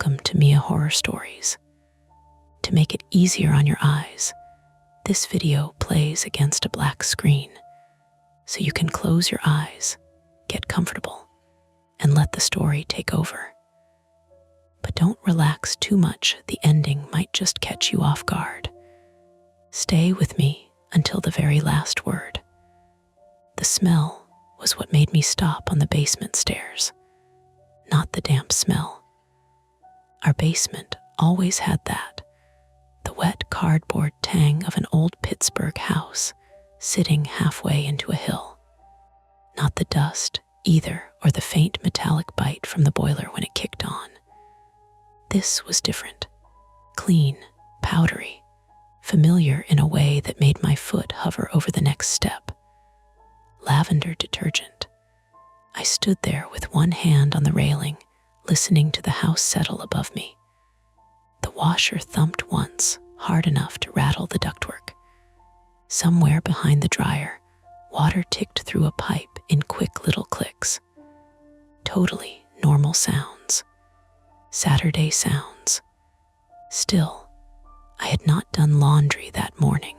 Welcome to Mia Horror Stories. To make it easier on your eyes, this video plays against a black screen, so you can close your eyes, get comfortable, and let the story take over. But don't relax too much, the ending might just catch you off guard. Stay with me until the very last word. The smell was what made me stop on the basement stairs, not the damp smell. Our basement always had that, the wet cardboard tang of an old Pittsburgh house sitting halfway into a hill. Not the dust either, or the faint metallic bite from the boiler when it kicked on. This was different, clean, powdery, familiar in a way that made my foot hover over the next step. Lavender detergent. I stood there with one hand on the railing, listening to the house settle above me. The washer thumped once, hard enough to rattle the ductwork. Somewhere behind the dryer, water ticked through a pipe in quick little clicks. Totally normal sounds. Saturday sounds. Still, I had not done laundry that morning.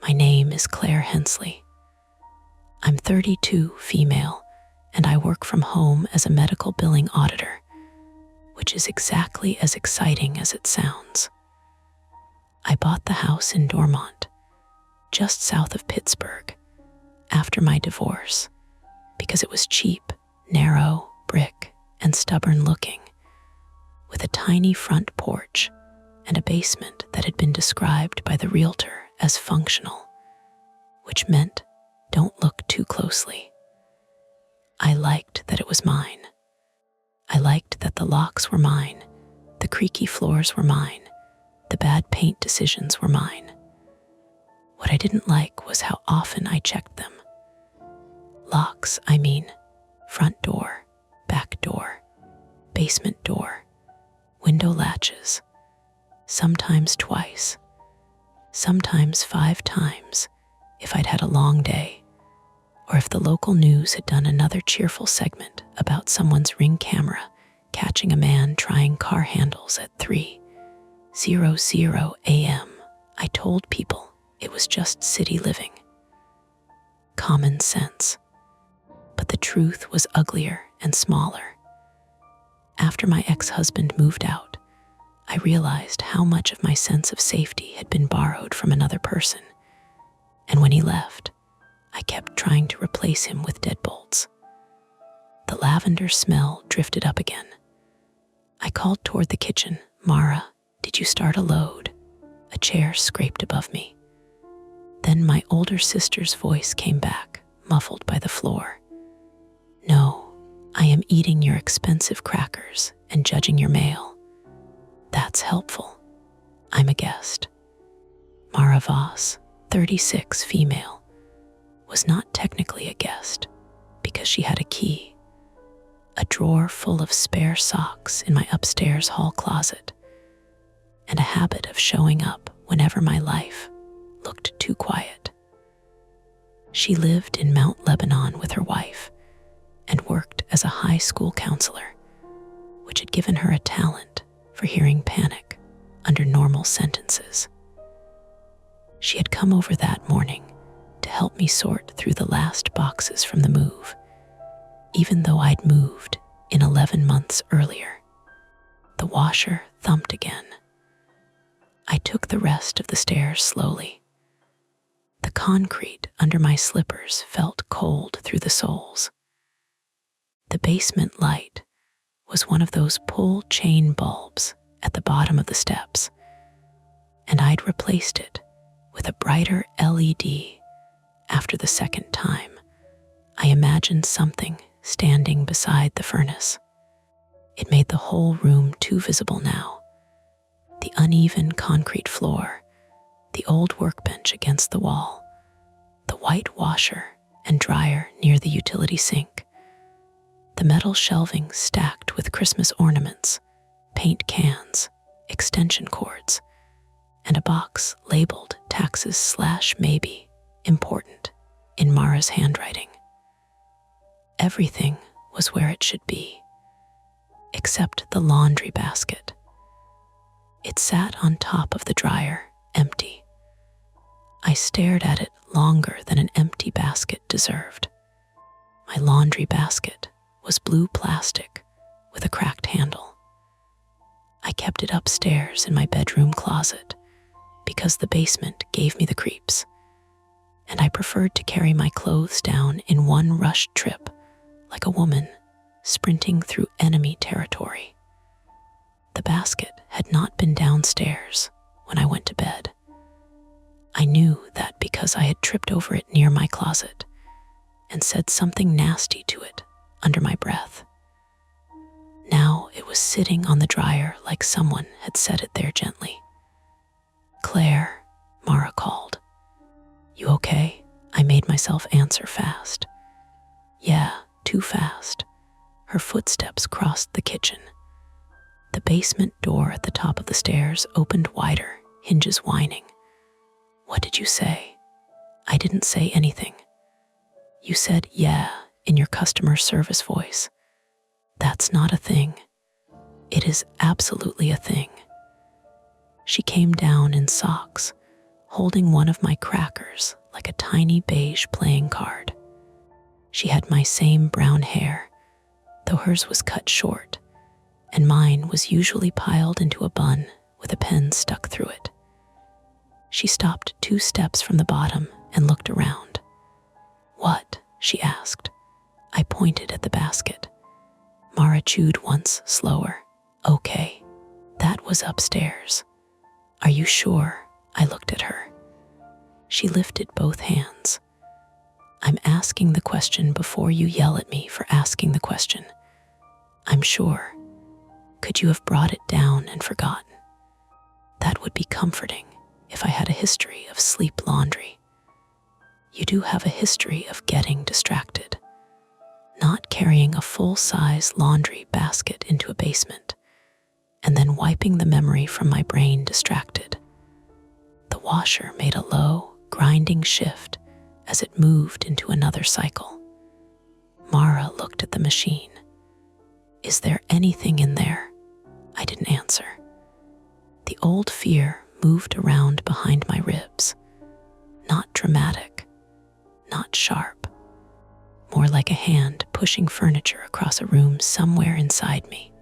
My name is Claire Hensley. I'm 32, female, and I work from home as a medical billing auditor, which is exactly as exciting as it sounds. I bought the house in Dormont, just south of Pittsburgh, after my divorce, because it was cheap, narrow, brick, and stubborn looking, with a tiny front porch and a basement that had been described by the realtor as functional, which meant don't look too closely. I liked that it was mine. I liked that the locks were mine, the creaky floors were mine, the bad paint decisions were mine. What I didn't like was how often I checked them. Locks, I mean, front door, back door, basement door, window latches, sometimes twice, sometimes 5 times if I'd had a long day, or if the local news had done another cheerful segment about someone's Ring camera catching a man trying car handles at 3:00 a.m. I told people it was just city living. Common sense. But the truth was uglier and smaller. After my ex-husband moved out, I realized how much of my sense of safety had been borrowed from another person, and when he left, I kept trying to replace him with deadbolts. The lavender smell drifted up again. I called toward the kitchen. Mara, did you start a load? A chair scraped above me. Then my older sister's voice came back, muffled by the floor. No, I am eating your expensive crackers and judging your mail. That's helpful. I'm a guest. Mara Voss, 36, female, was not technically a guest because she had a key, a drawer full of spare socks in my upstairs hall closet, and a habit of showing up whenever my life looked too quiet. She lived in Mount Lebanon with her wife and worked as a high school counselor, which had given her a talent for hearing panic under normal sentences. She had come over that morning to help me sort through the last boxes from the move, even though I'd moved in 11 months earlier. The washer thumped again. I took the rest of the stairs slowly. The concrete under my slippers felt cold through the soles. The basement light was one of those pull chain bulbs at the bottom of the steps, and I'd replaced it with a brighter LED. After the second time, I imagined something standing beside the furnace. It made the whole room too visible now. The uneven concrete floor, the old workbench against the wall, the white washer and dryer near the utility sink, the metal shelving stacked with Christmas ornaments, paint cans, extension cords, and a box labeled taxes/maybe important in Mara's handwriting. Everything was where it should be. except the laundry basket. It sat on top of the dryer, empty. I stared at it longer than an empty basket deserved. My laundry basket was blue plastic with a cracked handle. I kept it upstairs in my bedroom closet because the basement gave me the creeps, and I preferred to carry my clothes down in one rushed trip like a woman sprinting through enemy territory. The basket had not been downstairs when I went to bed. I knew that because I had tripped over it near my closet and said something nasty to it under my breath. Now it was sitting on the dryer like someone had set it there gently. "Claire," Mara called. "You okay?" I made myself answer fast. Yeah, too fast. Her footsteps crossed the kitchen. The basement door at the top of the stairs opened wider, hinges whining. "What did you say?" "I didn't say anything." "You said yeah in your customer service voice. That's not a thing." "It is absolutely a thing." She came down in socks, holding one of my crackers like a tiny beige playing card. She had my same brown hair, though hers was cut short, and mine was usually piled into a bun with a pen stuck through it. She stopped 2 steps from the bottom and looked around. "What?" she asked. I pointed at the basket. Mara chewed once slower. "Okay, that was upstairs." "Are you sure?" I looked at her. She lifted both hands. "I'm asking the question before you yell at me for asking the question. I'm sure. Could you have brought it down and forgotten? That would be comforting if I had a history of sleep laundry. You do have a history of getting distracted. Not carrying a full-size laundry basket into a basement, and then wiping the memory from my brain distracted." The washer made a low, grinding shift as it moved into another cycle. Mara looked at the machine. "Is there anything in there?" I didn't answer. The old fear moved around behind my ribs. Not dramatic, not sharp. More like a hand pushing furniture across a room somewhere inside me.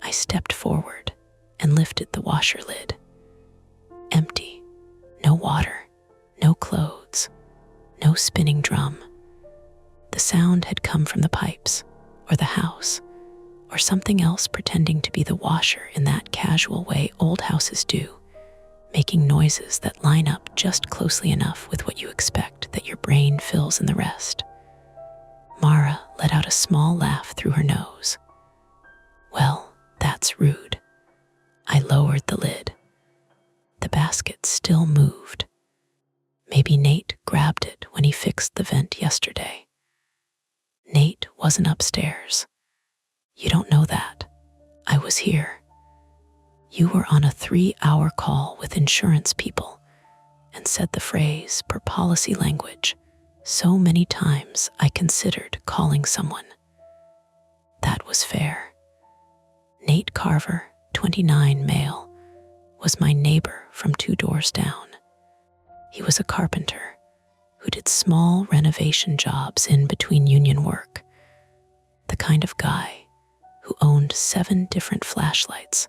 I stepped forward and lifted the washer lid. Empty. No water, no clothes, no spinning drum. The sound had come from the pipes, or the house, or something else pretending to be the washer in that casual way old houses do, making noises that line up just closely enough with what you expect that your brain fills in the rest. Mara let out a small laugh through her nose. "Well, that's rude." I lowered the lid. The basket still moved. Maybe Nate grabbed it when he fixed the vent yesterday. Nate wasn't upstairs. You don't know that. I was here. You were on a 3-hour call with insurance people and said the phrase per policy language so many times I considered calling someone. That was fair. Nate Carver, 29 male, was my neighbor from 2 doors down. He was a carpenter who did small renovation jobs in between union work, the kind of guy who owned 7 different flashlights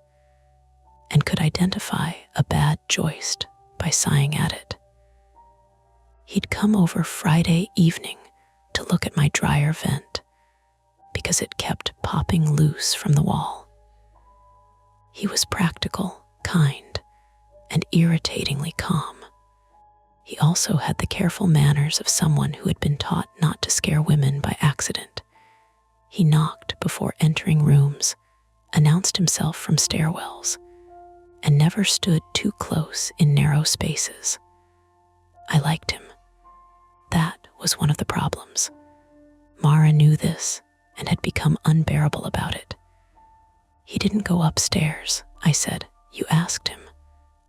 and could identify a bad joist by sighing at it. He'd come over Friday evening to look at my dryer vent because it kept popping loose from the wall. He was practical, kind, and irritatingly calm. He also had the careful manners of someone who had been taught not to scare women by accident. He knocked before entering rooms, announced himself from stairwells, and never stood too close in narrow spaces. I liked him. That was one of the problems. Mara knew this and had become unbearable about it. "He didn't go upstairs," I said. "You asked him.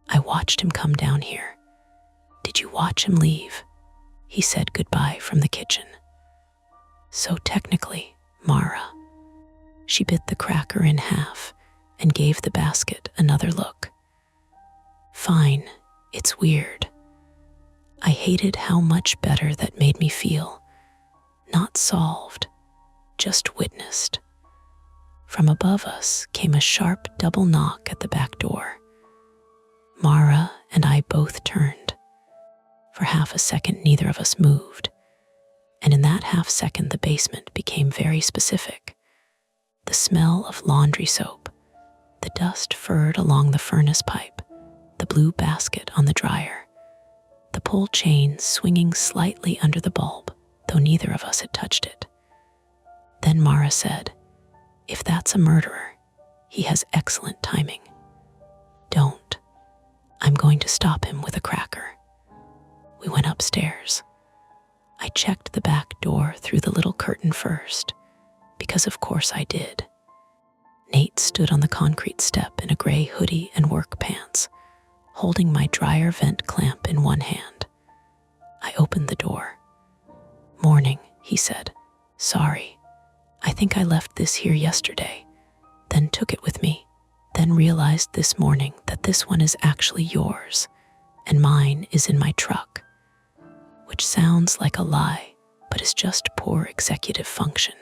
I watched him come down here." "Did you watch him leave?" He said goodbye from the kitchen. "So technically, Mara, She bit the cracker in half and gave the basket another look. Fine, it's weird. I hated how much better that made me feel. Not solved, just witnessed. From above us came a sharp double knock at the back door. Mara and I both turned. For half a second, neither of us moved. And in that half second, the basement became very specific. The smell of laundry soap, the dust furred along the furnace pipe, the blue basket on the dryer, the pull chain swinging slightly under the bulb, though neither of us had touched it. Then Mara said, "If that's a murderer, he has excellent timing. Don't. I'm going to stop him with a cracker." We went upstairs. I checked the back door through the little curtain first, because of course I did. Nate stood on the concrete step in a gray hoodie and work pants, holding my dryer vent clamp in one hand. I opened the door. "Morning," he said. "Sorry. I think I left this here yesterday, then took it with me, then realized this morning that this one is actually yours, and mine is in my truck," which sounds like a lie, but is just poor executive function.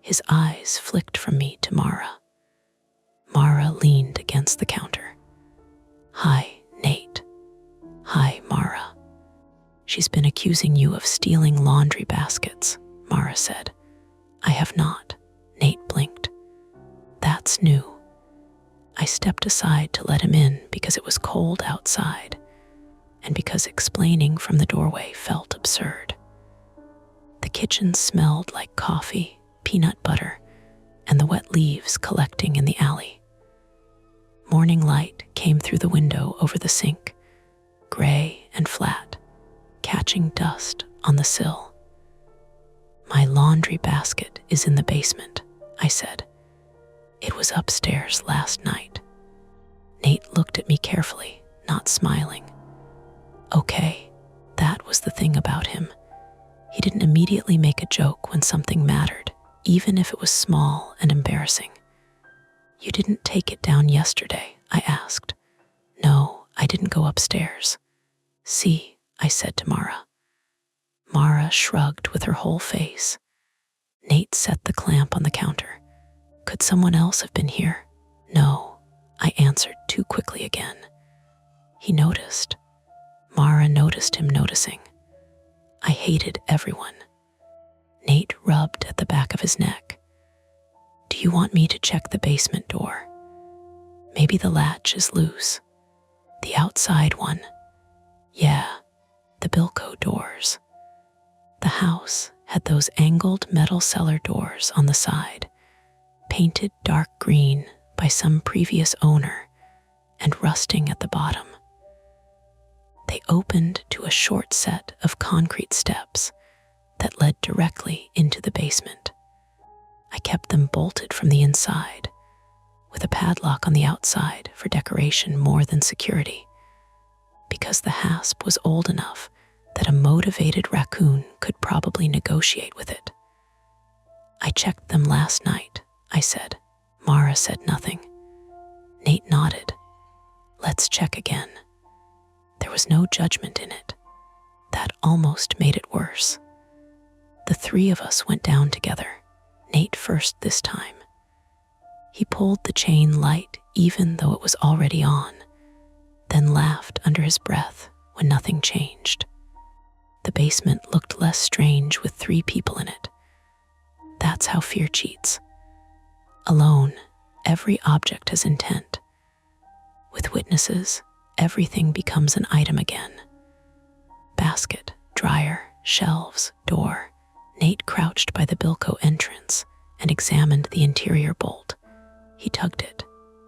His eyes flicked from me to Mara. Mara leaned against the counter. "Hi, Nate." "Hi, Mara." "She's been accusing you of stealing laundry baskets," Mara said. "I have not," Nate blinked. "That's new." I stepped aside to let him in because it was cold outside, and because explaining from the doorway felt absurd. The kitchen smelled like coffee, peanut butter, and the wet leaves collecting in the alley. Morning light came through the window over the sink, gray and flat, catching dust on the sill. "My laundry basket is in the basement," I said. "It was upstairs last night." Nate looked at me carefully, not smiling. Okay, that was the thing about him. He didn't immediately make a joke when something mattered, even if it was small and embarrassing. "You didn't take it down yesterday?" I asked. "No, I didn't go upstairs." "See," I said to Mara. Mara shrugged with her whole face. Nate set the clamp on the counter. "Could someone else have been here?" "No," I answered too quickly again. He noticed. Mara noticed him noticing. I hated everyone. Nate rubbed at the back of his neck. "Do you want me to check the basement door? Maybe the latch is loose." "The outside one?" "Yeah, the Bilko doors." The house had those angled metal cellar doors on the side, painted dark green by some previous owner and rusting at the bottom. They opened to a short set of concrete steps that led directly into the basement. I kept them bolted from the inside, with a padlock on the outside for decoration more than security, because the hasp was old enough that a motivated raccoon could probably negotiate with it. "I checked them last night," I said. Mara said nothing. Nate nodded. "Let's check again." There was no judgment in it. That almost made it worse. The three of us went down together, Nate first this time. He pulled the chain light even though it was already on, then laughed under his breath when nothing changed. The basement looked less strange with 3 people in it. That's how fear cheats. Alone, every object has intent. With witnesses, everything becomes an item again. Basket, dryer, shelves, door. Nate crouched by the Bilko entrance and examined the interior bolt. He tugged it.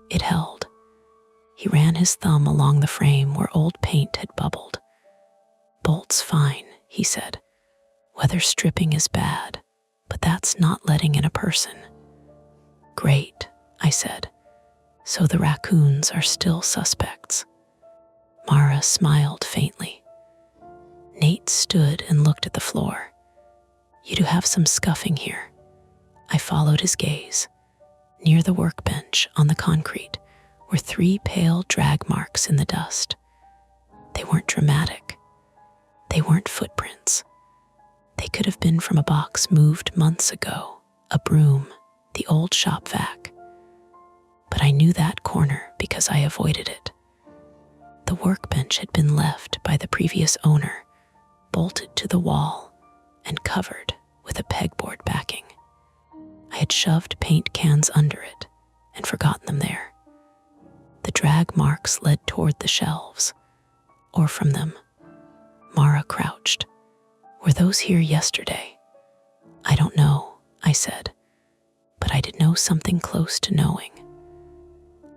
It held. He ran his thumb along the frame where old paint had bubbled. "Bolt's fine," he said. "Weather stripping is bad, but that's not letting in a person." "Great," I said. "So the raccoons are still suspects." Mara smiled faintly. Nate stood and looked at the floor. "You do have some scuffing here." I followed his gaze. Near the workbench on the concrete were 3 pale drag marks in the dust. They weren't dramatic. They weren't footprints. They could have been from a box moved months ago, a broom, the old shop vac. But I knew that corner because I avoided it. The workbench had been left by the previous owner, bolted to the wall and covered with a pegboard backing. I had shoved paint cans under it and forgotten them there. The drag marks led toward the shelves, or from them. Mara crouched. Were those here yesterday? I don't know, I said, but I did know something close to knowing.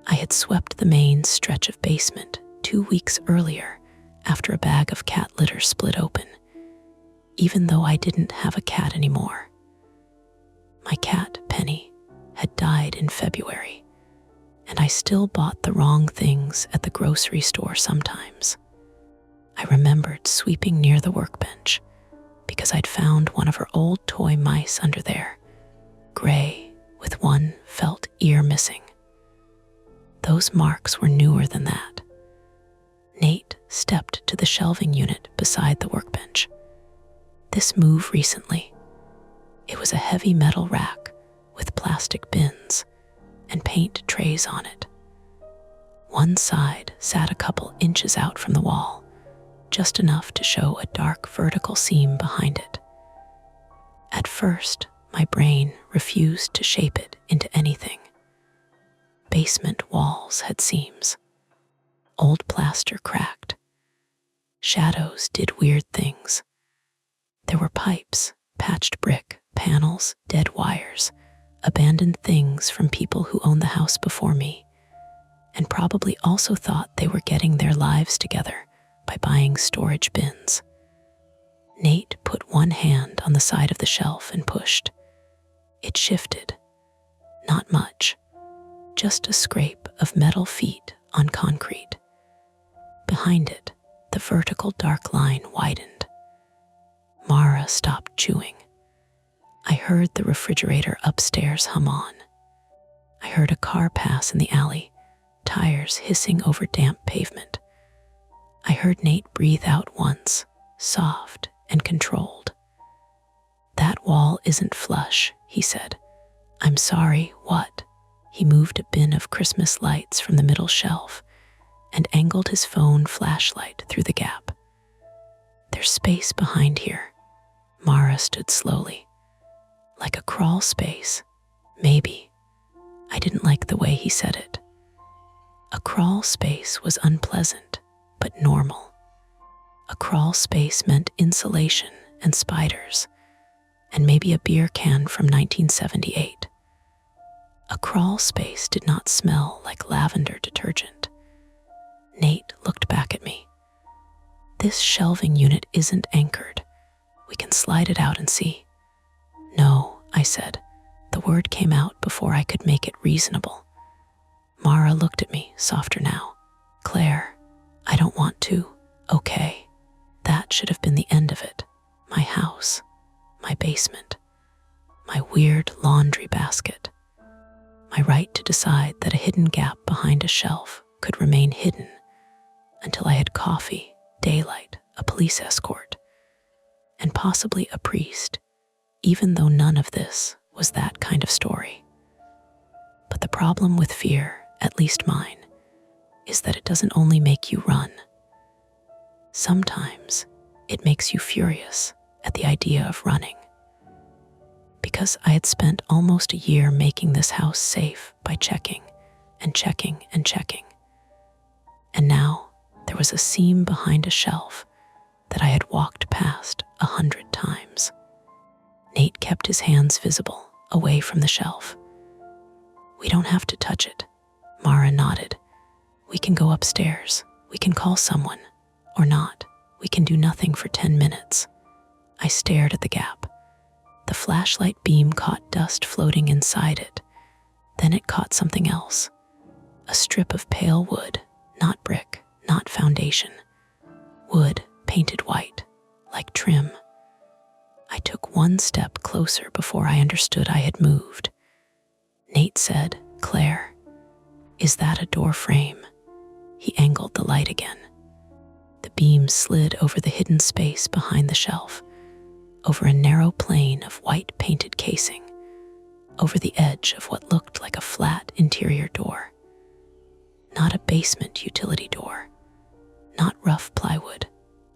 I had swept the main stretch of basement 2 weeks earlier after a bag of cat litter split open, even though I didn't have a cat anymore. My cat, Penny, had died in February, and I still bought the wrong things at the grocery store sometimes. I remembered sweeping near the workbench because I'd found one of her old toy mice under there, gray with one felt ear missing. Those marks were newer than that. Nate stepped to the shelving unit beside the workbench. This move recently. It was a heavy metal rack with plastic bins and paint trays on it. One side sat a couple inches out from the wall, just enough to show a dark vertical seam behind it. At first, my brain refused to shape it into anything. Basement walls had seams. Old plaster cracked. Shadows did weird things. There were pipes, patched brick, panels, dead wires, abandoned things from people who owned the house before me, and probably also thought they were getting their lives together by buying storage bins. Nate put one hand on the side of the shelf and pushed. It shifted. Not much. Just a scrape of metal feet on concrete. Behind it, the vertical dark line widened. Mara stopped chewing. I heard the refrigerator upstairs hum on. I heard a car pass in the alley, tires hissing over damp pavement. I heard Nate breathe out once, soft and controlled. "That wall isn't flush," he said. "I'm sorry, what?" He moved a bin of Christmas lights from the middle shelf and angled his phone flashlight through the gap. "There's space behind here." Mara stood slowly. "Like a crawl space, maybe." I didn't like the way he said it. A crawl space was unpleasant, but normal. A crawl space meant insulation and spiders, and maybe a beer can from 1978. A crawl space did not smell like lavender detergent. Nate looked back at me. "This shelving unit isn't anchored. We can slide it out and see." "No," I said. The word came out before I could make it reasonable. Mara looked at me, softer now. "Claire, I don't want to, okay? That should have been the end of it. My house, my basement, my weird laundry basket. My right to decide that a hidden gap behind a shelf could remain hidden until I had coffee, daylight, a police escort, and possibly a priest, even though none of this was that kind of story. But the problem with fear, at least mine, is that it doesn't only make you run. Sometimes it makes you furious at the idea of running. Because I had spent almost a year making this house safe by checking and checking and checking. And now there was a seam behind a shelf that I had walked past 100 times. Nate kept his hands visible, away from the shelf. "We don't have to touch it." Mara nodded. "We can go upstairs. We can call someone. Or not. We can do nothing for 10 minutes. I stared at the gap. The flashlight beam caught dust floating inside it. Then it caught something else. A strip of pale wood, not brick, not foundation. Wood painted white, like trim. I took one step closer before I understood I had moved. Nate said, "Claire, is that a door frame?" He angled the light again. The beam slid over the hidden space behind the shelf, over a narrow plane of white painted casing, over the edge of what looked like a flat interior door. Not a basement utility door, not rough plywood,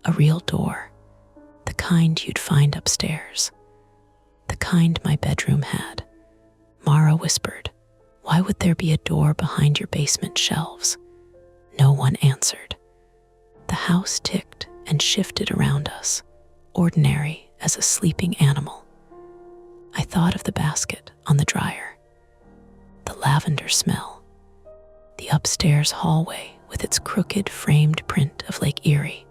a real door, the kind you'd find upstairs, the kind my bedroom had. Mara whispered, "Why would there be a door behind your basement shelves?" No one answered. The house ticked and shifted around us, ordinary as a sleeping animal. I thought of the basket on the dryer, the lavender smell, the upstairs hallway with its crooked framed print of Lake Erie,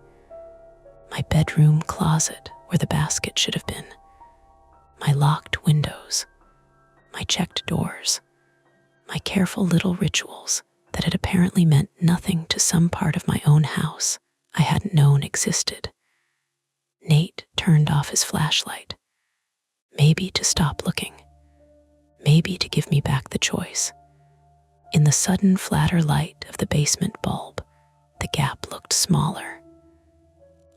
my bedroom closet where the basket should have been, my locked windows, my checked doors, my careful little rituals that had apparently meant nothing to some part of my own house I hadn't known existed. Nate turned off his flashlight, maybe to stop looking, maybe to give me back the choice. In the sudden flatter light of the basement bulb, the gap looked smaller,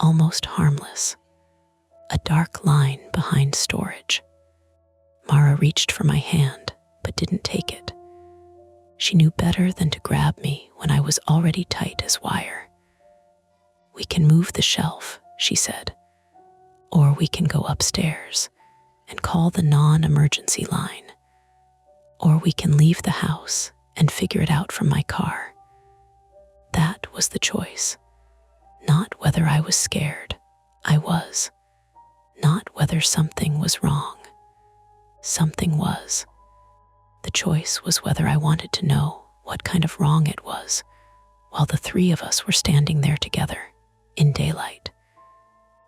almost harmless, a dark line behind storage. Mara reached for my hand, but didn't take it. She knew better than to grab me when I was already tight as wire. "We can move the shelf," she said, "or we can go upstairs and call the non-emergency line, or we can leave the house and figure it out from my car." That was the choice. Not whether I was scared. I was. Not whether something was wrong. Something was. The choice was whether I wanted to know what kind of wrong it was, while the three of us were standing there together, in daylight,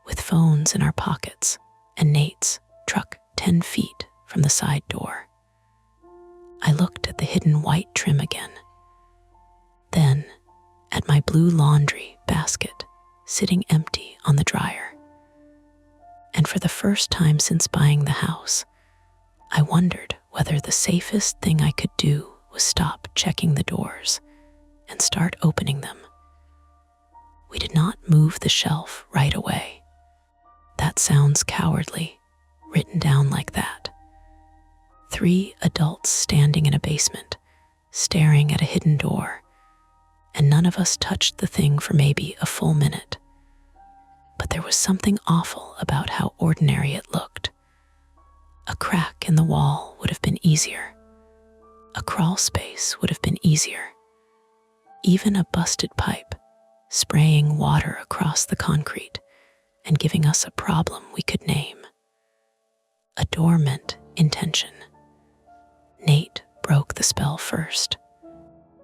with phones in our pockets and Nate's truck 10 feet from the side door. I looked at the hidden white trim again, then at my blue laundry basket sitting empty on the dryer. And for the first time since buying the house, I wondered whether the safest thing I could do was stop checking the doors and start opening them. We did not move the shelf right away. That sounds cowardly, written down like that. 3 adults standing in a basement, staring at a hidden door, and none of us touched the thing for maybe a full minute. But there was something awful about how ordinary it looked. A crack in the wall would have been easier. A crawl space would have been easier. Even a busted pipe, spraying water across the concrete and giving us a problem we could name. A dormant intention. Nate broke the spell first.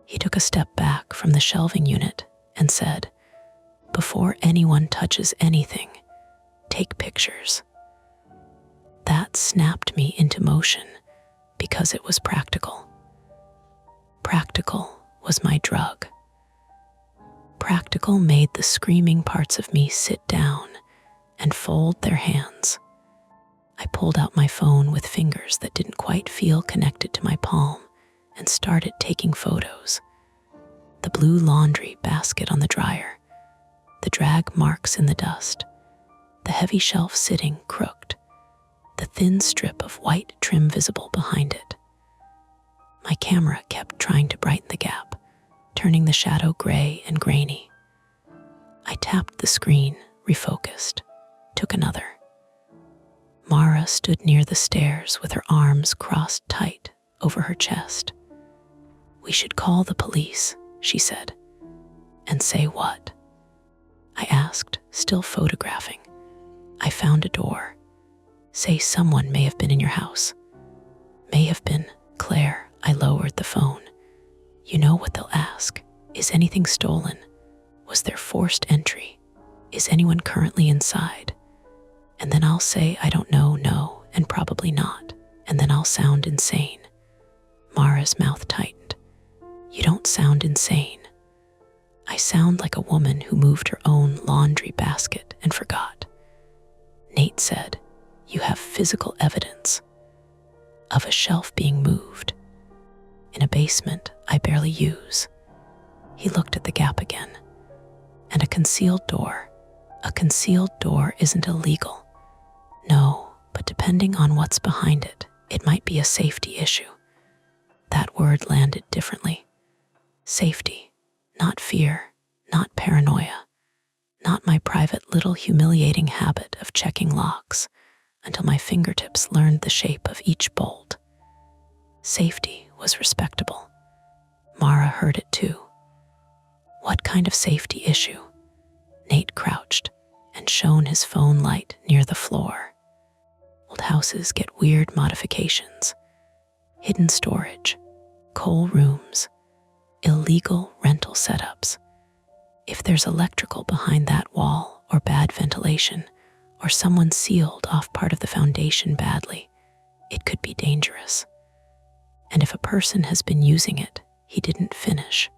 He took a step back from the shelving unit and said, "Before anyone touches anything, take pictures." That snapped me into motion because it was practical. Practical was my drug. Practical made the screaming parts of me sit down and fold their hands. I pulled out my phone with fingers that didn't quite feel connected to my palm and started taking photos. The blue laundry basket on the dryer, the drag marks in the dust, the heavy shelf sitting crooked, the thin strip of white trim visible behind it. My camera kept trying to brighten the gap, turning the shadow gray and grainy. I tapped the screen, refocused, took another. Mara stood near the stairs with her arms crossed tight over her chest. "We should call the police," she said. "And say what?" I asked, still photographing. "I found a door. Say someone may have been in your house." "May have been, Claire." I lowered the phone. "You know what they'll ask. Is anything stolen? Was there forced entry? Is anyone currently inside?" And then I'll say I don't know, no, and probably not. And then I'll sound insane. Mara's mouth tightened. "You don't sound insane. I sound like a woman who moved her own laundry basket and forgot." Nate said, You have physical evidence of a shelf being moved in a basement I barely use. He looked at the gap again. And a concealed door. A concealed door isn't illegal. No, but depending on what's behind it, it might be a safety issue. That word landed differently. Safety, not fear, not paranoia, not my private little humiliating habit of checking locks until my fingertips learned the shape of each bolt. Safety was respectable. Mara heard it too. What kind of safety issue? Nate crouched and shone his phone light near the floor. Old houses get weird modifications. Hidden storage, coal rooms, illegal rental setups. If there's electrical behind that wall or bad ventilation, or someone sealed off part of the foundation badly, it could be dangerous. And if a person has been using it, he didn't finish.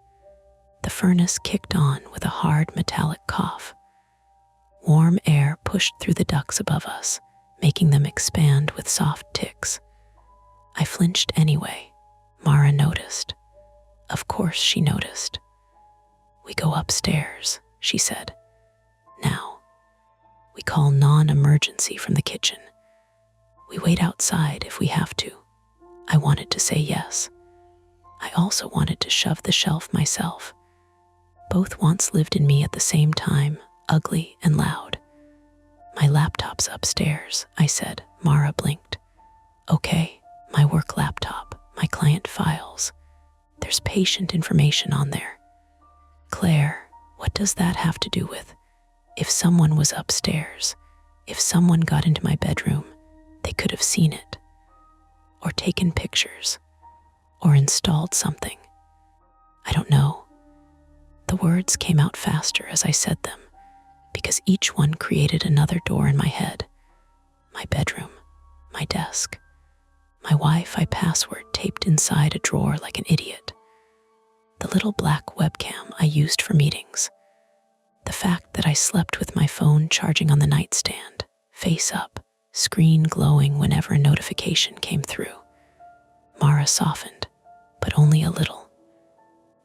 The furnace kicked on with a hard metallic cough. Warm air pushed through the ducts above us, making them expand with soft ticks. I flinched anyway. Mara noticed. Of course she noticed. We go upstairs, she said. Now. We call non-emergency from the kitchen. We wait outside if we have to. I wanted to say yes. I also wanted to shove the shelf myself. Both wants lived in me at the same time, ugly and loud. My laptop's upstairs, I said. Mara blinked. Okay, my work laptop, my client files. There's patient information on there. Claire, what does that have to do with? If someone was upstairs, if someone got into my bedroom, they could have seen it, or taken pictures, or installed something. I don't know. The words came out faster as I said them, because each one created another door in my head. My bedroom, my desk, my Wi-Fi password taped inside a drawer like an idiot, the little black webcam I used for meetings, the fact that I slept with my phone charging on the nightstand, face up, screen glowing whenever a notification came through. Mara softened, but only a little.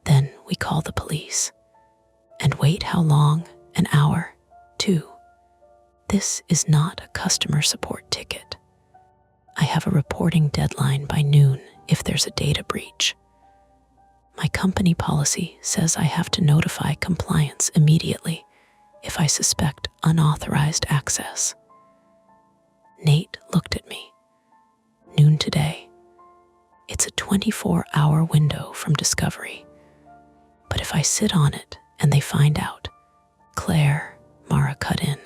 Then we call the police. And wait how long? An hour? 2. This is not a customer support ticket. I have a reporting deadline by noon if there's a data breach. My company policy says I have to notify compliance immediately if I suspect unauthorized access. Nate looked at me. Noon today. It's a 24-hour window from discovery. But if I sit on it and they find out, Claire, Mara cut in,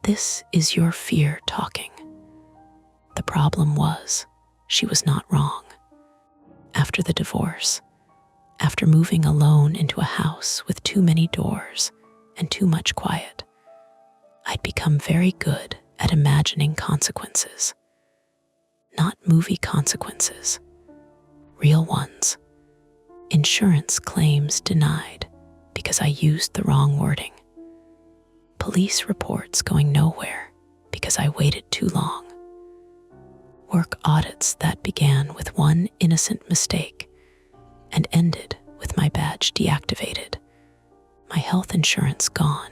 this is your fear talking. The problem was, she was not wrong. After the divorce, after moving alone into a house with too many doors and too much quiet, I'd become very good at imagining consequences. Not movie consequences, real ones. Insurance claims denied because I used the wrong wording. Police reports going nowhere because I waited too long. Work audits that began with one innocent mistake and ended with my badge deactivated, my health insurance gone,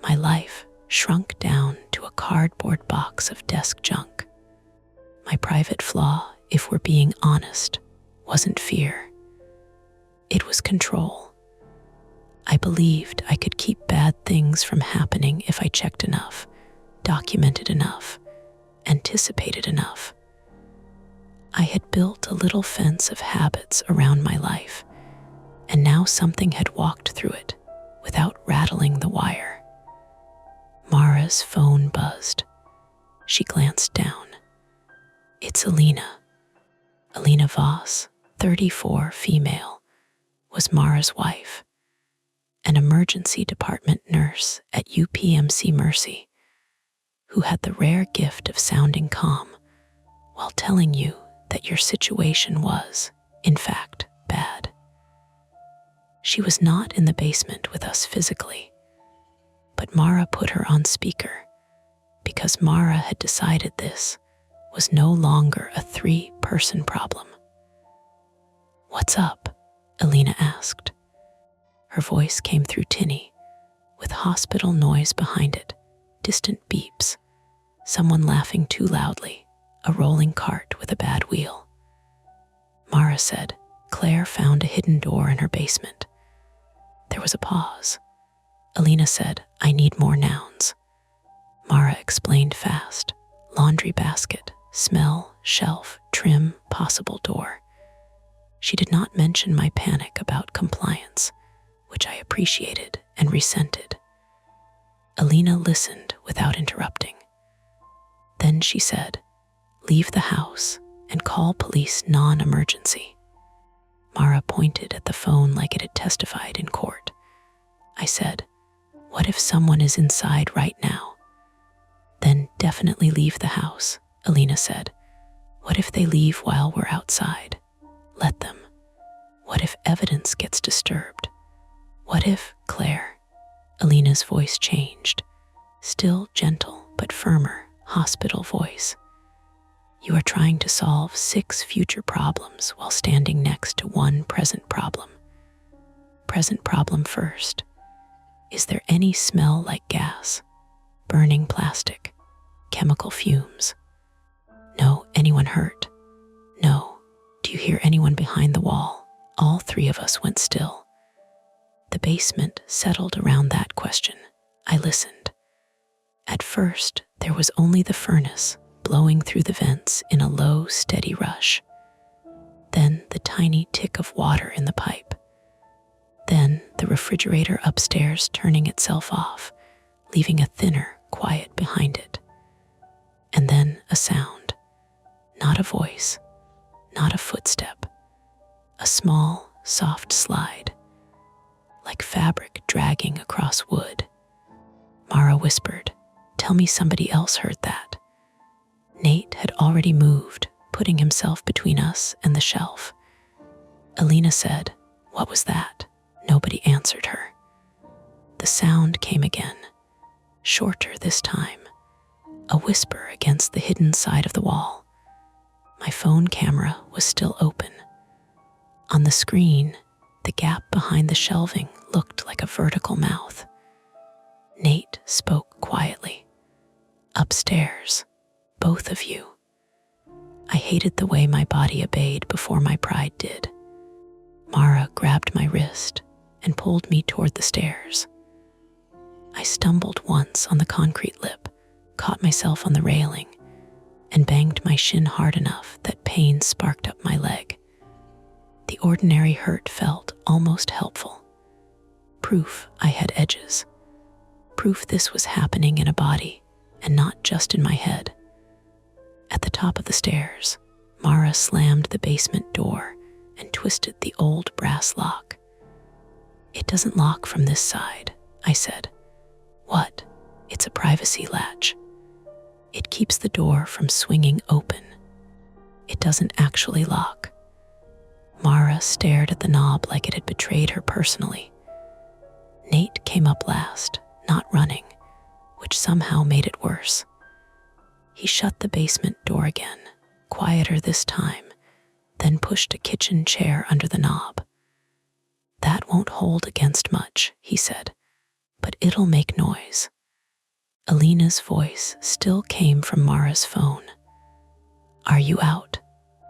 my life shrunk down to a cardboard box of desk junk. My private flaw, if we're being honest, wasn't fear. It was control. I believed I could keep bad things from happening if I checked enough, documented enough, anticipated enough. I had built a little fence of habits around my life, and now something had walked through it without rattling the wire. Mara's phone buzzed. She glanced down. It's Alina. Alina Voss, 34, female, was Mara's wife, an emergency department nurse at UPMC Mercy, who had the rare gift of sounding calm while telling you that your situation was, in fact, bad. She was not in the basement with us physically, but Mara put her on speaker because Mara had decided this was no longer a three-person problem. "What's up?" Alina asked. Her voice came through tinny, with hospital noise behind it, distant beeps, someone laughing too loudly, a rolling cart with a bad wheel. Mara said Claire found a hidden door in her basement. There was a pause. Alina said, "I need more nouns." Mara explained fast. Laundry basket, smell, shelf, trim, possible door. She did not mention my panic about compliance, which I appreciated and resented. Alina listened without interrupting. Then she said, "Leave the house and call police non-emergency." Mara pointed at the phone like it had testified in court. I said, "What if someone is inside right now?" "Then definitely leave the house," Alina said. "What if they leave while we're outside? Let them. What if evidence gets disturbed? What if, Claire?" Alina's voice changed, still gentle but firmer, hospital voice. "You are trying to solve 6 future problems while standing next to one present problem. Present problem first. Is there any smell like gas, burning plastic, chemical fumes? No. Anyone hurt? No. Do you hear anyone behind the wall?" All 3 of us went still. The basement settled around that question. I listened. At first, there was only the furnace blowing through the vents in a low, steady rush. Then the tiny tick of water in the pipe. Then the refrigerator upstairs turning itself off, leaving a thinner quiet behind it. And then a sound. Not a voice, not a footstep. A small, soft slide, like fabric dragging across wood. Mara whispered, "Tell me somebody else heard that." Nate had already moved, putting himself between us and the shelf. Alina said, "What was that?" Nobody answered her. The sound came again, shorter this time, a whisper against the hidden side of the wall. My phone camera was still open. On the screen, the gap behind the shelving looked like a vertical mouth. Nate spoke quietly. "Upstairs, both of you." I hated the way my body obeyed before my pride did. Mara grabbed my wrist and pulled me toward the stairs. I stumbled once on the concrete lip, caught myself on the railing, and banged my shin hard enough that pain sparked up my leg. The ordinary hurt felt almost helpful. Proof I had edges. Proof this was happening in a body and not just in my head. At the top of the stairs, Mara slammed the basement door and twisted the old brass lock. "It doesn't lock from this side," I said. "What? It's a privacy latch. It keeps the door from swinging open. It doesn't actually lock." Mara stared at the knob like it had betrayed her personally. Nate came up last, not running, which somehow made it worse. He shut the basement door again, quieter this time, then pushed a kitchen chair under the knob. "That won't hold against much," he said, "but it'll make noise." Alina's voice still came from Mara's phone. "Are you out?"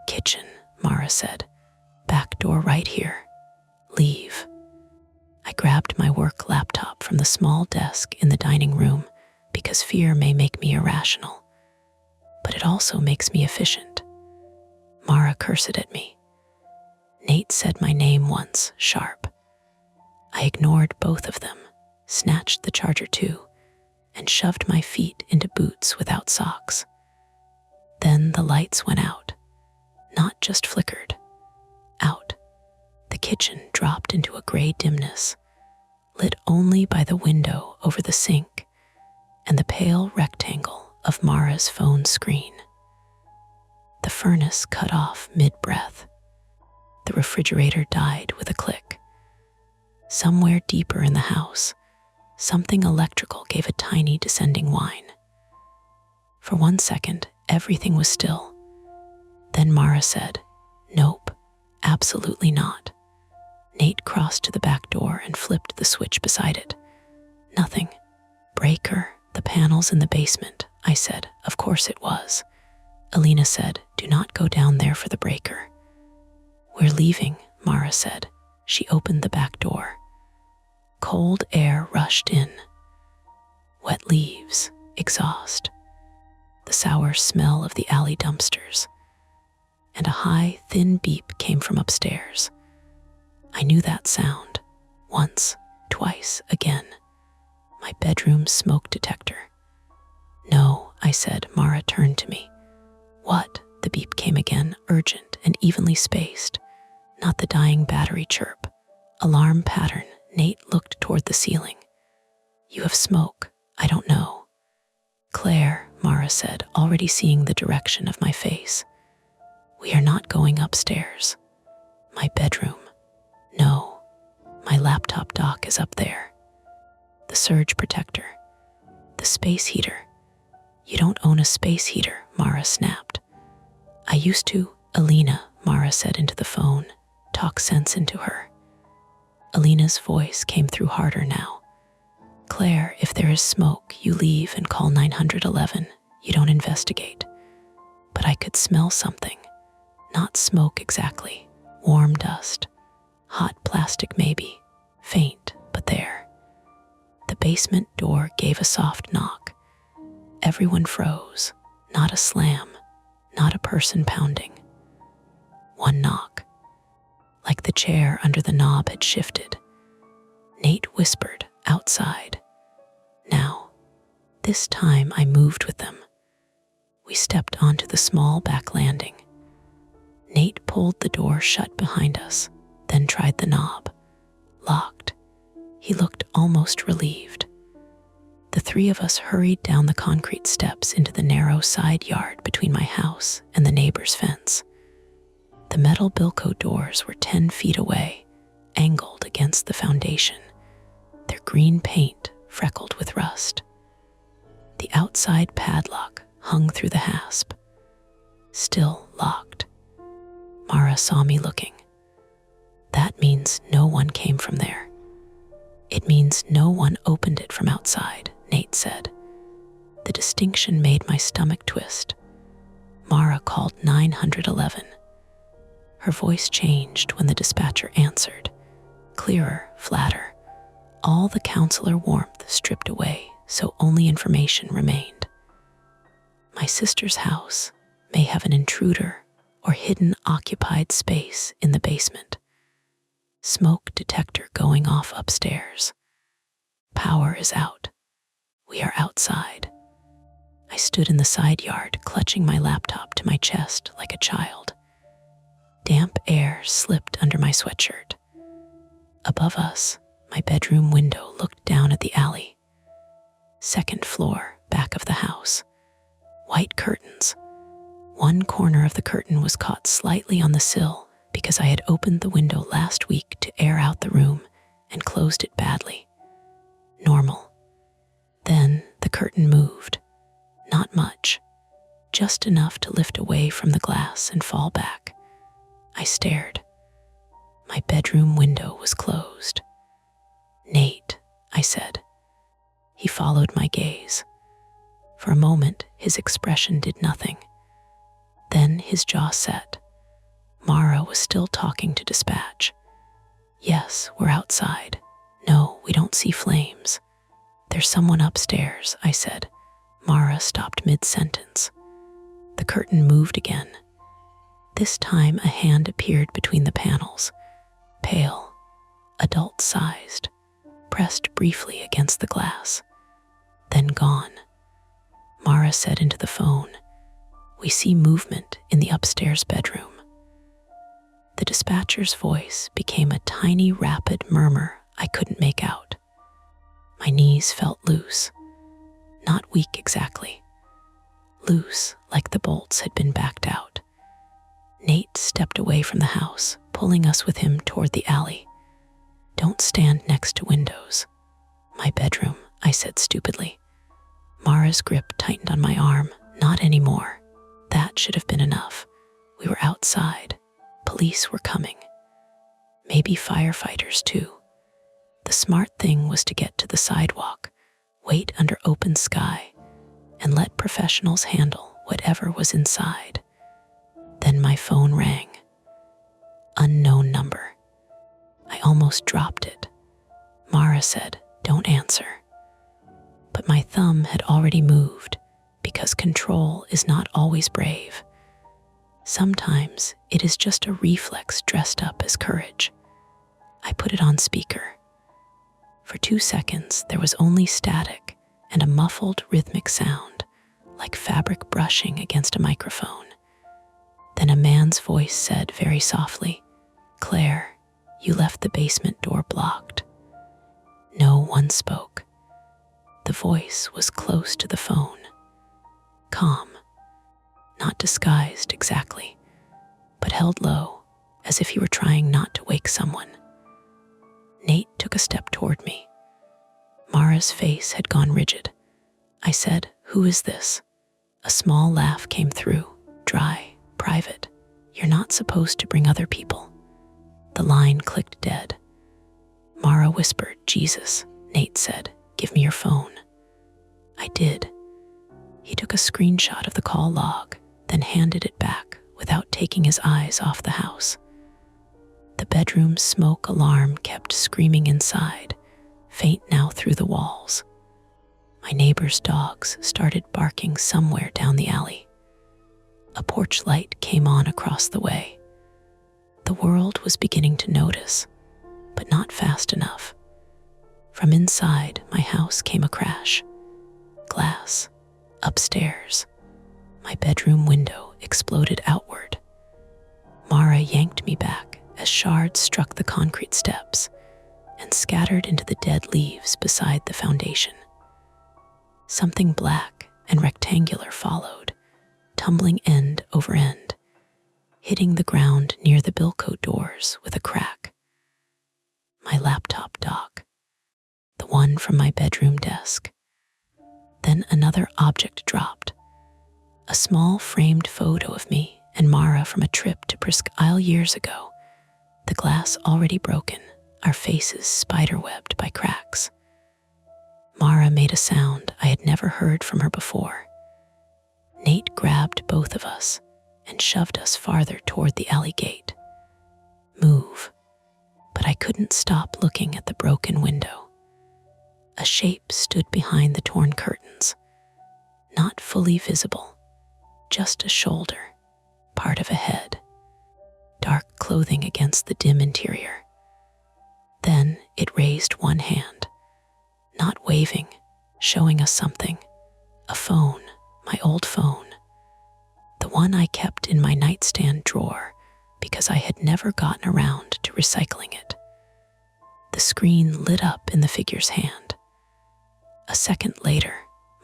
"Kitchen," Mara said. "Back door right here. Leave." I grabbed my work laptop from the small desk in the dining room because fear may make me irrational, but it also makes me efficient. Mara cursed at me. Nate said my name once, sharp. I ignored both of them, snatched the charger too, and shoved my feet into boots without socks. Then the lights went out, not just flickered. Out. The kitchen dropped into a gray dimness, lit only by the window over the sink and the pale rectangle of Mara's phone screen. The furnace cut off mid-breath. The refrigerator died with a click. Somewhere deeper in the house, something electrical gave a tiny descending whine. For 1 second, everything was still. Then Mara said, "Nope, absolutely not." Nate crossed to the back door and flipped the switch beside it. "Nothing. Breaker, the panels in the basement," I said. "Of course it was." Alina said, "Do not go down there for the breaker." "We're leaving," Mara said. She opened the back door. Cold air rushed in. Wet leaves, exhaust, the sour smell of the alley dumpsters, and a high, thin beep came from upstairs. I knew that sound. Once, twice, again. My bedroom smoke detector. "No," I said. Mara turned to me. "What?" The beep came again, urgent and evenly spaced. Not the dying battery chirp. Alarm pattern. Nate looked toward the ceiling. "You have smoke. I don't know." "Claire," Mara said, already seeing the direction of my face. "We are not going upstairs." "My bedroom." "No. My laptop dock is up there." "The surge protector." "The space heater." "You don't own a space heater," Mara snapped. "I used to." "Alina," Mara said into the phone. "Talk sense into her." Alina's voice came through harder now. "Claire, if there is smoke, you leave and call 911. You don't investigate." But I could smell something. Not smoke exactly. Warm dust. Hot plastic maybe. Faint, but there. The basement door gave a soft knock. Everyone froze. Not a slam. Not a person pounding. One knock. Like the chair under the knob had shifted. Nate whispered, "Outside." Now, this time I moved with them. We stepped onto the small back landing. Nate pulled the door shut behind us, then tried the knob. Locked. He looked almost relieved. The three of us hurried down the concrete steps into the narrow side yard between my house and the neighbor's fence. The metal Bilco doors were 10 feet away, angled against the foundation, their green paint freckled with rust. The outside padlock hung through the hasp, still locked. Mara saw me looking. "That means no one came from there." "It means no one opened it from outside," Nate said. The distinction made my stomach twist. Mara called 911. Her voice changed when the dispatcher answered. Clearer, flatter. All the counselor warmth stripped away, so only information remained. My sister's house may have an intruder or hidden occupied space in the basement. Smoke detector going off upstairs. Power is out. We are outside. I stood in the side yard, clutching my laptop to my chest like a child. Damp air slipped under my sweatshirt. Above us, my bedroom window looked down at the alley. Second floor, back of the house. White curtains. One corner of the curtain was caught slightly on the sill because I had opened the window last week to air out the room and closed it badly. Normal. Then the curtain moved. Not much. Just enough to lift away from the glass and fall back. I stared. My bedroom window was closed. "Nate," I said. He followed my gaze. For a moment, his expression did nothing. Then his jaw set. Mara was still talking to dispatch. "Yes, we're outside. No, we don't see flames. There's someone upstairs," I said. Mara stopped mid-sentence. The curtain moved again. This time a hand appeared between the panels, pale, adult-sized, pressed briefly against the glass, then gone. Mara said into the phone, "We see movement in the upstairs bedroom." The dispatcher's voice became a tiny, rapid murmur I couldn't make out. My knees felt loose, not weak exactly. Loose, like the bolts had been backed out. Nate stepped away from the house, pulling us with him toward the alley. "Don't stand next to windows." "My bedroom," I said stupidly. Mara's grip tightened on my arm, Not anymore. That should have been enough. We were outside. Police were coming. Maybe firefighters too. The smart thing was to get to the sidewalk, wait under open sky, and let professionals handle whatever was inside. Then my phone rang. Unknown number. I almost dropped it. Mara said, "Don't answer." But my thumb had already moved, because control is not always brave. Sometimes it is just a reflex dressed up as courage. I put it on speaker. For 2 seconds, there was only static and a muffled rhythmic sound, like fabric brushing against a microphone. Then a man's voice said very softly, "Claire, you left the basement door blocked." No one spoke. The voice was close to the phone. Calm. Not disguised exactly, but held low, as if he were trying not to wake someone. Nate took a step toward me. Mara's face had gone rigid. I said, "Who is this?" A small laugh came through, dry, private. "You're not supposed to bring other people." The line clicked dead. Mara whispered, "Jesus." Nate said, "Give me your phone." I did. He took a screenshot of the call log, then handed it back without taking his eyes off the house. The bedroom smoke alarm kept screaming inside, faint now through the walls. My neighbor's dogs started barking somewhere down the alley. A porch light came on across the way. The world was beginning to notice, but not fast enough. From inside my house came a crash. Glass. Upstairs. My bedroom window exploded outward. Mara yanked me back as shards struck the concrete steps and scattered into the dead leaves beside the foundation. Something black and rectangular followed, tumbling end over end, hitting the ground near the Bilco doors with a crack. My laptop dock, the one from my bedroom desk. Then another object dropped, a small framed photo of me and Mara from a trip to Presque Isle years ago, the glass already broken, our faces spiderwebbed by cracks. Mara made a sound I had never heard from her before. Nate grabbed both of us and shoved us farther toward the alley gate. Move. But I couldn't stop looking at the broken window. A shape stood behind the torn curtains, not fully visible, just a shoulder, part of a head, dark clothing against the dim interior. Then it raised one hand, not waving, showing us something, a phone, my old phone, the one I kept in my nightstand drawer because I had never gotten around to recycling it. The screen lit up in the figure's hand. A second later,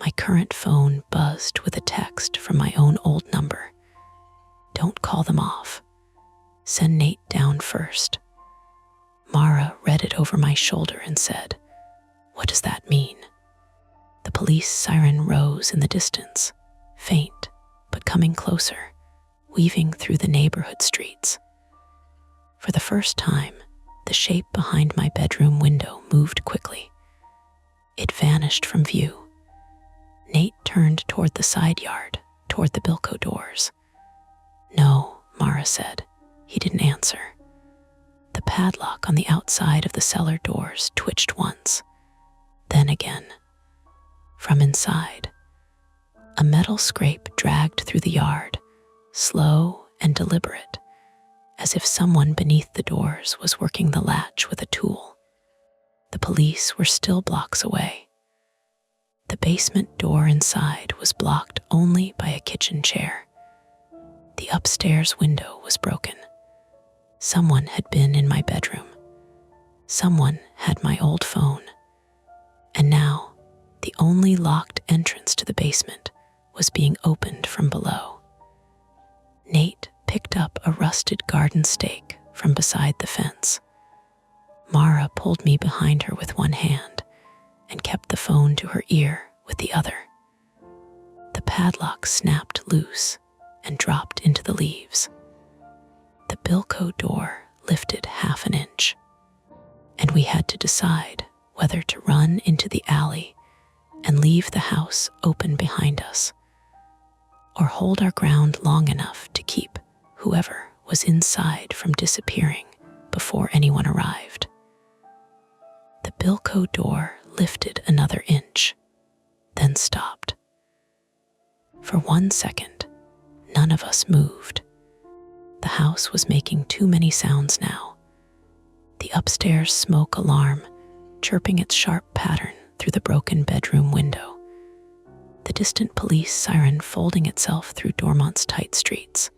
my current phone buzzed with a text from my own old number. "Don't call them off. Send Nate down first." Mara read it over my shoulder and said, "What does that mean?" The police siren rose in the distance, faint, but coming closer, weaving through the neighborhood streets. For the first time, the shape behind my bedroom window moved quickly. It vanished from view. Nate turned toward the side yard, toward the Bilco doors. "No," Mara said. He didn't answer. The padlock on the outside of the cellar doors twitched once, then again. From inside, a metal scrape dragged through the yard, slow and deliberate, as if someone beneath the doors was working the latch with a tool. The police were still blocks away. The basement door inside was blocked only by a kitchen chair. The upstairs window was broken. Someone had been in my bedroom. Someone had my old phone. And now, the only locked entrance to the basement was being opened from below. Nate picked up a rusted garden stake from beside the fence. Mara pulled me behind her with one hand and kept the phone to her ear with the other. The padlock snapped loose and dropped into the leaves. The Bilko door lifted half an inch, and we had to decide whether to run into the alley and leave the house open behind us, or hold our ground long enough to keep whoever was inside from disappearing before anyone arrived. The Bilko door lifted another inch, then stopped. For 1 second, none of us moved. The house was making too many sounds now. The upstairs smoke alarm chirping its sharp pattern through the broken bedroom window. The distant police siren folding itself through Dormont's tight streets.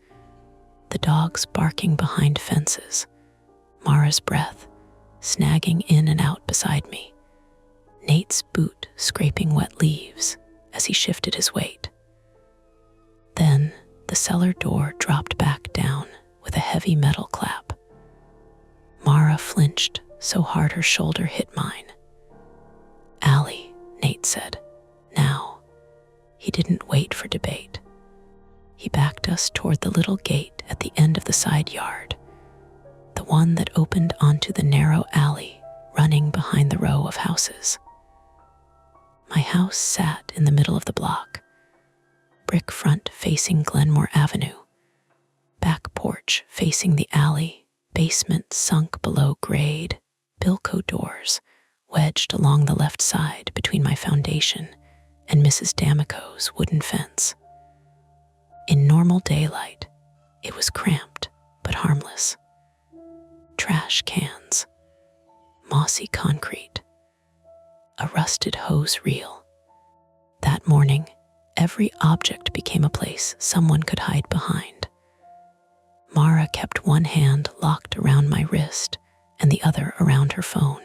The dogs barking behind fences. Mara's breath snagging in and out beside me. Nate's boot scraping wet leaves as he shifted his weight. Then the cellar door dropped back down with a heavy metal clap. Mara flinched so hard her shoulder hit mine. "Allie," Nate said. "Now." He didn't wait for debate. He backed us toward the little gate at the end of the side yard, the one that opened onto the narrow alley running behind the row of houses. My house sat in the middle of the block, brick front facing Glenmore Avenue, back porch facing the alley, basement sunk below grade, Bilko doors wedged along the left side between my foundation and Mrs. D'Amico's wooden fence. In normal daylight, it was cramped but harmless. Trash cans, mossy concrete, a rusted hose reel. That morning, every object became a place someone could hide behind. Mara kept one hand locked around my wrist and the other around her phone.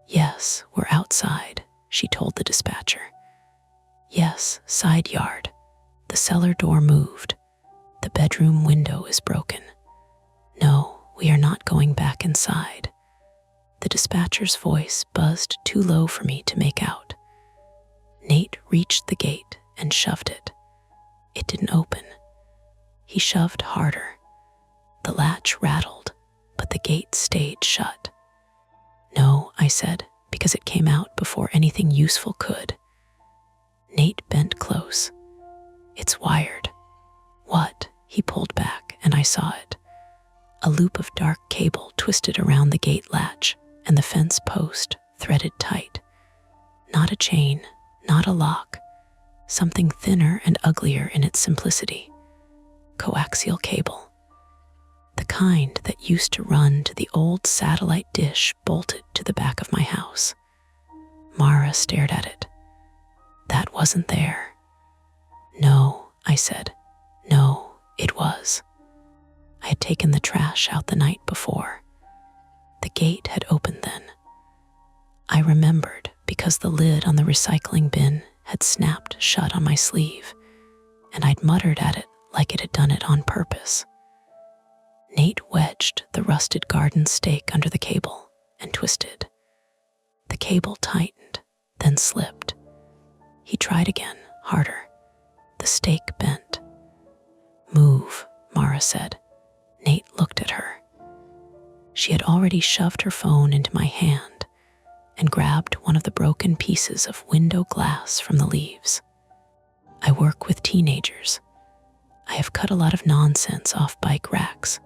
"Yes, we're outside," she told the dispatcher. "Yes, side yard. The cellar door moved. The bedroom window is broken. No, we are not going back inside." The dispatcher's voice buzzed too low for me to make out. Nate reached the gate and shoved it. It didn't open. He shoved harder. The latch rattled, but the gate stayed shut. "No," I said, because it came out before anything useful could. Nate bent close. "It's wired." "What?" He pulled back, and I saw it. A loop of dark cable twisted around the gate latch, and the fence post threaded tight. Not a chain, not a lock, something thinner and uglier in its simplicity. Coaxial cable. The kind that used to run to the old satellite dish bolted to the back of my house. Mara stared at it. "That wasn't there." "No," I said. "No, it was." I had taken the trash out the night before. The gate had opened then. I remembered because the lid on the recycling bin had snapped shut on my sleeve, and I'd muttered at it like it had done it on purpose. Nate wedged the rusted garden stake under the cable and twisted. The cable tightened, then slipped. He tried again, harder. The stake bent. "Move," Mara said. Nate looked at her. She had already shoved her phone into my hand and grabbed one of the broken pieces of window glass from the leaves. "I work with teenagers. I have cut a lot of nonsense off bike racks."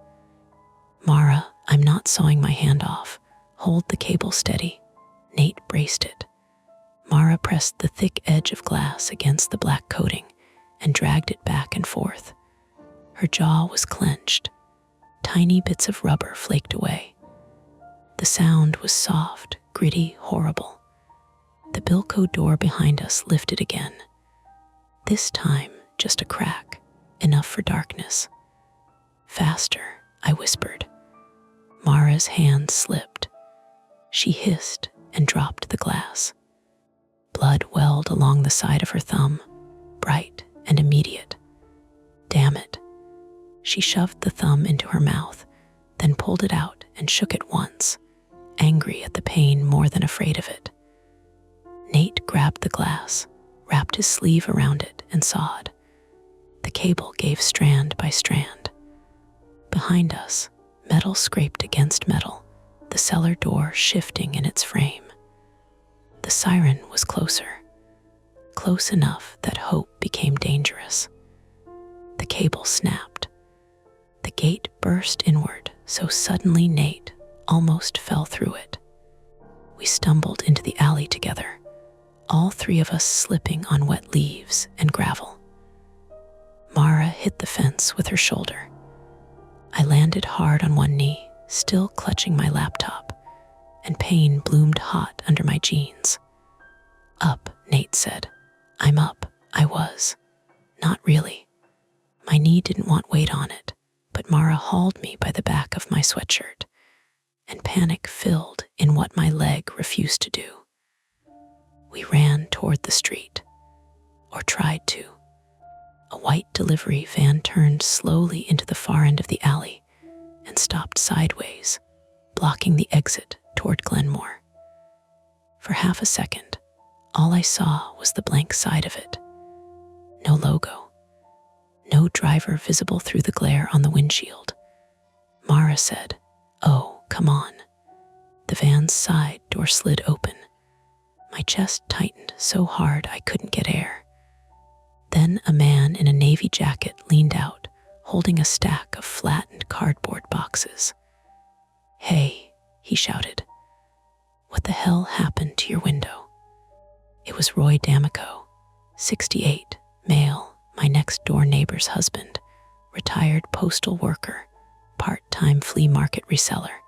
"Mara, I'm not sawing my hand off. Hold the cable steady." Nate braced it. Mara pressed the thick edge of glass against the black coating and dragged it back and forth. Her jaw was clenched. Tiny bits of rubber flaked away. The sound was soft, gritty, horrible. The Bilko door behind us lifted again. This time, just a crack, enough for darkness. "Faster," I whispered. Mara's hand slipped. She hissed and dropped the glass. Blood welled along the side of her thumb, bright and immediate. "Damn it." She shoved the thumb into her mouth, then pulled it out and shook it once, angry at the pain more than afraid of it. Nate grabbed the glass, wrapped his sleeve around it, and sawed. The cable gave strand by strand. Behind us, metal scraped against metal, the cellar door shifting in its frame. The siren was closer, close enough that hope became dangerous. The cable snapped. The gate burst inward so suddenly Nate almost fell through it. We stumbled into the alley together, all three of us slipping on wet leaves and gravel. Mara hit the fence with her shoulder. I landed hard on one knee, still clutching my laptop, and pain bloomed hot under my jeans. Up, Nate said. I'm up. I was. Not really. My knee didn't want weight on it, but Mara hauled me by the back of my sweatshirt, and panic filled in what my leg refused to do. We ran toward the street, or tried to. A white delivery van turned slowly into the far end of the alley and stopped sideways, blocking the exit toward Glenmore. For half a second, all I saw was the blank side of it. No logo. No driver visible through the glare on the windshield. Mara said, "Oh, come on." The van's side door slid open. My chest tightened so hard I couldn't get air. Then a man in a navy jacket leaned out, holding a stack of flattened cardboard boxes. "Hey," he shouted. "What the hell happened to your window?" It was Roy D'Amico, 68, male, my next-door neighbor's husband, retired postal worker, part-time flea market reseller,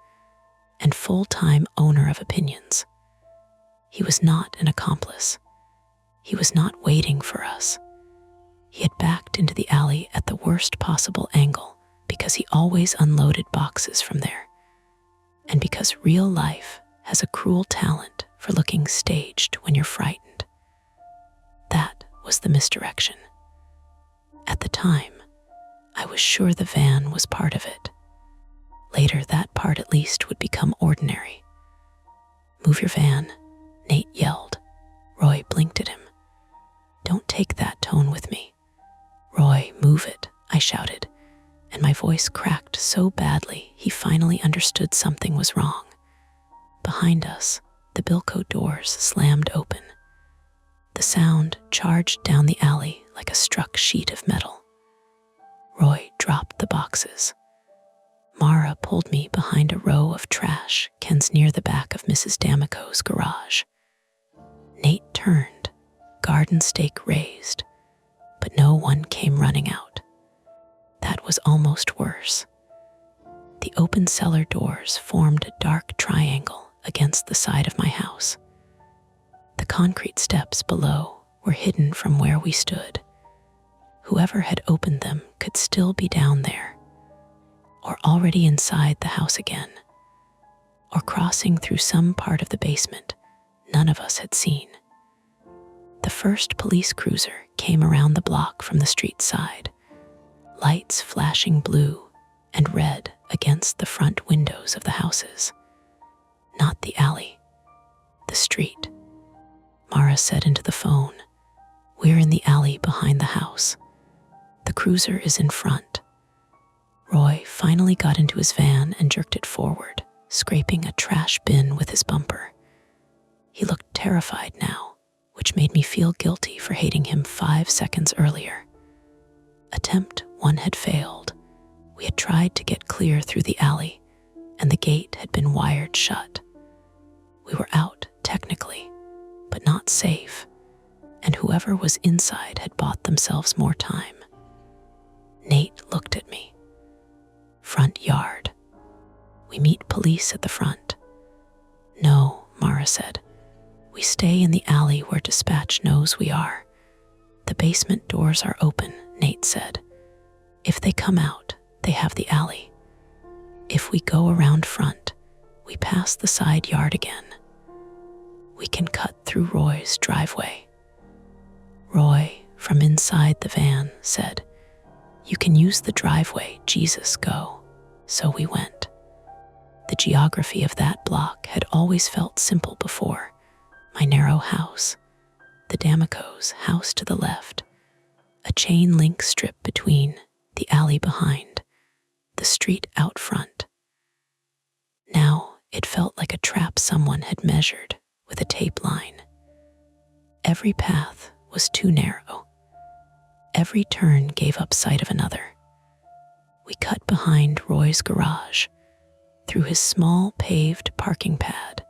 and full-time owner of opinions. He was not an accomplice. He was not waiting for us. He had backed into the alley at the worst possible angle because he always unloaded boxes from there, and because real life has a cruel talent for looking staged when you're frightened. That was the misdirection. At the time, I was sure the van was part of it. Later, that part at least would become ordinary. "Move your van," Nate yelled. Roy blinked at him. "Don't take that tone with me." "Roy, move it," I shouted, and my voice cracked so badly he finally understood something was wrong. Behind us, the Bilko doors slammed open. The sound charged down the alley like a struck sheet of metal. Roy dropped the boxes. Mara pulled me behind a row of trash cans near the back of Mrs. D'Amico's garage. Nate turned, garden stake raised, but no one came running out. That was almost worse. The open cellar doors formed a dark triangle against the side of my house. The concrete steps below were hidden from where we stood. Whoever had opened them could still be down there, or already inside the house again, or crossing through some part of the basement none of us had seen. The first police cruiser came around the block from the street side, lights flashing blue and red against the front windows of the houses. Not the alley, the street. Mara said into the phone, "We're in the alley behind the house. The cruiser is in front." Roy finally got into his van and jerked it forward, scraping a trash bin with his bumper. He looked terrified now, which made me feel guilty for hating him 5 seconds earlier. Attempt 1 had failed. We had tried to get clear through the alley, and the gate had been wired shut. We were out, technically, but not safe, and whoever was inside had bought themselves more time. Nate looked at me. "Front yard. We meet police at the front." "No," Mara said. "We stay in the alley where dispatch knows we are. The basement doors are open," Nate said. "If they come out, they have the alley. If we go around front, we pass the side yard again. We can cut through Roy's driveway." Roy, from inside the van, said, "You can use the driveway, Jesus, go." So we went. The geography of that block had always felt simple before. My narrow house, the D'Amico's house to the left, a chain link strip between, the alley behind, the street out front. Now it felt like a trap someone had measured with a tape line. Every path was too narrow. Every turn gave up sight of another. We cut behind Roy's garage, through his small paved parking pad,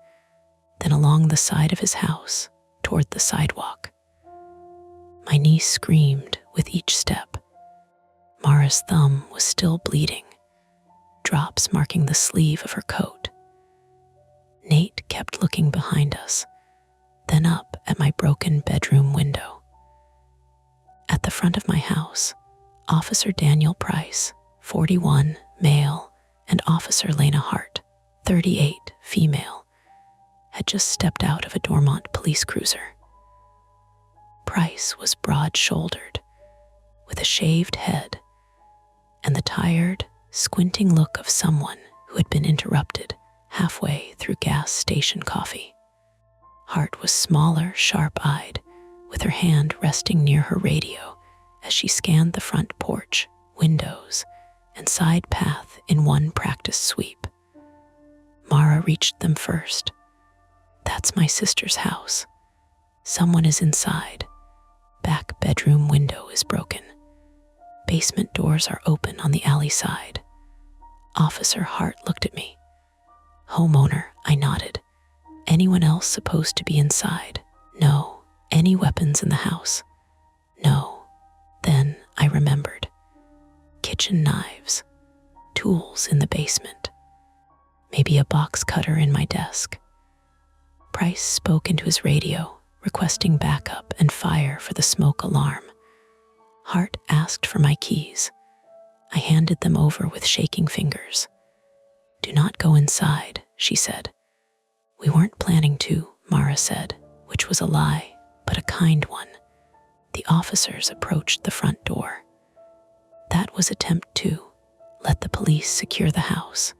then along the side of his house toward the sidewalk. My niece screamed with each step. Mara's thumb was still bleeding, drops marking the sleeve of her coat. Nate kept looking behind us, then up at my broken bedroom window. At the front of my house, Officer Daniel Price, 41, male, and Officer Lena Hart, 38, female, had just stepped out of a Dormont police cruiser. Price was broad-shouldered, with a shaved head, and the tired, squinting look of someone who had been interrupted halfway through gas station coffee. Hart was smaller, sharp-eyed, with her hand resting near her radio as she scanned the front porch, windows, and side path in one practice sweep. Mara reached them first. "That's my sister's house. Someone is inside. Back bedroom window is broken. Basement doors are open on the alley side." Officer Hart looked at me. "Homeowner," I nodded. "Anyone else supposed to be inside?" "No." "Any weapons in the house?" "No." Then I remembered. Kitchen knives, tools in the basement, maybe a box cutter in my desk. Price spoke into his radio, requesting backup and fire for the smoke alarm. Hart asked for my keys. I handed them over with shaking fingers. "Do not go inside," she said. "We weren't planning to," Mara said, which was a lie, but a kind one. The officers approached the front door. That was attempt 2. Let the police secure the house.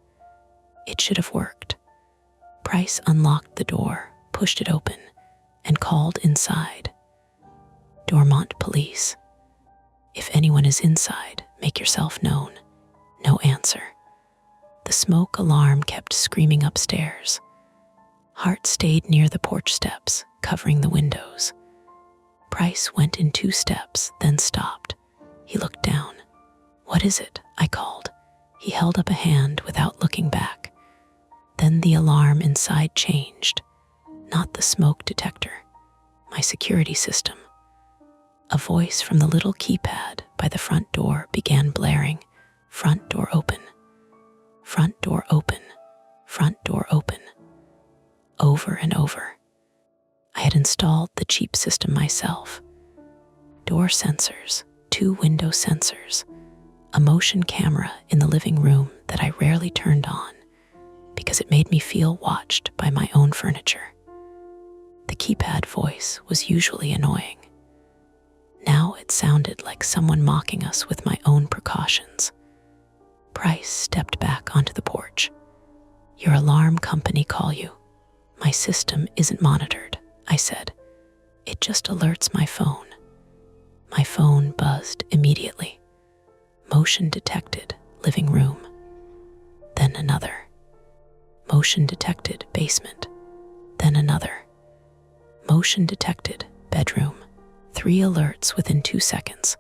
It should have worked. Price unlocked the door, pushed it open, and called inside. "Dormont Police. If anyone is inside, make yourself known." No answer. The smoke alarm kept screaming upstairs. Hart stayed near the porch steps, covering the windows. Price went in 2 steps, then stopped. He looked down. "What is it?" I called. He held up a hand without looking back. Then the alarm inside changed. Not the smoke detector, my security system. A voice from the little keypad by the front door began blaring, "Front door open. Front door open. Front door open." Over and over. I had installed the cheap system myself. Door sensors, 2 window sensors, a motion camera in the living room that I rarely turned on because it made me feel watched by my own furniture. The keypad voice was usually annoying. Now it sounded like someone mocking us with my own precautions. Price stepped back onto the porch. "Your alarm company call you." "My system isn't monitored," I said. "It just alerts my phone." My phone buzzed immediately. Motion detected, living room. Then another. Motion detected, basement. Then another. Motion detected, bedroom. 3 alerts within 2 seconds.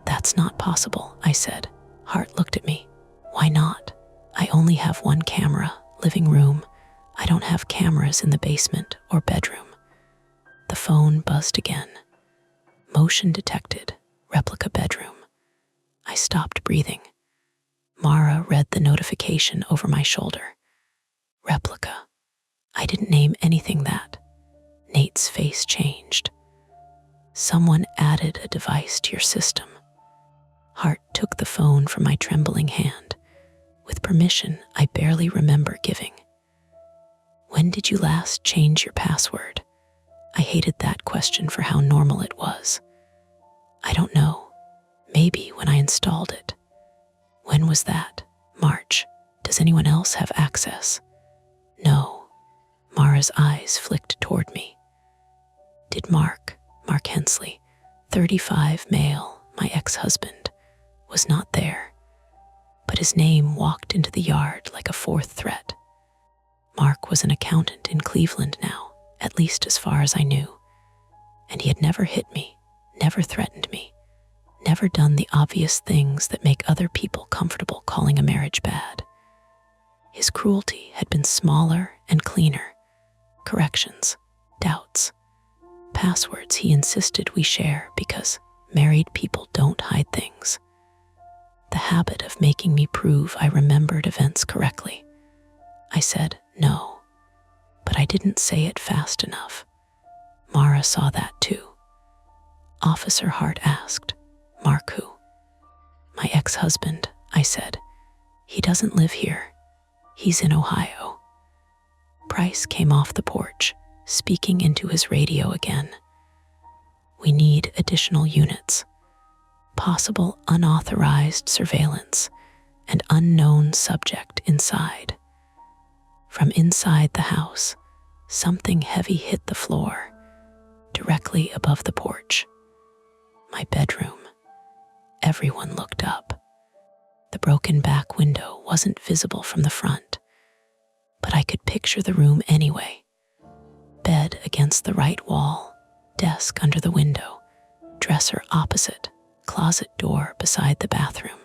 "That's not possible," I said. Hart looked at me. "Why not? I only have 1 camera, living room. I don't have cameras in the basement or bedroom." The phone buzzed again. Motion detected, replica bedroom. I stopped breathing. Mara read the notification over my shoulder. Replica. I didn't name anything that. Nate's face changed. "Someone added a device to your system." Hart took the phone from my trembling hand, with permission I barely remember giving. "When did you last change your password?" I hated that question for how normal it was. "I don't know. Maybe when I installed it." "When was that?" "March. Does anyone else have access?" "No." Mara's eyes flicked toward me. "Did Mark Hensley, 35, male, my ex-husband, was not there, but his name walked into the yard like a fourth threat. Mark was an accountant in Cleveland now, at least as far as I knew, and he had never hit me, never threatened me, never done the obvious things that make other people comfortable calling a marriage bad. His cruelty had been smaller and cleaner. Corrections, doubts, passwords he insisted we share because married people don't hide things. The habit of making me prove I remembered events correctly. I said no, but I didn't say it fast enough. Mara saw that too. Officer Hart asked, "Mark who?" "My ex-husband," I said. "He doesn't live here. He's in Ohio." Price came off the porch, speaking into his radio again. "We need additional units. Possible unauthorized surveillance and unknown subject inside." From inside the house, something heavy hit the floor, directly above the porch. My bedroom. Everyone looked up. The broken back window wasn't visible from the front, but I could picture the room anyway. Bed against the right wall, desk under the window, dresser opposite, closet door beside the bathroom.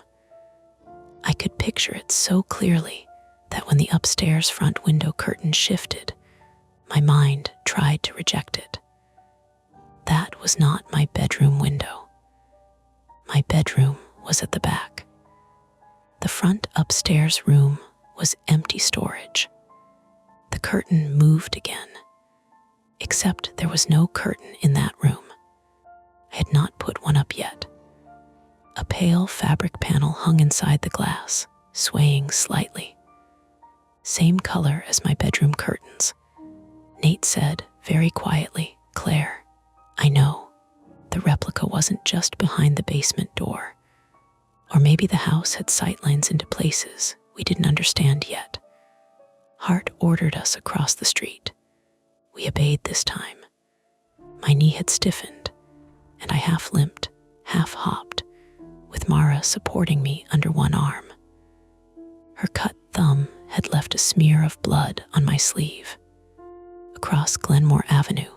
I could picture it so clearly that when the upstairs front window curtain shifted, my mind tried to reject it. That was not my bedroom window. My bedroom was at the back. The front upstairs room was empty storage. The curtain moved again, except there was no curtain in that room. I had not put one up yet. A pale fabric panel hung inside the glass, swaying slightly. Same color as my bedroom curtains. Nate said very quietly, "Claire, I know. The replica wasn't just behind the basement door. Or maybe the house had sightlines into places we didn't understand yet." Hart ordered us across the street. We obeyed this time. My knee had stiffened, and I half limped, half hopped, with Mara supporting me under one arm. Her cut thumb had left a smear of blood on my sleeve. Across Glenmore Avenue,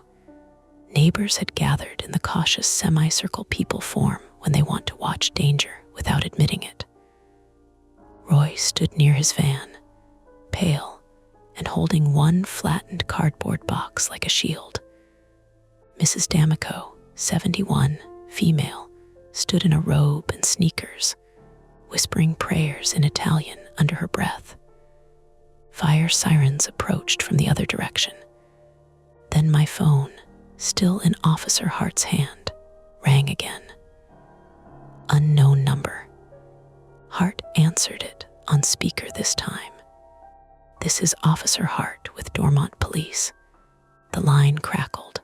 neighbors had gathered in the cautious semicircle people form when they want to watch danger without admitting it. Roy stood near his van, pale and holding one flattened cardboard box like a shield. Mrs. D'Amico, 71, female, stood in a robe and sneakers, whispering prayers in Italian under her breath. Fire sirens approached from the other direction. Then my phone, still in Officer Hart's hand, rang again. Unknown number. Hart answered it on speaker this time. "This is Officer Hart with Dormont Police." The line crackled.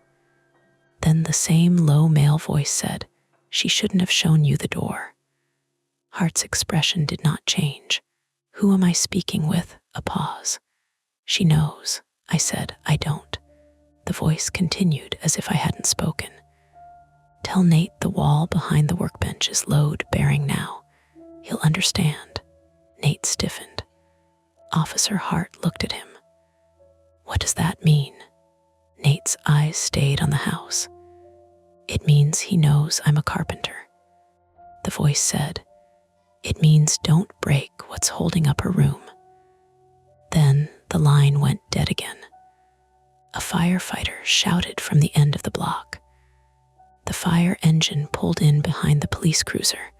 Then the same low male voice said, "She shouldn't have shown you the door." Hart's expression did not change. "Who am I speaking with?" A pause. "She knows," I said. "I don't." The voice continued as if I hadn't spoken. "Tell Nate the wall behind the workbench is load-bearing now. He'll understand." Nate stiffened. Officer Hart looked at him. "What does that mean?" Nate's eyes stayed on the house. "It means he knows I'm a carpenter." The voice said, "It means don't break what's holding up her room." Then the line went dead again. A firefighter shouted from the end of the block. The fire engine pulled in behind the police cruiser,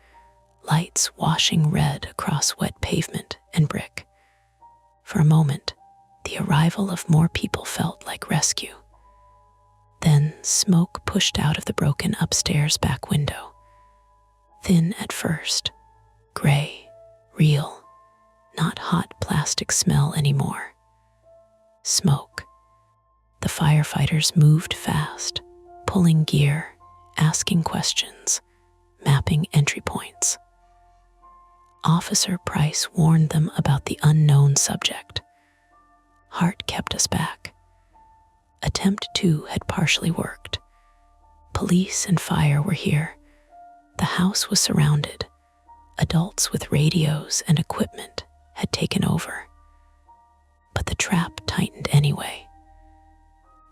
lights washing red across wet pavement and brick. For a moment, the arrival of more people felt like rescue. Then smoke pushed out of the broken upstairs back window. Thin at first, gray, real, not hot plastic smell anymore. Smoke. The firefighters moved fast, pulling gear, asking questions, mapping entry points. Officer Price warned them about the unknown subject. Hart kept us back. Attempt 2 had partially worked. Police and fire were here, The house was surrounded. Adults with radios and equipment had taken over. But the trap tightened anyway.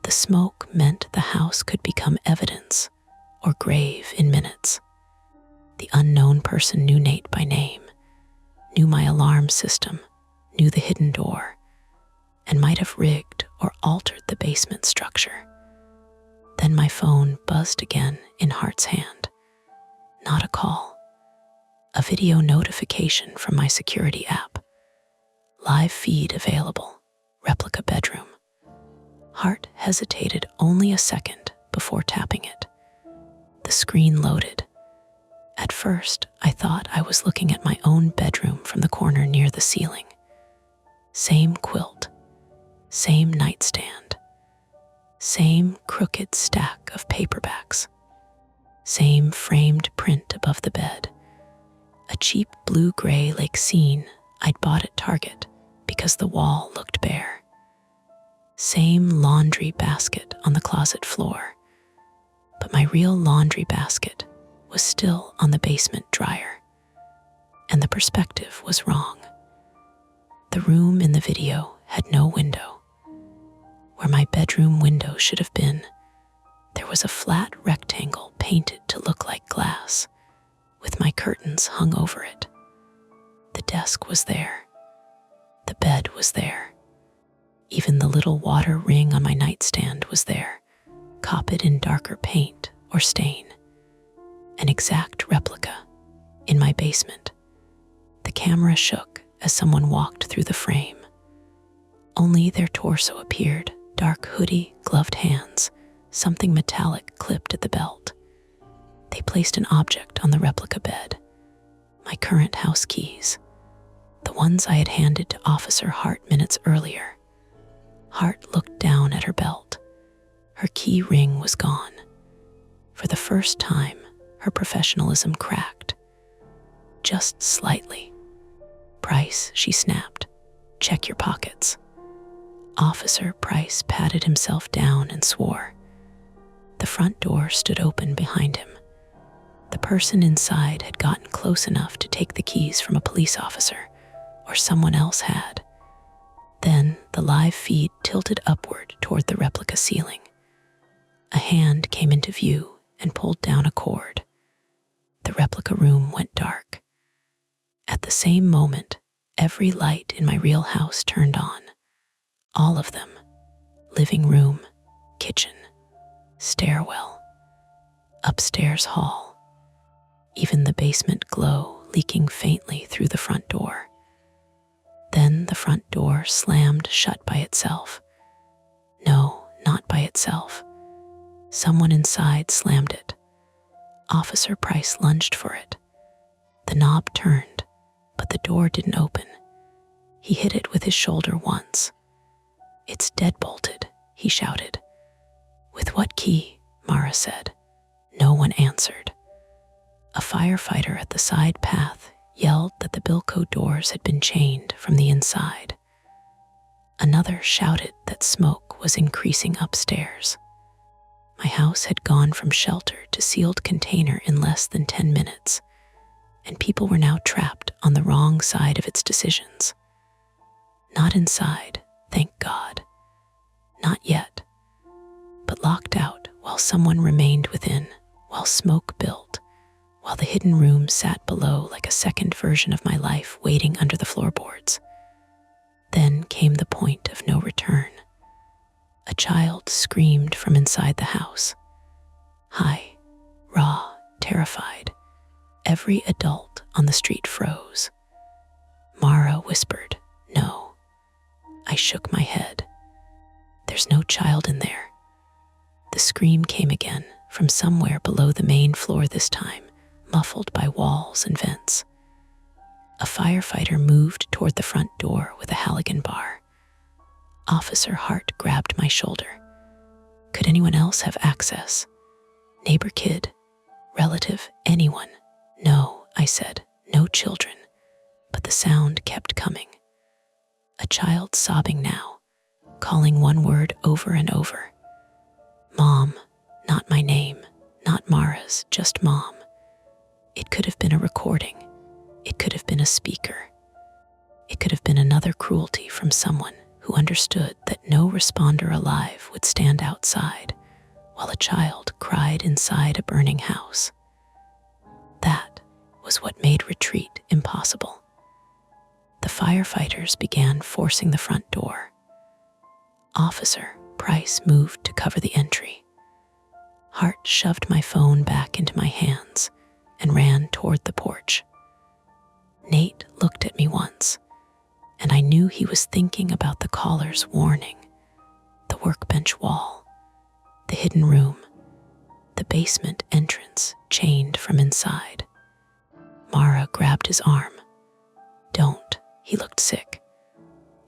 The smoke meant the house could become evidence or grave in minutes. The unknown person knew Nate by name, knew my alarm system, knew the hidden door, and might have rigged or altered the basement structure. Then my phone buzzed again in Hart's hand. Not a call. A video notification from my security app. Live feed available. Replica bedroom. Hart hesitated only a second before tapping it. The screen loaded. At first, I thought I was looking at my own bedroom from the corner near the ceiling. Same quilt, same nightstand, same crooked stack of paperbacks, same framed print above the bed, a cheap blue-gray lake scene I'd bought at Target because the wall looked bare. Same laundry basket on the closet floor, but my real laundry basket was still on the basement dryer, and the perspective was wrong. The room in the video had no window. Where my bedroom window should have been, there was a flat rectangle painted to look like glass, with my curtains hung over it. The desk was there. The bed was there. Even the little water ring on my nightstand was there, copied in darker paint or stain. An exact replica in my basement. The camera shook as someone walked through the frame. Only their torso appeared, dark hoodie, gloved hands, something metallic clipped at the belt. They placed an object on the replica bed. My current house keys. The ones I had handed to Officer Hart minutes earlier. Hart looked down at her belt. Her key ring was gone. For the first time, her professionalism cracked. Just slightly. "Price," she snapped. "Check your pockets." Officer Price patted himself down and swore. The front door stood open behind him. The person inside had gotten close enough to take the keys from a police officer, or someone else had. Then the live feed tilted upward toward the replica ceiling. A hand came into view and pulled down a cord. The replica room went dark. At the same moment, every light in my real house turned on. All of them. Living room, kitchen, stairwell, upstairs hall. Even the basement glow leaking faintly through the front door. Then the front door slammed shut by itself. No, not by itself. Someone inside slammed it. Officer Price lunged for it. The knob turned, but the door didn't open. He hit it with his shoulder once. "It's deadbolted," he shouted. "With what key?" Mara said. No one answered. A firefighter at the side path yelled that the Bilco doors had been chained from the inside. Another shouted that smoke was increasing upstairs. My house had gone from shelter to sealed container in less than 10 minutes, and people were now trapped on the wrong side of its decisions. Not inside, thank God. Not yet, but locked out while someone remained within, while smoke built, while the hidden room sat below like a second version of my life waiting under the floorboards. Then came the point of no return. A child screamed from inside the house. High, raw, terrified. Every adult on the street froze. Mara whispered, "No." I shook my head. "There's no child in there." The scream came again from somewhere below the main floor this time, muffled by walls and vents. A firefighter moved toward the front door with a Halligan bar. Officer Hart grabbed my shoulder. Could anyone else have access? Neighbor kid? Relative? Anyone? "No," I said, "no children." But the sound kept coming. A child sobbing now, calling one word over and over. Mom, not my name, not Mara's, just Mom. It could have been a recording. It could have been a speaker. It could have been another cruelty from someone who understood that no responder alive would stand outside while a child cried inside a burning house. That was what made retreat impossible. The firefighters began forcing the front door. Officer Price moved to cover the entry. Hart shoved my phone back into my hands and ran toward the porch. Nate looked at me once, and I knew he was thinking about the caller's warning, the workbench wall, the hidden room, the basement entrance chained from inside. Mara grabbed his arm. "Don't," he looked sick.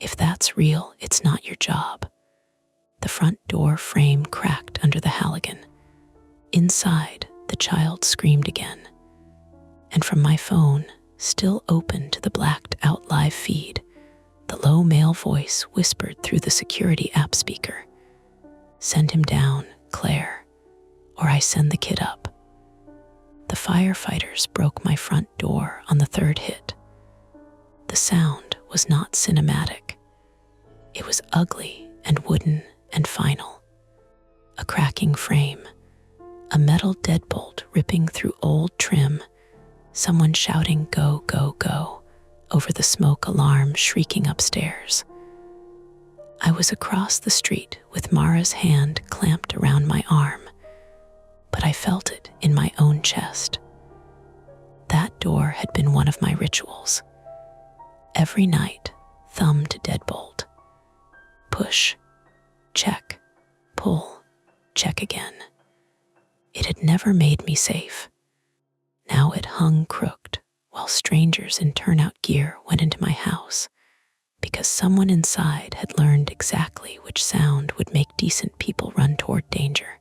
"If that's real, it's not your job." The front door frame cracked under the Halligan. Inside, the child screamed again. And from my phone, still open to the blacked-out live feed, the low male voice whispered through the security app speaker, "Send him down, Claire, or I send the kid up." The firefighters broke my front door on the third hit. The sound was not cinematic. It was ugly and wooden and final. A cracking frame, a metal deadbolt ripping through old trim, someone shouting "Go, go, go" over the smoke alarm shrieking upstairs. I was across the street with Mara's hand clamped around my arm, but I felt it in my own chest. That door had been one of my rituals. Every night, thumb to deadbolt. Push, check, pull, check again. It had never made me safe. Now it hung crooked while strangers in turnout gear went into my house, because someone inside had learned exactly which sound would make decent people run toward danger.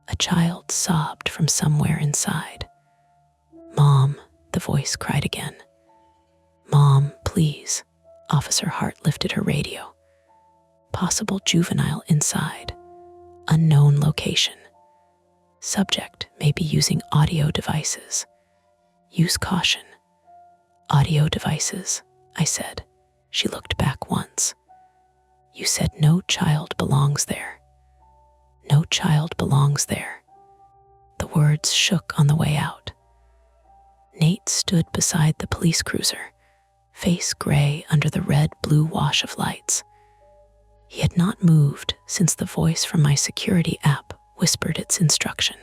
A child sobbed from somewhere inside. "Mom," the voice cried again. "Mom, please." Officer Hart lifted her radio. Possible juvenile inside. Unknown location. Subject may be using audio devices. Use caution. "Audio devices," I said. She looked back once. "You said no child belongs there." "No child belongs there." The words shook on the way out. Nate stood beside the police cruiser, face gray under the red-blue wash of lights. He had not moved since the voice from my security app whispered its instruction.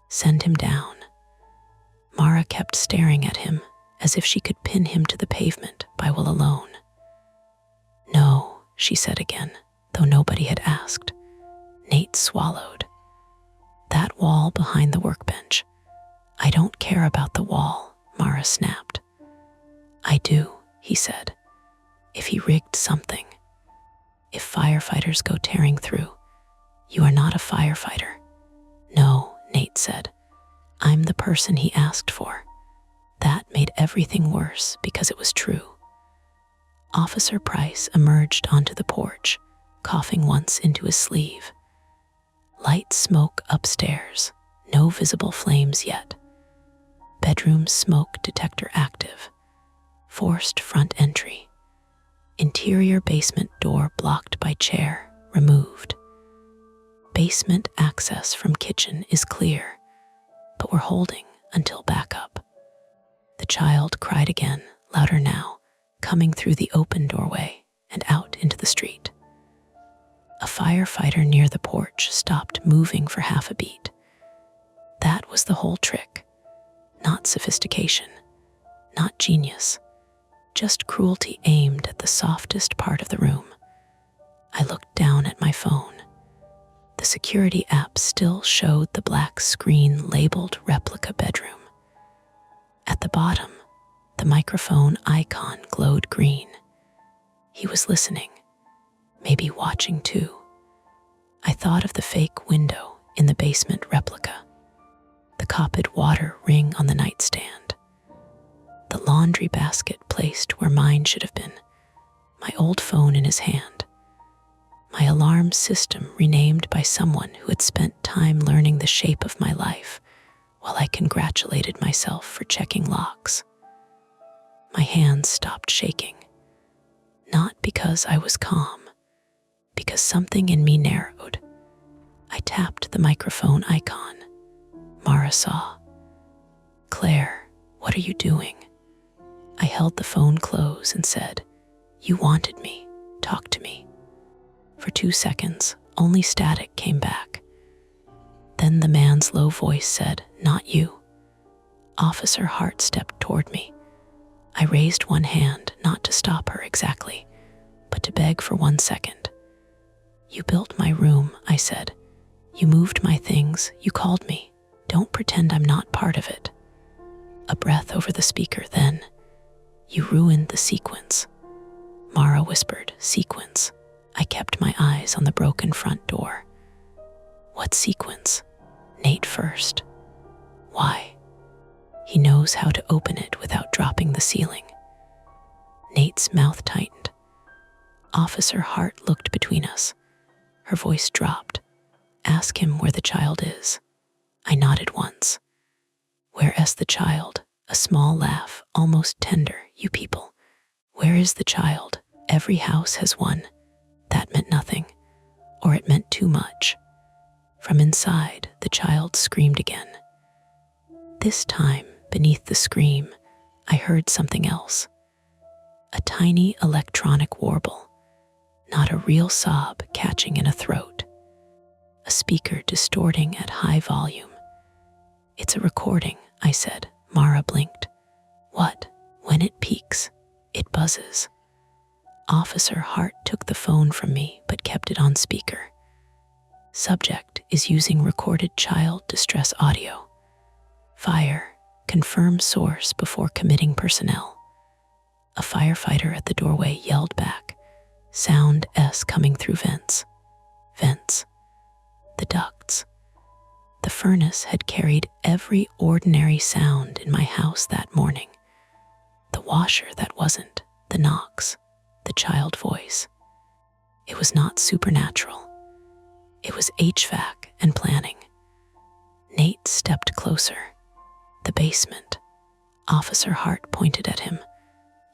"Send him down." Mara kept staring at him as if she could pin him to the pavement by will alone. "No," she said again, though nobody had asked. Nate swallowed. "That wall behind the workbench." "I don't care about the wall," Mara snapped. "I do," he said. "If he rigged something. If firefighters go tearing through, you are not a firefighter." "No," Nate said. "I'm the person he asked for." That made everything worse because it was true. Officer Price emerged onto the porch, coughing once into his sleeve. Light smoke upstairs, no visible flames yet. Bedroom smoke detector active. Forced front entry. Interior basement door blocked by chair, removed. Basement access from kitchen is clear, but we're holding until backup. The child cried again, louder now, coming through the open doorway and out into the street. A firefighter near the porch stopped moving for half a beat. That was the whole trick. Not sophistication, not genius, just cruelty aimed at the softest part of the room. I looked down at my phone. The security app still showed the black screen labeled replica bedroom. At the bottom, the microphone icon glowed green. He was listening, maybe watching too. I thought of the fake window in the basement replica, the copied water ring on the nightstand, the laundry basket placed where mine should have been, my old phone in his hand, my alarm system renamed by someone who had spent time learning the shape of my life, while I congratulated myself for checking locks. My hands stopped shaking, not because I was calm, because something in me narrowed. I tapped the microphone icon. Mara saw. "Claire, what are you doing?" I held the phone close and said, "You wanted me. Talk to me." For 2 seconds, only static came back. Then the man's low voice said, "Not you." Officer Hart stepped toward me. I raised one hand, not to stop her exactly, but to beg for 1 second. "You built my room," I said. "You moved my things. You called me. Don't pretend I'm not part of it." A breath over the speaker, then, "You ruined the sequence." Mara whispered, "Sequence." I kept my eyes on the broken front door. "What sequence?" "Nate first." "Why?" "He knows how to open it without dropping the ceiling." Nate's mouth tightened. Officer Hart looked between us. Her voice dropped. "Ask him where the child is." I nodded once. "Where is the child?" A small laugh, almost tender. "You people. Where is the child? Every house has one." That meant nothing, or it meant too much. From inside, the child screamed again. This time, beneath the scream, I heard something else. A tiny electronic warble, not a real sob catching in a throat. A speaker distorting at high volume. "It's a recording," I said. Mara blinked. "What?" "When it peaks, it buzzes." Officer Hart took the phone from me but kept it on speaker. "Subject is using recorded child distress audio. Fire, confirm source before committing personnel." A firefighter at the doorway yelled back, sound S coming through vents. Vents. The ducts. The furnace had carried every ordinary sound in my house that morning. The washer that wasn't, the knocks, the child voice. It was not supernatural. It was HVAC and planning. Nate stepped closer. "The basement." Officer Hart pointed at him.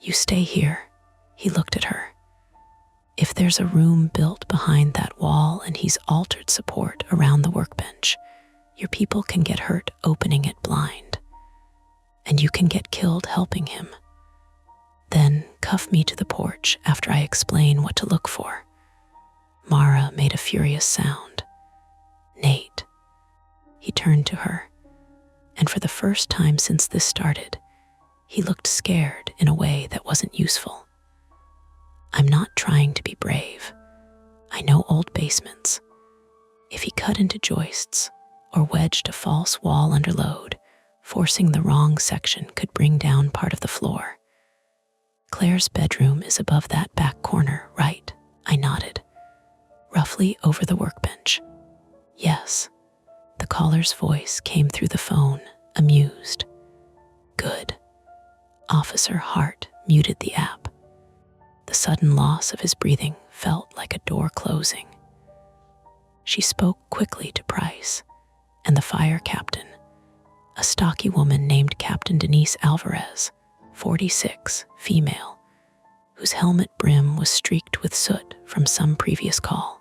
"You stay here." He looked at her. "If there's a room built behind that wall and he's altered support around the workbench, your people can get hurt opening it blind. And you can get killed helping him. Then cuff me to the porch after I explain what to look for." Mara made a furious sound. "Nate." He turned to her, and for the first time since this started, he looked scared in a way that wasn't useful. "I'm not trying to be brave. I know old basements. If he cut into joists or wedged a false wall under load, forcing the wrong section could bring down part of the floor. Claire's bedroom is above that back corner, right?" I nodded. "Roughly over the workbench." "Yes." The caller's voice came through the phone, amused. "Good." Officer Hart muted the app. The sudden loss of his breathing felt like a door closing. She spoke quickly to Price and the fire captain, a stocky woman named Captain Denise Alvarez, 46, female, whose helmet brim was streaked with soot from some previous call.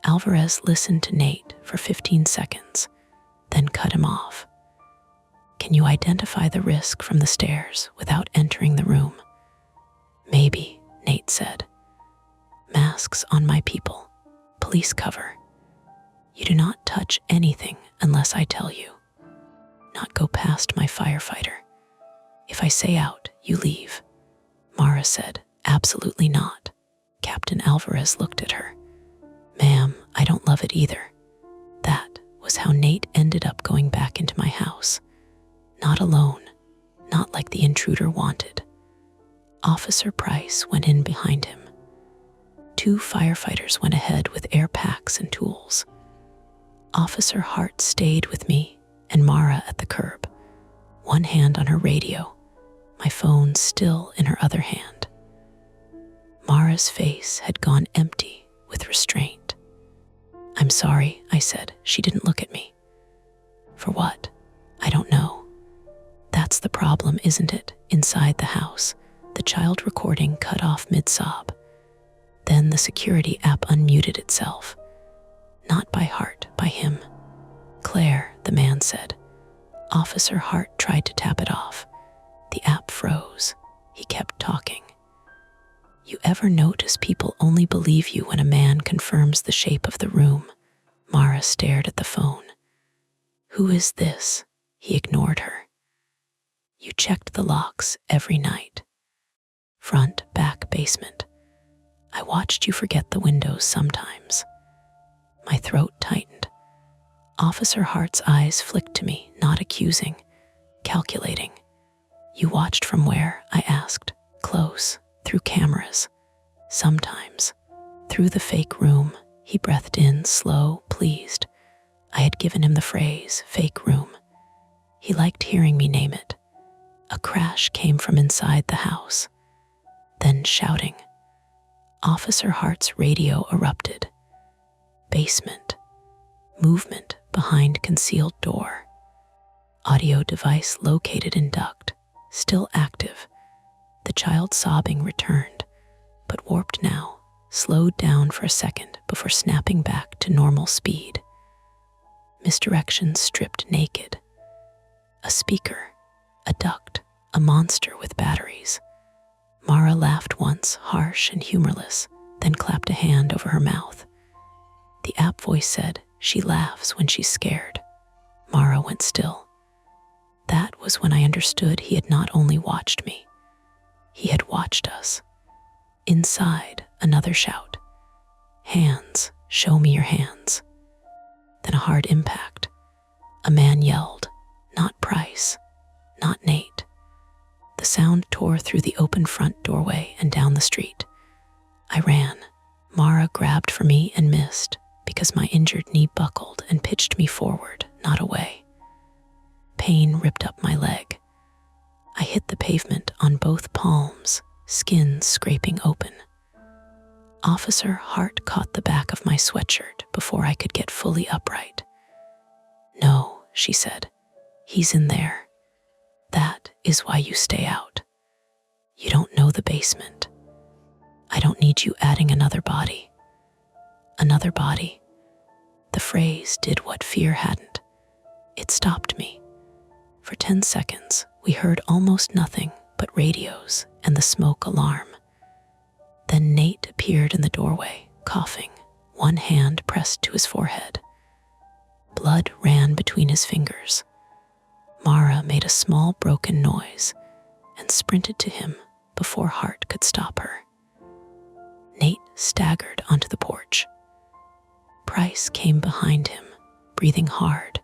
Alvarez listened to Nate for 15 seconds, then cut him off. "Can you identify the risk from the stairs without entering the room?" "Maybe," Nate said. "Masks on my people. Police cover. You do not touch anything unless I tell you. Not go past my firefighter. If I say out, you leave." Mara said, "Absolutely not." Captain Alvarez looked at her. "Ma'am, I don't love it either." That was how Nate ended up going back into my house. Not alone, not like the intruder wanted. Officer Price went in behind him. 2 firefighters went ahead with air packs and tools. Officer Hart stayed with me and Mara at the curb, one hand on her radio, my phone still in her other hand. Mara's face had gone empty with restraint. "I'm sorry," I said. "She didn't look at me." For what? I don't know. That's the problem, isn't it? Inside the house, the child recording cut off mid-sob. Then the security app unmuted itself. Not by Hart, by him. Claire, the man said. Officer Hart tried to tap it off. The app froze. He kept talking. You ever notice people only believe you when a man confirms the shape of the room? Mara stared at the phone. Who is this? He ignored her. You checked the locks every night. Front, back, basement. I watched you forget the windows sometimes. My throat tightened. Officer Hart's eyes flicked to me, not accusing, calculating. You watched from where? I asked. Close, through cameras. Sometimes. Through the fake room. He breathed in, slow, pleased. I had given him the phrase, fake room. He liked hearing me name it. A crash came from inside the house. Then shouting. Officer Hart's radio erupted. Basement. Movement behind concealed door. Audio device located in duct. Still active. The child sobbing returned, but warped now, slowed down for a second before snapping back to normal speed. Misdirection stripped naked. A speaker, a duct, a monster with batteries. Mara laughed once, harsh and humorless, then clapped a hand over her mouth. The app voice said, she laughs when she's scared. Mara went still. That was when I understood he had not only watched me, he had watched us. Inside, another shout. Hands, show me your hands. Then a hard impact. A man yelled, not Price, not Nate. The sound tore through the open front doorway and down the street. I ran. Mara grabbed for me and missed because my injured knee buckled and pitched me forward, not away. Pain ripped up my leg. I hit the pavement on both palms, skin scraping open. Officer Hart caught the back of my sweatshirt before I could get fully upright. No, she said, he's in there. That is why you stay out. You don't know the basement. I don't need you adding another body. Another body. The phrase did what fear hadn't. It stopped me. For 10 seconds, we heard almost nothing but radios and the smoke alarm. Then Nate appeared in the doorway, coughing, one hand pressed to his forehead. Blood ran between his fingers. Mara made a small broken noise and sprinted to him before Hart could stop her. Nate staggered onto the porch. Price came behind him, breathing hard,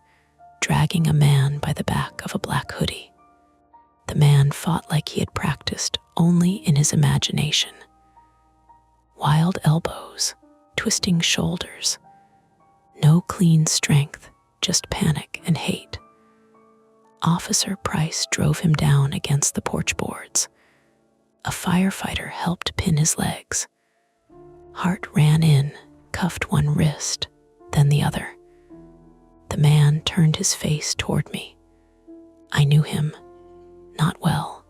dragging a man by the back of a black hoodie. The man fought like he had practiced only in his imagination. Wild elbows, twisting shoulders. No clean strength, just panic and hate. Officer Price drove him down against the porch boards. A firefighter helped pin his legs. Hart ran in, cuffed one wrist, then the other. The man turned his face toward me. I knew him. Not well.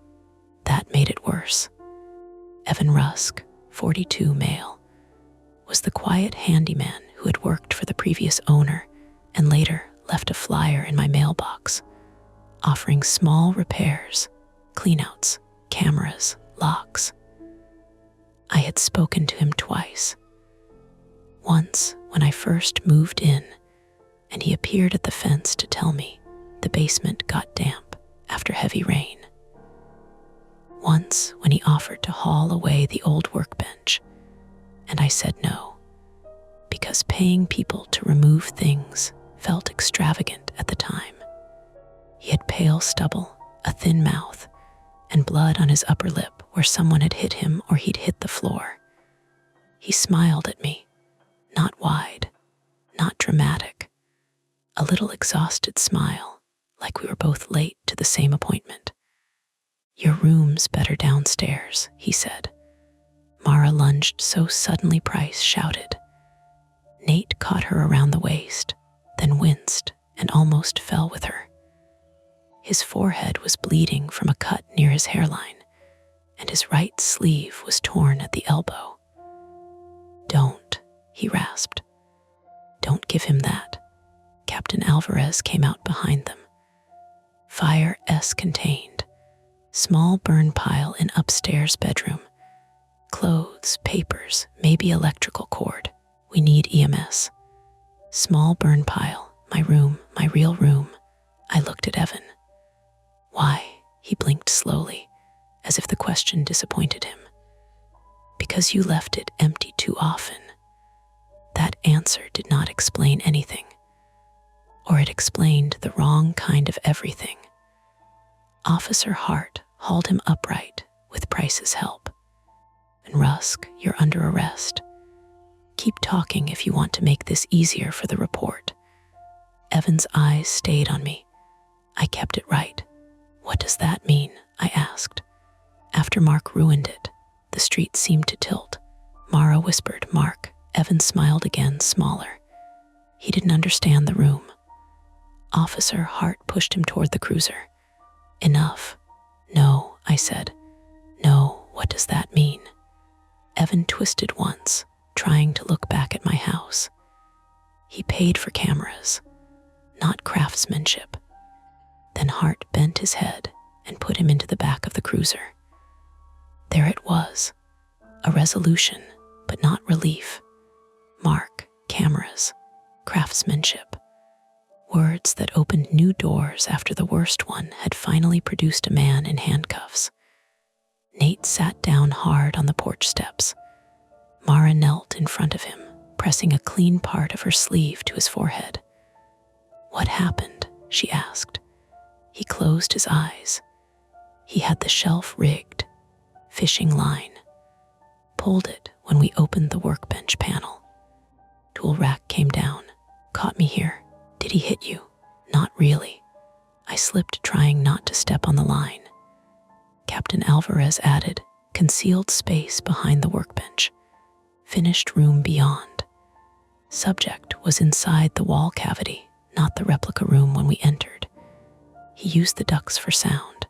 That made it worse. Evan Rusk, 42 male, was the quiet handyman who had worked for the previous owner and later left a flyer in my mailbox, offering small repairs, cleanouts, cameras, locks. I had spoken to him twice. Once when I first moved in, and he appeared at the fence to tell me the basement got damp after heavy rain. Once when he offered to haul away the old workbench, and I said no, because paying people to remove things felt extravagant at the time. He had pale stubble, a thin mouth, and blood on his upper lip where someone had hit him or he'd hit the floor. He smiled at me, not wide, not dramatic, a little exhausted smile, like we were both late to the same appointment. Your room's better downstairs, he said. Mara lunged so suddenly Price shouted. Nate caught her around the waist, then winced and almost fell with her. His forehead was bleeding from a cut near his hairline, and his right sleeve was torn at the elbow. "Don't," he rasped. "Don't give him that." Captain Alvarez came out behind them. Fire S contained. Small burn pile in upstairs bedroom. Clothes, papers, maybe electrical cord. We need EMS. Small burn pile. My room, my real room. I looked at Evan. "Why?" He blinked slowly, as if the question disappointed him. "Because you left it empty too often." That answer did not explain anything. Or it explained the wrong kind of everything. Officer Hart hauled him upright with Price's help. "And Rusk, you're under arrest. Keep talking if you want to make this easier for the report." Evan's eyes stayed on me. I kept it right. "What does that mean?" I asked. "After Mark ruined it, the street seemed to tilt." Mara whispered, "Mark." Evan smiled again, smaller. He didn't understand the room. Officer Hart pushed him toward the cruiser. "Enough." "No," I said. "No, what does that mean?" Evan twisted once, trying to look back at my house. He paid for cameras, not craftsmanship. Then Hart bent his head and put him into the back of the cruiser. There it was, a resolution, but not relief. Mark, cameras, craftsmanship. Words that opened new doors after the worst one had finally produced a man in handcuffs. Nate sat down hard on the porch steps. Mara knelt in front of him, pressing a clean part of her sleeve to his forehead. "What happened?" she asked. He closed his eyes. He had the shelf rigged, fishing line. Pulled it when we opened the workbench panel. Tool rack came down, caught me here. "Did he hit you?" "Not really." I slipped, trying not to step on the line. Captain Alvarez added, "Concealed space behind the workbench. Finished room beyond." Subject was inside the wall cavity, not the replica room when we entered. He used the ducts for sound.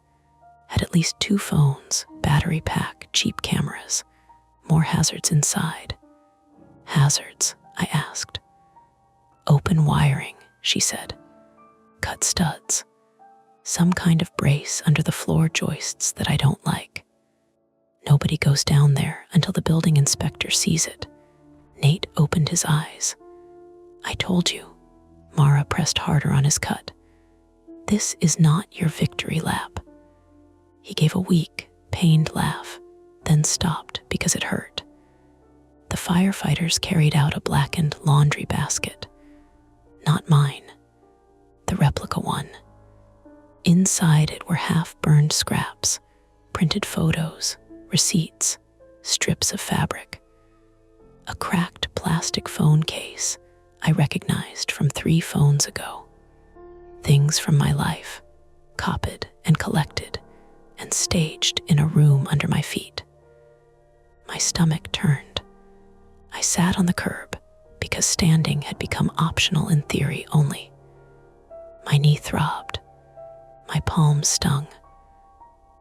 Had at least 2 phones, battery pack, cheap cameras. More hazards inside. "Hazards?" I asked. "Open wiring," she said. "Cut studs. Some kind of brace under the floor joists that I don't like. Nobody goes down there until the building inspector sees it." Nate opened his eyes. "I told you." Mara pressed harder on his cut. "This is not your victory lap." He gave a weak, pained laugh, then stopped because it hurt. The firefighters carried out a blackened laundry basket. Not mine. The replica one. Inside it were half-burned scraps, printed photos, receipts, strips of fabric. A cracked plastic phone case I recognized from 3 phones ago. Things from my life, copied and collected, and staged in a room under my feet. My stomach turned. I sat on the curb because standing had become optional in theory only. My knee throbbed. My palms stung.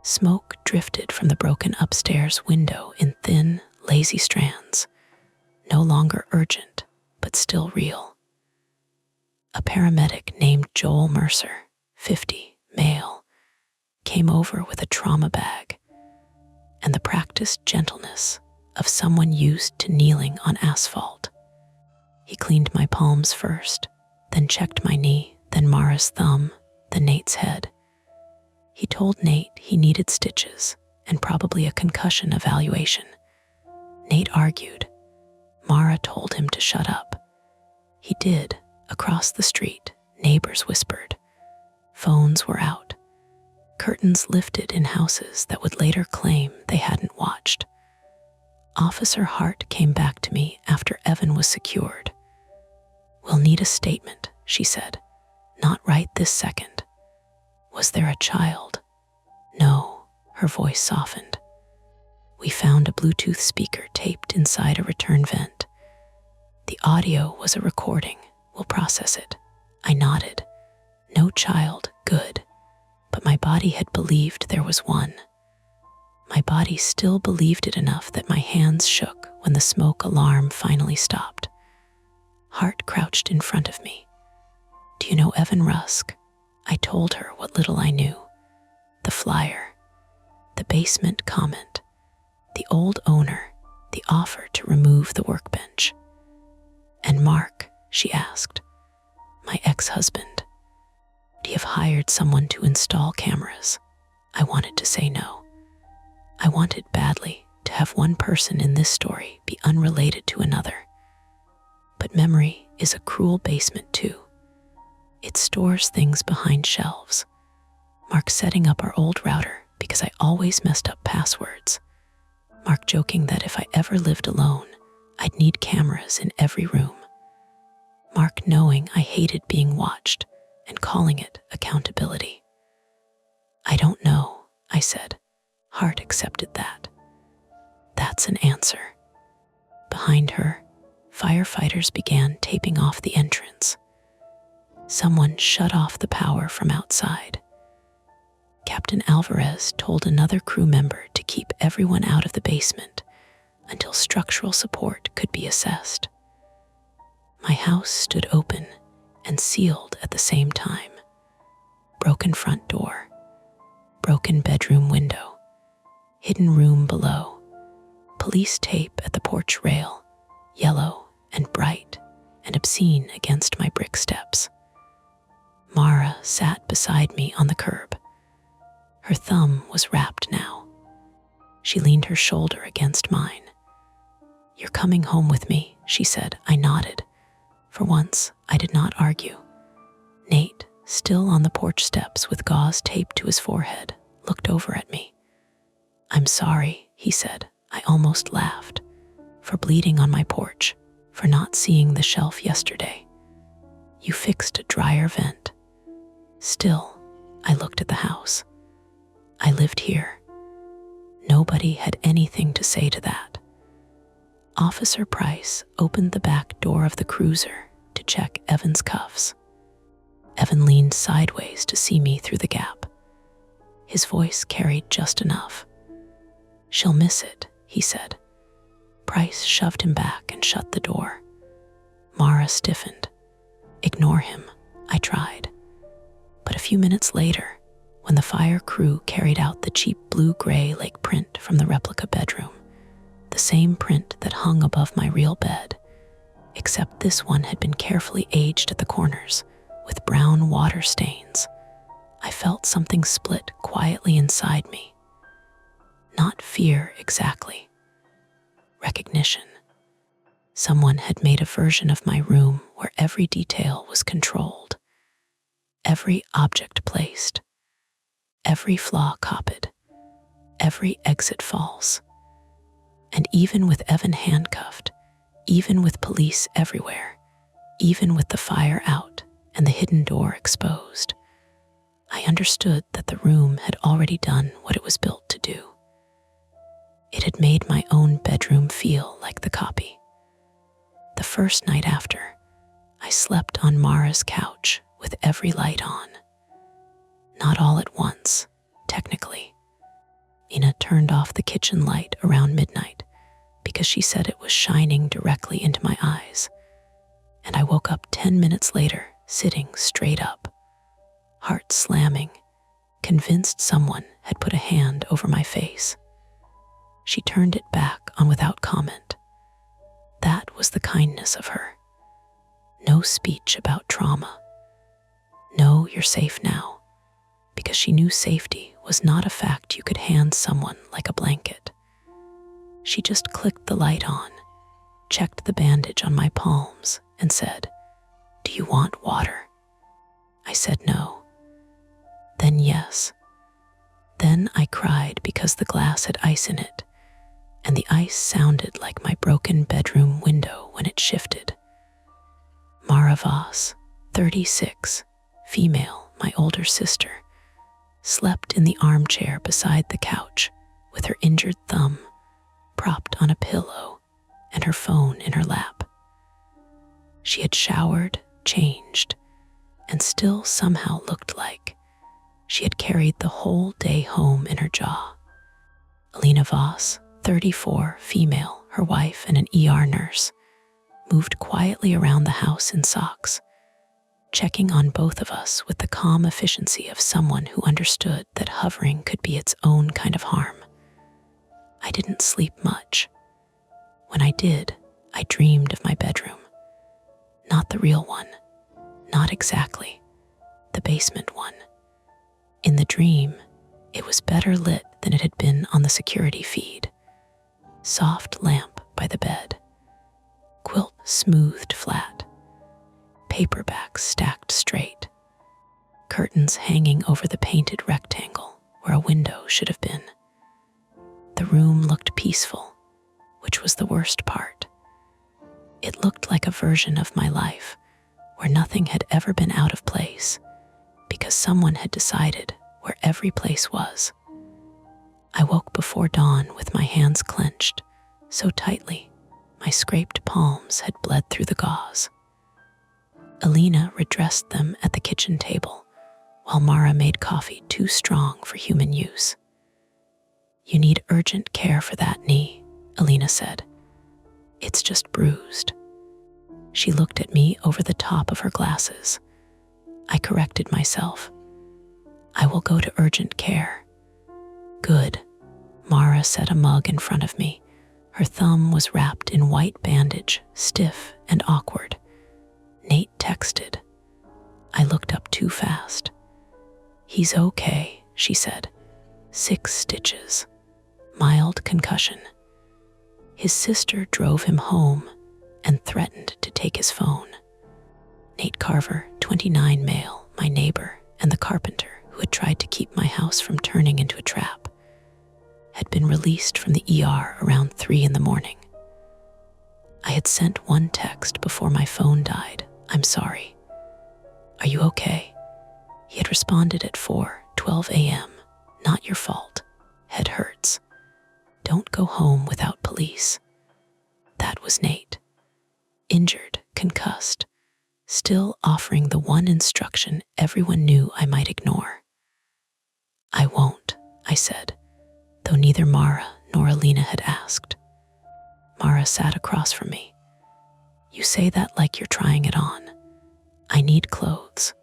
Smoke drifted from the broken upstairs window in thin, lazy strands, no longer urgent, but still real. A paramedic named Joel Mercer, 50, male, came over with a trauma bag and the practiced gentleness of someone used to kneeling on asphalt. He cleaned my palms first, then checked my knee, then Mara's thumb, then Nate's head. He told Nate he needed stitches and probably a concussion evaluation. Nate argued. Mara told him to shut up. He did. Across the street, neighbors whispered. Phones were out. Curtains lifted in houses that would later claim they hadn't watched. Officer Hart came back to me after Evan was secured. "We'll need a statement," she said. "Not right this second." "Was there a child?" "No," her voice softened. "We found a Bluetooth speaker taped inside a return vent. The audio was a recording. We'll process it." I nodded. No child, good, but my body had believed there was one. My body still believed it enough that my hands shook when the smoke alarm finally stopped. Hart crouched in front of me. Do you know Evan Rusk? I told her what little I knew. The flyer, the basement comment, the old owner, the offer to remove the workbench. And Mark, she asked, my ex-husband. Would he have hired someone to install cameras? I wanted to say no. I wanted badly to have one person in this story be unrelated to another. But memory is a cruel basement too. It stores things behind shelves. Mark setting up our old router because I always messed up passwords. Mark joking that if I ever lived alone, I'd need cameras in every room. Mark knowing I hated being watched and calling it accountability. I don't know, I said. Hart accepted that. That's an answer. Behind her, firefighters began taping off the entrance. Someone shut off the power from outside. Captain Alvarez told another crew member to keep everyone out of the basement until structural support could be assessed. My house stood open and sealed at the same time. Broken front door, broken bedroom window, hidden room below, police tape at the porch rail, yellow and bright and obscene against my brick steps. Mara sat beside me on the curb. Her thumb was wrapped now. She leaned her shoulder against mine. You're coming home with me, she said. I nodded. For once, I did not argue. Nate, still on the porch steps with gauze taped to his forehead, looked over at me. I'm sorry, he said. I almost laughed. For bleeding on my porch, for not seeing the shelf yesterday. You fixed a dryer vent. Still, I looked at the house. I lived here. Nobody had anything to say to that. Officer Price opened the back door of the cruiser to check Evan's cuffs. Evan leaned sideways to see me through the gap. His voice carried just enough. She'll miss it, he said. Price shoved him back and shut the door. Mara stiffened. Ignore him, I tried. But a few minutes later, when the fire crew carried out the cheap blue-gray lake print from the replica bedroom, the same print that hung above my real bed, except this one had been carefully aged at the corners with brown water stains, I felt something split quietly inside me. Not fear exactly. Recognition. Someone had made a version of my room where every detail was controlled, every object placed, every flaw copied, every exit false. And even with Evan handcuffed, even with police everywhere, even with the fire out and the hidden door exposed, I understood that the room had already done what it was built to do. It had made my own bedroom feel like the copy. The first night after, I slept on Mara's couch with every light on. Not all at once, technically. Ina turned off the kitchen light around midnight because she said it was shining directly into my eyes, and I woke up 10 minutes later, sitting straight up, heart slamming, convinced someone had put a hand over my face. She turned it back on without comment. That was the kindness of her. No speech about trauma. No, you're safe now, because she knew safety was not a fact you could hand someone like a blanket. She just clicked the light on, checked the bandage on my palms, and said, "Do you want water?" I said no. Then yes. Then I cried because the glass had ice in it, and the ice sounded like my broken bedroom window when it shifted. Mara Voss, 36, female, my older sister, slept in the armchair beside the couch with her injured thumb propped on a pillow and her phone in her lap. She had showered, changed, and still somehow looked like she had carried the whole day home in her jaw. Alina Voss, 34, female, her wife and an ER nurse, moved quietly around the house in socks, checking on both of us with the calm efficiency of someone who understood that hovering could be its own kind of harm. I didn't sleep much. When I did, I dreamed of my bedroom. Not the real one. Not exactly. The basement one. In the dream, it was better lit than it had been on the security feed. Soft lamp by the bed. Quilt smoothed flat. Paperbacks stacked straight. Curtains hanging over the painted rectangle where a window should have been. The room looked peaceful, which was the worst part. It looked like a version of my life where nothing had ever been out of place because someone had decided where every place was. I woke before dawn with my hands clenched so tightly my scraped palms had bled through the gauze. Alina redressed them at the kitchen table while Mara made coffee too strong for human use. "You need urgent care for that knee," Alina said. "It's just bruised." She looked at me over the top of her glasses. I corrected myself. "I will go to urgent care." "Good." Mara set a mug in front of me. Her thumb was wrapped in white bandage, stiff and awkward. Nate texted. I looked up too fast. "He's okay," she said. 6 stitches. Mild concussion. His sister drove him home and threatened to take his phone. Nate Carver, 29, male, my neighbor, and the carpenter who had tried to keep my house from turning into a trap, had been released from the ER around 3 in the morning. I had sent one text before my phone died. "I'm sorry. Are you okay?" He had responded at 4:12 a.m. "Not your fault. Head hurts. Don't go home without police." That was Nate. Injured, concussed, still offering the one instruction everyone knew I might ignore. "I won't," I said, though neither Mara nor Alina had asked. Mara sat across from me. "You say that like you're trying it on. I need clothes.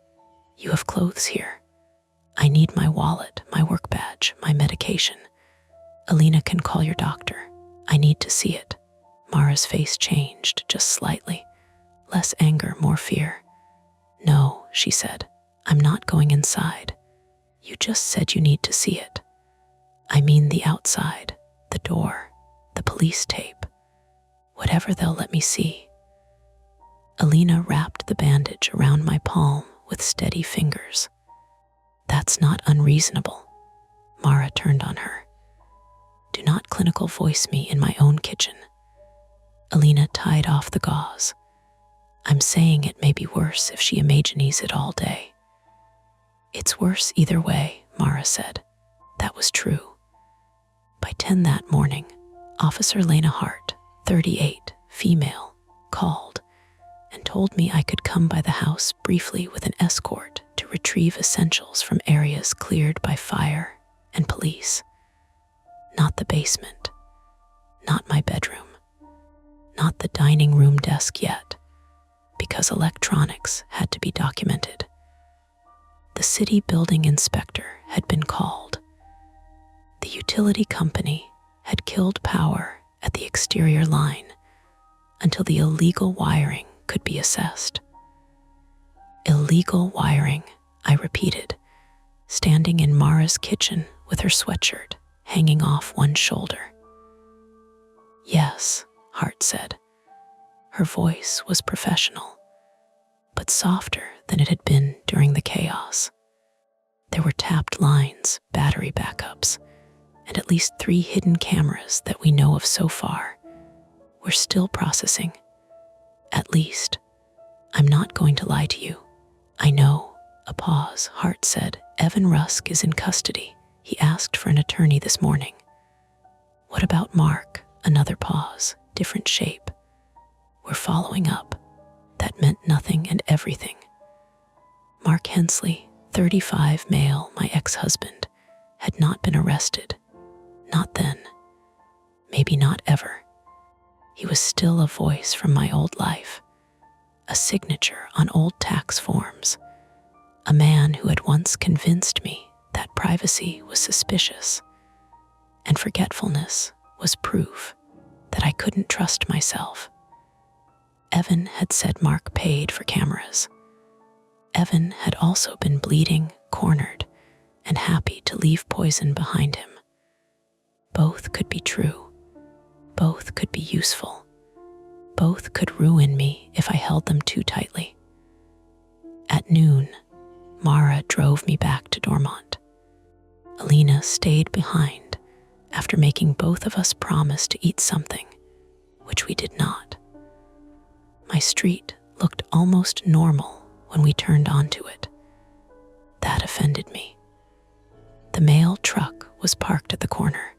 You have clothes here. I need my wallet, my work badge, my medication. Alina can call your doctor. I need to see it." Mara's face changed just slightly. Less anger, more fear. "No," she said. "I'm not going inside. You just said you need to see it. I mean the outside, the door, the police tape, whatever they'll let me see." Alina wrapped the bandage around my palm with steady fingers. "That's not unreasonable." Mara turned on her. "Do not clinical voice me in my own kitchen." Alina tied off the gauze. "I'm saying it may be worse if she imagines it all day." "It's worse either way," Mara said. That was true. By 10 that morning, Officer Lena Hart, 38, female, called and told me I could come by the house briefly with an escort to retrieve essentials from areas cleared by fire and police. Not the basement, not my bedroom, not the dining room desk yet, because electronics had to be documented. The city building inspector had been called. The utility company had killed power at the exterior line until the illegal wiring could be assessed. Illegal wiring, I repeated, standing in Mara's kitchen with her sweatshirt hanging off one shoulder. "Yes," Hart said. Her voice was professional, but softer than it had been during the chaos. There were tapped lines, battery backups, and at least 3 hidden cameras that we know of so far. We're still processing. At least, I'm not going to lie to you. I know." A pause. Hart said, "Evan Rusk is in custody. He asked for an attorney this morning." "What about Mark?" Another pause, different shape. "We're following up." That meant nothing and everything. Mark Hensley, 35, male, my ex-husband, had not been arrested. Not then. Maybe not ever. He was still a voice from my old life, a signature on old tax forms, a man who had once convinced me that privacy was suspicious, and forgetfulness was proof that I couldn't trust myself. Evan had said Mark paid for cameras. Evan had also been bleeding, cornered, and happy to leave poison behind him. Both could be true. Both could be useful. Both could ruin me if I held them too tightly. At noon, Mara drove me back to Dormont. Alina stayed behind after making both of us promise to eat something, which we did not. My street looked almost normal when we turned onto it. That offended me. The mail truck was parked at the corner.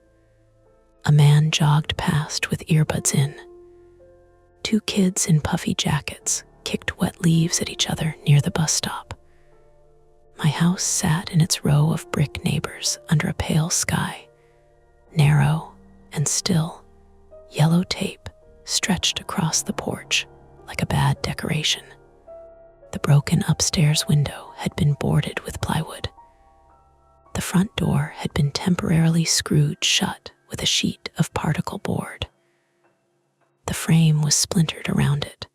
A man jogged past with earbuds in. Two kids in puffy jackets kicked wet leaves at each other near the bus stop. My house sat in its row of brick neighbors under a pale sky, narrow and still. Yellow tape stretched across the porch like a bad decoration. The broken upstairs window had been boarded with plywood. The front door had been temporarily screwed shut with a sheet of particle board. The frame was splintered around it,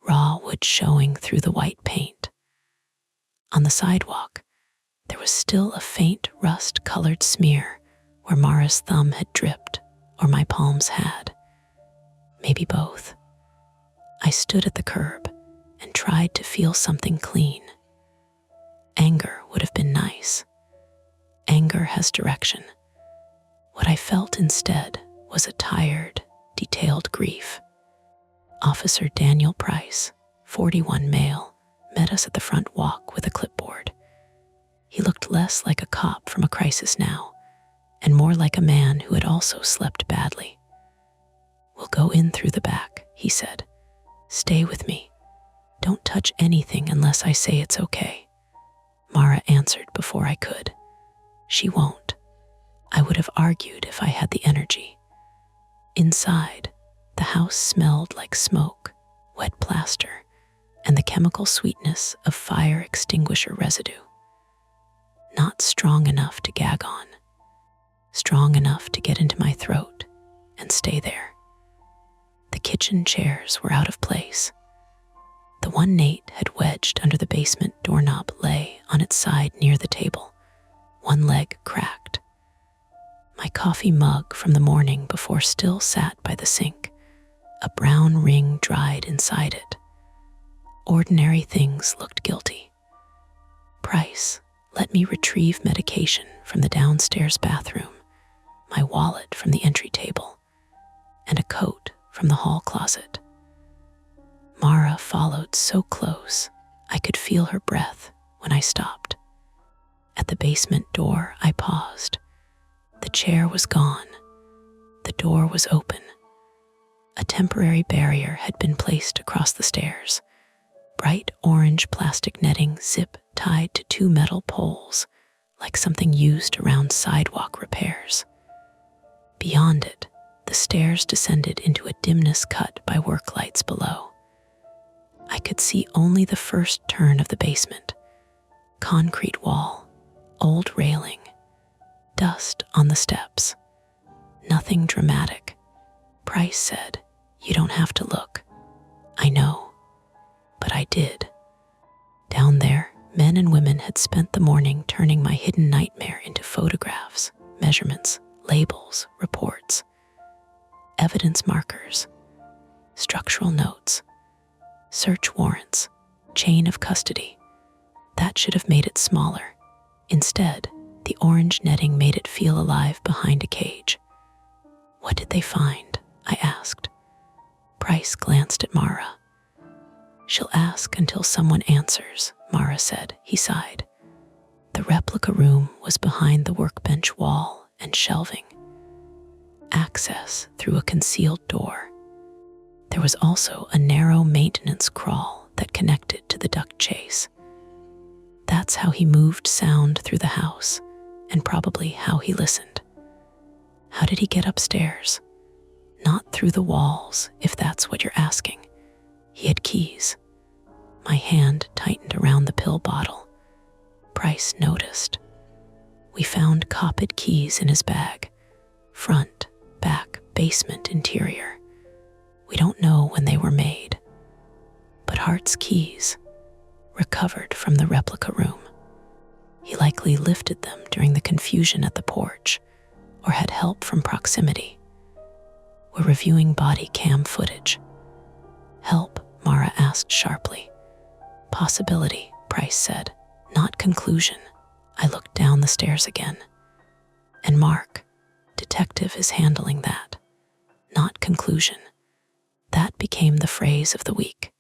raw wood showing through the white paint. On the sidewalk, there was still a faint rust-colored smear where Mara's thumb had dripped or my palms had. Maybe both. I stood at the curb and tried to feel something clean. Anger would have been nice. Anger has direction. What I felt instead was a tired, detailed grief. Officer Daniel Price, 41, male, met us at the front walk with a clipboard. He looked less like a cop from a crisis now, and more like a man who had also slept badly. "We'll go in through the back," he said. "Stay with me. Don't touch anything unless I say it's okay." Mara answered before I could. "She won't." I would have argued if I had the energy. Inside, the house smelled like smoke, wet plaster, and the chemical sweetness of fire extinguisher residue. Not strong enough to gag on, strong enough to get into my throat and stay there. The kitchen chairs were out of place. The one Nate had wedged under the basement doorknob lay on its side near the table, one leg cracked. My coffee mug from the morning before still sat by the sink, a brown ring dried inside it. Ordinary things looked guilty. Price let me retrieve medication from the downstairs bathroom, my wallet from the entry table, and a coat from the hall closet. Mara followed so close I could feel her breath when I stopped. At the basement door, I paused. The chair was gone. The door was open. A temporary barrier had been placed across the stairs. Bright orange plastic netting zip tied to two metal poles, like something used around sidewalk repairs. Beyond it, the stairs descended into a dimness cut by work lights below. I could see only the first turn of the basement. Concrete wall, old railing, dust on the steps. Nothing dramatic. Price said, "You don't have to look." I know, but I did. Down there, men and women had spent the morning turning my hidden nightmare into photographs, measurements, labels, reports, evidence markers, structural notes, search warrants, chain of custody. That should have made it smaller. Instead, the orange netting made it feel alive behind a cage. "What did they find?" I asked. Price glanced at Mara. "She'll ask until someone answers," Mara said. He sighed. The replica room was behind the workbench wall and shelving. Access through a concealed door. There was also a narrow maintenance crawl that connected to the duct chase. That's how he moved sound through the house, and probably how he listened. How did he get upstairs? Not through the walls, if that's what you're asking. He had keys. My hand tightened around the pill bottle. Price noticed. We found copied keys in his bag. Front, back, basement, interior. We don't know when they were made. But Hart's keys, recovered from the replica room. He likely lifted them during the confusion at the porch, or had help from proximity. We're reviewing body cam footage. Help, Mara asked sharply. Possibility, Price said, not conclusion. I looked down the stairs again. And Mark, detective, is handling that. Not conclusion. That became the phrase of the week.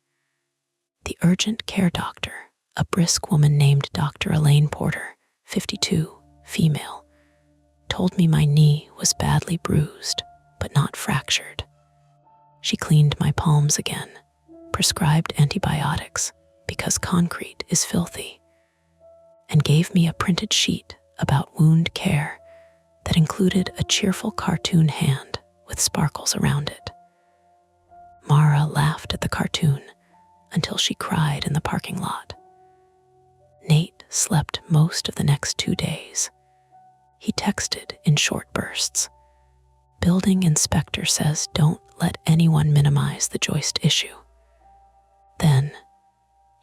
The urgent care doctor, a brisk woman named Dr. Elaine Porter, 52, female, told me my knee was badly bruised, but not fractured. She cleaned my palms again, prescribed antibiotics because concrete is filthy, and gave me a printed sheet about wound care that included a cheerful cartoon hand with sparkles around it. Mara laughed at the cartoon until she cried in the parking lot. Nate slept most of the next 2 days. He texted in short bursts. Building inspector says don't let anyone minimize the joist issue. Then,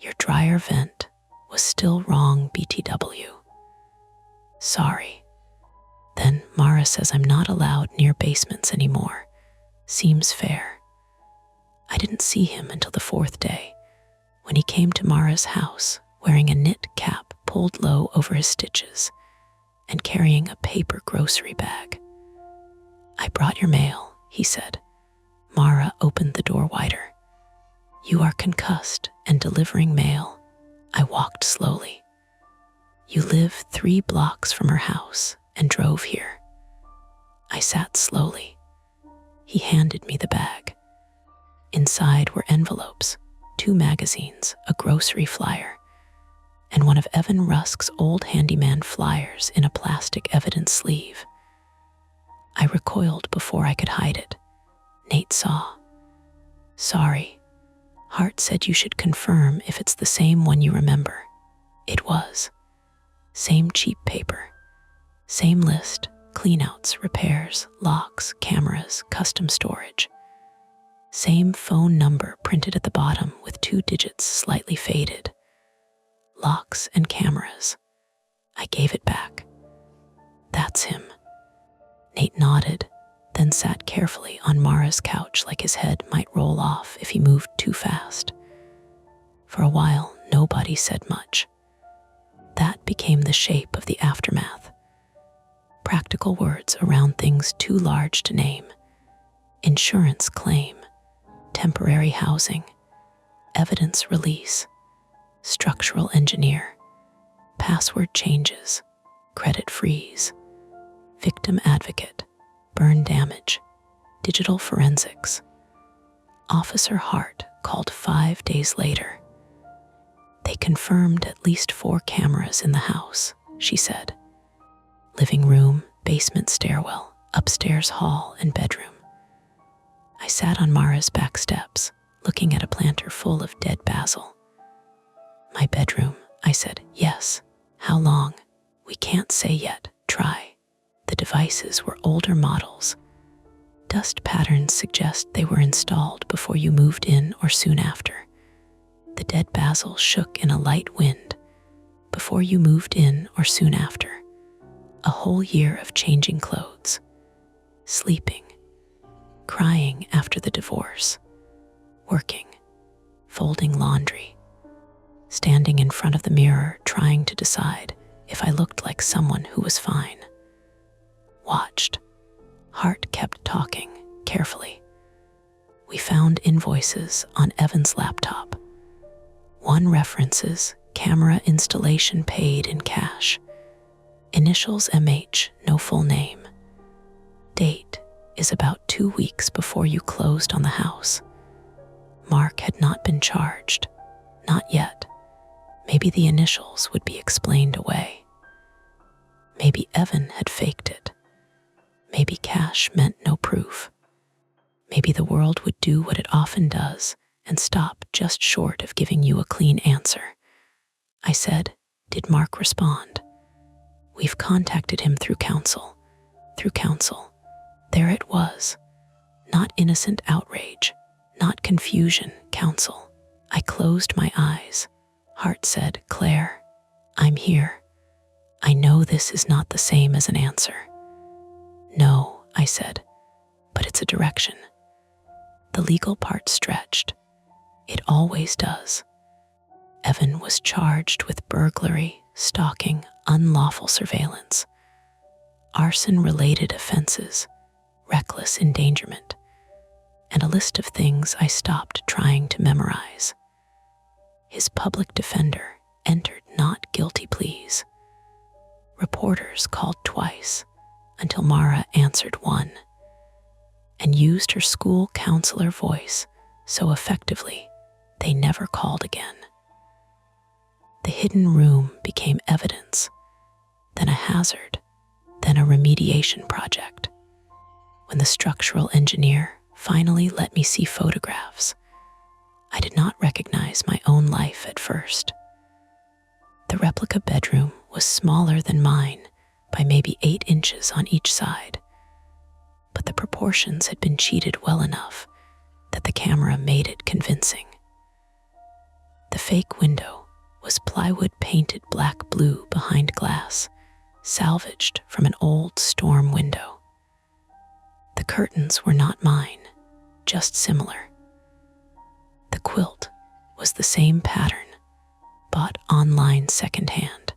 your dryer vent was still wrong, BTW. Sorry. Then Mara says I'm not allowed near basements anymore. Seems fair. I didn't see him until the 4th day, when he came to Mara's house wearing a knit cap pulled low over his stitches and carrying a paper grocery bag. I brought your mail, he said. Mara opened the door wider. You are concussed and delivering mail. I walked slowly. You live 3 blocks from her house and drove here. I sat slowly. He handed me the bag. Inside were envelopes, 2 magazines, a grocery flyer, and one of Evan Rusk's old handyman flyers in a plastic evidence sleeve. I recoiled before I could hide it. Nate saw. Sorry. Hart said you should confirm if it's the same one you remember. It was. Same cheap paper. Same list, cleanouts, repairs, locks, cameras, custom storage. Same phone number printed at the bottom with 2 digits slightly faded. Locks and cameras. I gave it back. That's him. Nate nodded, then sat carefully on Mara's couch like his head might roll off if he moved too fast. For a while, nobody said much. That became the shape of the aftermath. Practical words around things too large to name. Insurance claim. Temporary housing. Evidence release. Structural engineer. Password changes. Credit freeze. Victim advocate. Burn damage. Digital forensics. Officer Hart called 5 days later. They confirmed at least 4 cameras in the house, she said. Living room, basement stairwell, upstairs hall, and bedroom. I sat on Mara's back steps, looking at a planter full of dead basil. My bedroom, I said. Yes. How long? We can't say yet. Try. The devices were older models. Dust patterns suggest they were installed before you moved in or soon after. The dead basil shook in a light wind. Before you moved in or soon after. A whole year of changing clothes. Sleeping. Crying after the divorce. Working. Folding laundry. Standing in front of the mirror trying to decide if I looked like someone who was fine. Watched. Hart kept talking, carefully. We found invoices on Evan's laptop. One references camera installation paid in cash. Initials MH, no full name. Date is about 2 weeks before you closed on the house. Mark had not been charged. Not yet. Maybe the initials would be explained away. Maybe Evan had faked it. Maybe cash meant no proof. Maybe the world would do what it often does and stop just short of giving you a clean answer. I said, "Did Mark respond?" "We've contacted him through counsel." Through counsel. There it was. Not innocent outrage, not confusion, counsel. I closed my eyes. Heart said, "Claire, I'm here. I know this is not the same as an answer." "No," I said, "but it's a direction." The legal part stretched. It always does. Evan was charged with burglary, stalking, unlawful surveillance, arson-related offenses, reckless endangerment, and a list of things I stopped trying to memorize. His public defender entered not guilty pleas. Reporters called twice until Mara answered one, and used her school counselor voice so effectively they never called again. The hidden room became evidence, then a hazard, then a remediation project. When the structural engineer finally let me see photographs, I did not recognize my own life at first. The replica bedroom was smaller than mine by maybe 8 inches on each side, but the proportions had been cheated well enough that the camera made it convincing. The fake window was plywood painted black blue behind glass, salvaged from an old storm window. The curtains were not mine, just similar. The quilt was the same pattern, bought online secondhand.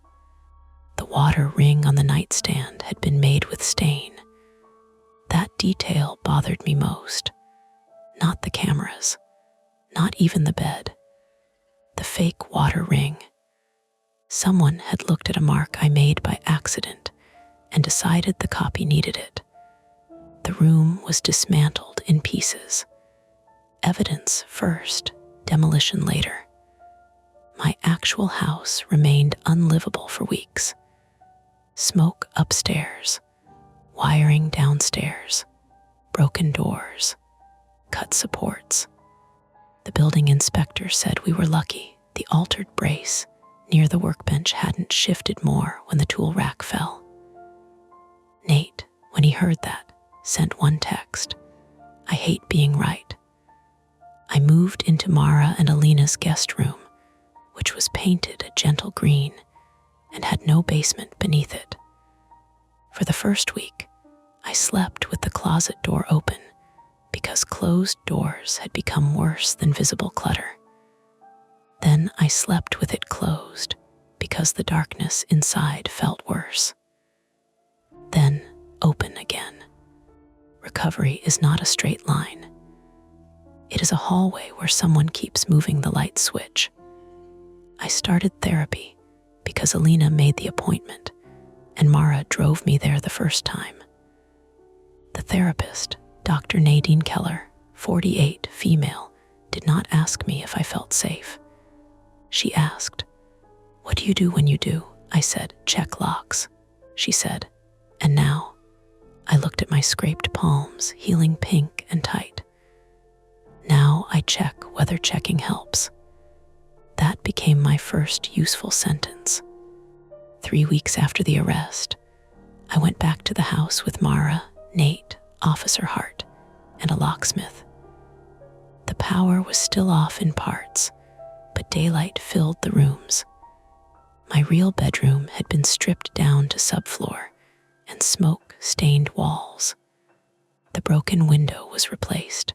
The water ring on the nightstand had been made with stain. That detail bothered me most. Not the cameras, not even the bed. The fake water ring. Someone had looked at a mark I made by accident and decided the copy needed it. The room was dismantled in pieces. Evidence first, demolition later. My actual house remained unlivable for weeks. Smoke upstairs, wiring downstairs, broken doors, cut supports. The building inspector said we were lucky the altered brace near the workbench hadn't shifted more when the tool rack fell. Nate, when he heard that, sent one text. "I hate being right." I moved into Mara and Alina's guest room, which was painted a gentle green and had no basement beneath it. For the first week, I slept with the closet door open because closed doors had become worse than visible clutter. Then I slept with it closed because the darkness inside felt worse. Then open again. Recovery is not a straight line. It is a hallway where someone keeps moving the light switch. I started therapy because Alina made the appointment and Mara drove me there the first time. The therapist, Dr. Nadine Keller, 48, female, did not ask me if I felt safe. She asked, "What do you do when you do?" I said, "Check locks." She said, "And now?" I looked at my scraped palms, healing pink and tight. "Now I check whether checking helps." That became my first useful sentence. 3 weeks after the arrest, I went back to the house with Mara, Nate, Officer Hart, and a locksmith. The power was still off in parts, but daylight filled the rooms. My real bedroom had been stripped down to subfloor, and smoke stained walls. The broken window was replaced.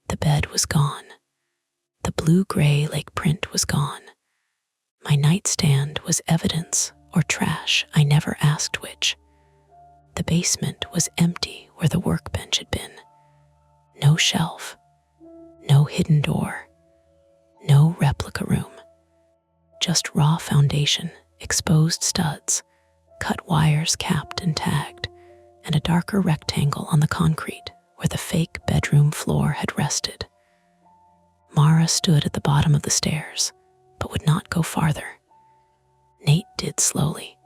The bed was gone. The blue-gray lake print was gone. My nightstand was evidence or trash, I never asked which. The basement was empty where the workbench had been. No shelf, no hidden door, no replica room. Just raw foundation, exposed studs, cut wires capped and tagged, and a darker rectangle on the concrete where the fake bedroom floor had rested. Mara stood at the bottom of the stairs, but would not go farther. Nate did slowly.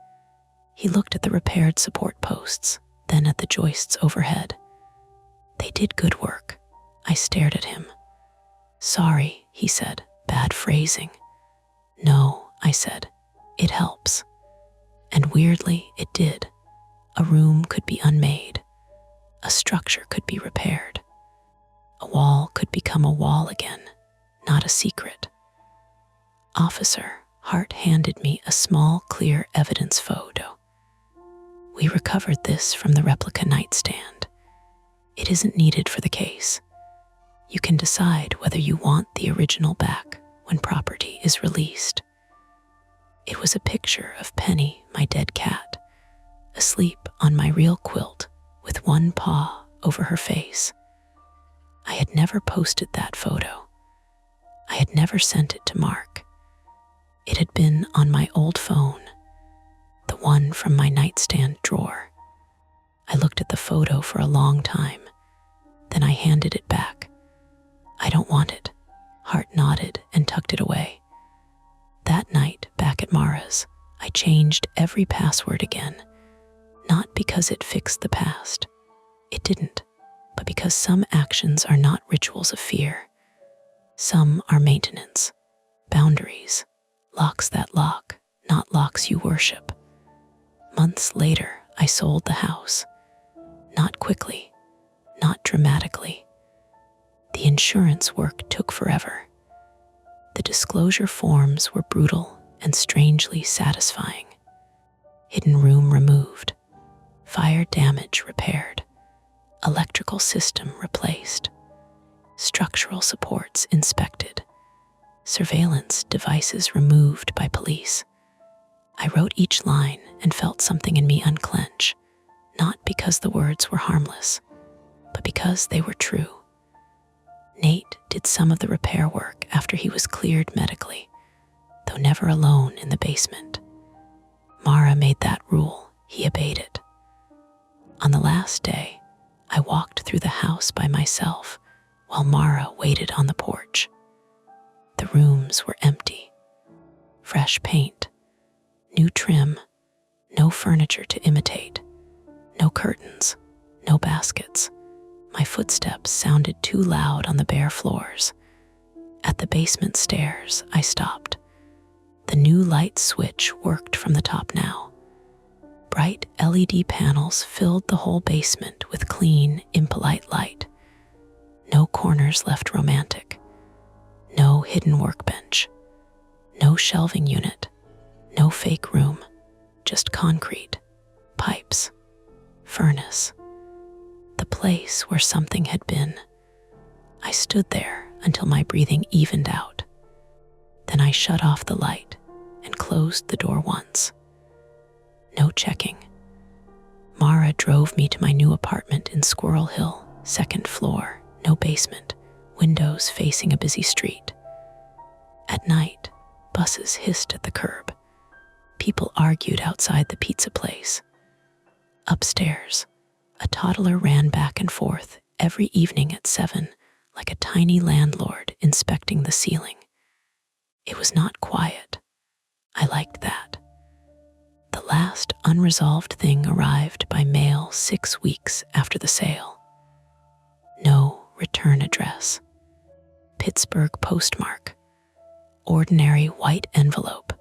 He looked at the repaired support posts, then at the joists overhead. They did good work. I stared at him. Sorry, he said, bad phrasing. No, I said, it helps. And weirdly, it did. A room could be unmade. A structure could be repaired. A wall could become a wall again, not a secret. Officer Hart handed me a small, clear evidence photo. We recovered this from the replica nightstand. It isn't needed for the case. You can decide whether you want the original back when property is released. It was a picture of Penny, my dead cat, asleep on my real quilt with one paw over her face. I had never posted that photo. I had never sent it to Mark. It had been on my old phone, the one from my nightstand drawer. I looked at the photo for a long time. Then I handed it back. I don't want it. Hart nodded and tucked it away. That night, back at Mara's, I changed every password again. Not because it fixed the past. It didn't. But because some actions are not rituals of fear. Some are maintenance, boundaries, locks that lock, not locks you worship. Months later, I sold the house. Not quickly, not dramatically. The insurance work took forever. The disclosure forms were brutal and strangely satisfying. Hidden room removed, fire damage repaired, electrical system replaced, structural supports inspected, surveillance devices removed by police. I wrote each line and felt something in me unclench, not because the words were harmless, but because they were true. Nate did some of the repair work after he was cleared medically, though never alone in the basement. Mara made that rule, he obeyed it. On the last day, I walked through the house by myself while Mara waited on the porch. The rooms were empty. Fresh paint, new trim, no furniture to imitate, no curtains, no baskets. My footsteps sounded too loud on the bare floors. At the basement stairs, I stopped. The new light switch worked from the top now. Bright LED panels filled the whole basement with clean, impolite light. No corners left romantic. No hidden workbench. No shelving unit. No fake room. Just concrete, pipes, furnace. The place where something had been. I stood there until my breathing evened out. Then I shut off the light and closed the door once. No checking. Mara drove me to my new apartment in Squirrel Hill, second floor, no basement, windows facing a busy street. At night, buses hissed at the curb. People argued outside the pizza place. Upstairs, a toddler ran back and forth every evening at 7, like a tiny landlord inspecting the ceiling. It was not quiet. I liked that. The last unresolved thing arrived by mail 6 weeks after the sale. No return address. Pittsburgh postmark. Ordinary white envelope.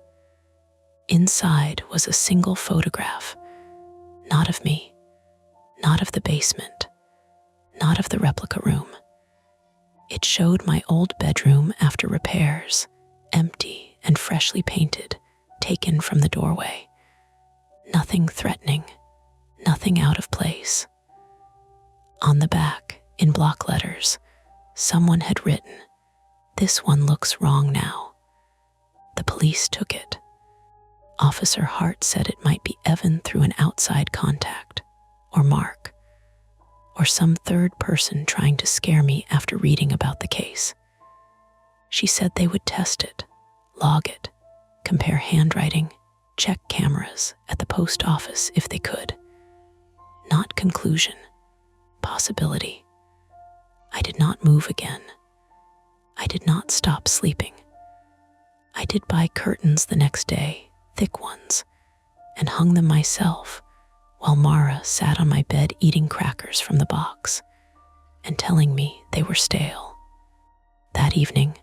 Inside was a single photograph. Not of me. Not of the basement. Not of the replica room. It showed my old bedroom after repairs, empty and freshly painted, taken from the doorway. Nothing threatening, nothing out of place. On the back, in block letters, someone had written, "This one looks wrong now." The police took it. Officer Hart said it might be Evan through an outside contact, or Mark, or some third person trying to scare me after reading about the case. She said they would test it, log it, compare handwriting, check cameras at the post office if they could. Not conclusion, possibility. I did not move again. I did not stop sleeping. I I did buy curtains the next day, thick ones, and hung them myself while Mara sat on my bed eating crackers from the box and telling me they were stale. That evening,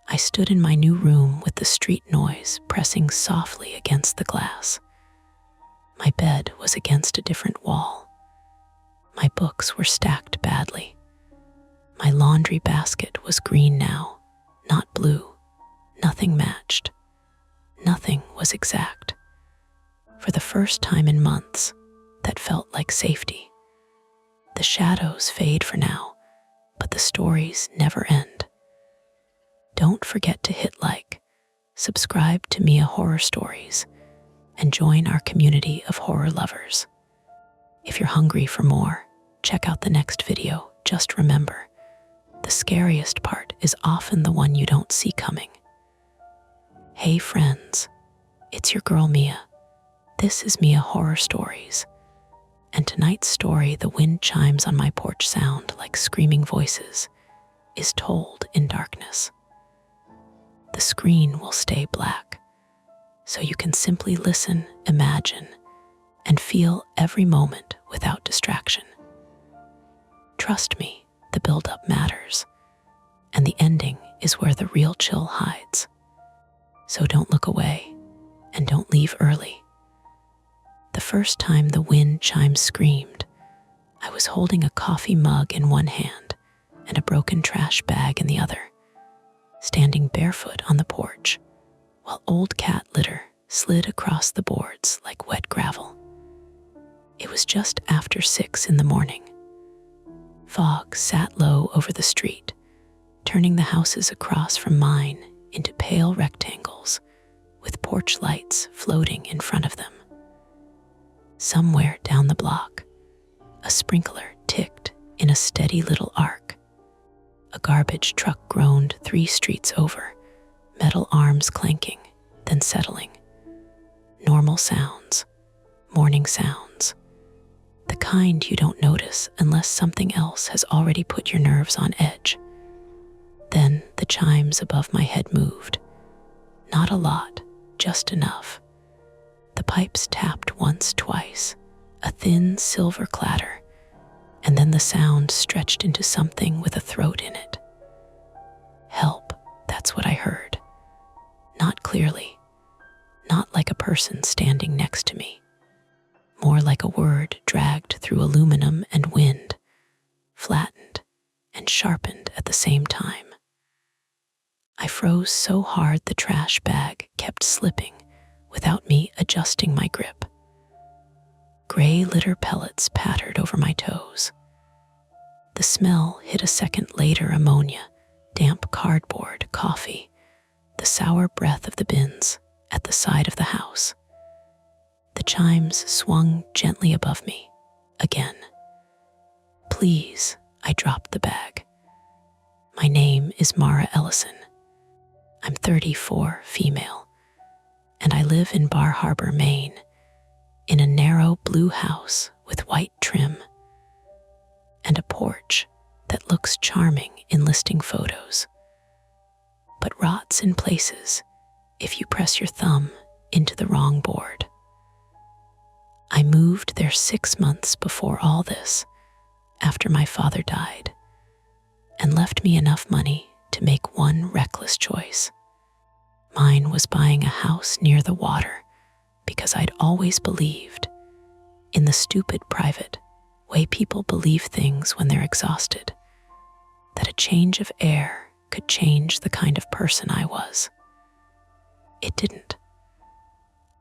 I stood in my new room with the street noise pressing softly against the glass. My bed was against a different wall. My books were stacked badly. My laundry basket was green now, not blue. Nothing matched. Nothing was exact. For the first time in months, that felt like safety. The shadows fade for now, but the stories never end. Don't forget to hit like, subscribe to Mia Horror Stories, and join our community of horror lovers. If you're hungry for more, check out the next video. Just remember, the scariest part is often the one you don't see coming. Hey friends, it's your girl Mia. This is Mia Horror Stories. And tonight's story, The Wind Chimes on My Porch Sound Like Screaming Voices, is told in darkness. The screen will stay black, so you can simply listen, imagine, and feel every moment without distraction. Trust me, the build-up matters, and the ending is where the real chill hides. So don't look away, and don't leave early. The first time the wind chimes screamed, I was holding a coffee mug in one hand and a broken trash bag in the other, standing barefoot on the porch, while old cat litter slid across the boards like wet gravel. It was just after 6 in the morning. Fog sat low over the street, turning the houses across from mine into pale rectangles with porch lights floating in front of them. Somewhere down the block, a sprinkler ticked in a steady little arc. A garbage truck groaned 3 streets over, metal arms clanking, then settling. Normal sounds, morning sounds, the kind you don't notice unless something else has already put your nerves on edge. Then the chimes above my head moved. Not a lot, just enough. The pipes tapped once, twice, a thin silver clatter, and then the sound stretched into something with a throat in it. Help, that's what I heard. Not clearly, not like a person standing next to me. More like a word dragged through aluminum and wind, flattened and sharpened at the same time. I froze so hard the trash bag kept slipping without me adjusting my grip. Gray litter pellets pattered over my toes. The smell hit a second later: ammonia, damp cardboard, coffee, the sour breath of the bins at the side of the house. The chimes swung gently above me, again. Please, I dropped the bag. My name is Mara Ellison. I'm 34, female, and I live in Bar Harbor, Maine, in a narrow blue house with white trim and a porch that looks charming in listing photos, but rots in places if you press your thumb into the wrong board. I moved there 6 months before all this, after my father died, and left me enough money to make one reckless choice. Mine was buying a house near the water because I'd always believed in the stupid private way people believe things when they're exhausted, that a change of air could change the kind of person I was. It didn't.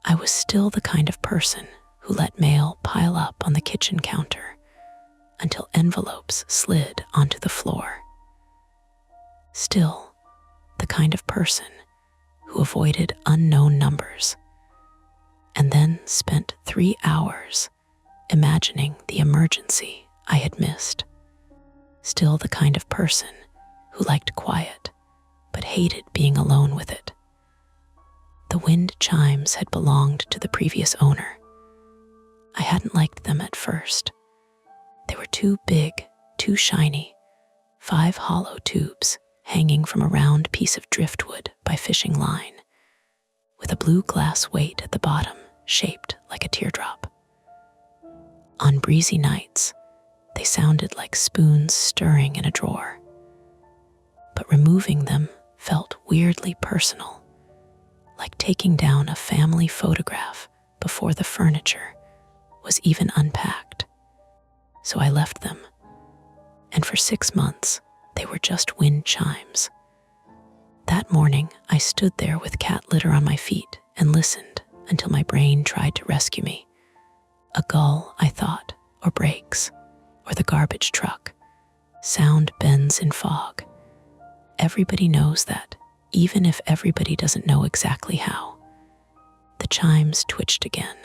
I was still the kind of person who let mail pile up on the kitchen counter until envelopes slid onto the floor. Still, the kind of person who avoided unknown numbers and then spent 3 hours imagining the emergency I had missed. Still the kind of person who liked quiet but hated being alone with it. The wind chimes had belonged to the previous owner. I hadn't liked them at first. They were too big, too shiny, 5 hollow tubes hanging from a round piece of driftwood by fishing line, with a blue glass weight at the bottom shaped like a teardrop. On breezy nights, they sounded like spoons stirring in a drawer. But removing them felt weirdly personal, like taking down a family photograph before the furniture was even unpacked. So I left them, and for 6 months, they were just wind chimes. That morning, I stood there with cat litter on my feet and listened until my brain tried to rescue me. A gull, I thought, or brakes, or the garbage truck. Sound bends in fog. Everybody knows that, even if everybody doesn't know exactly how. The chimes twitched again,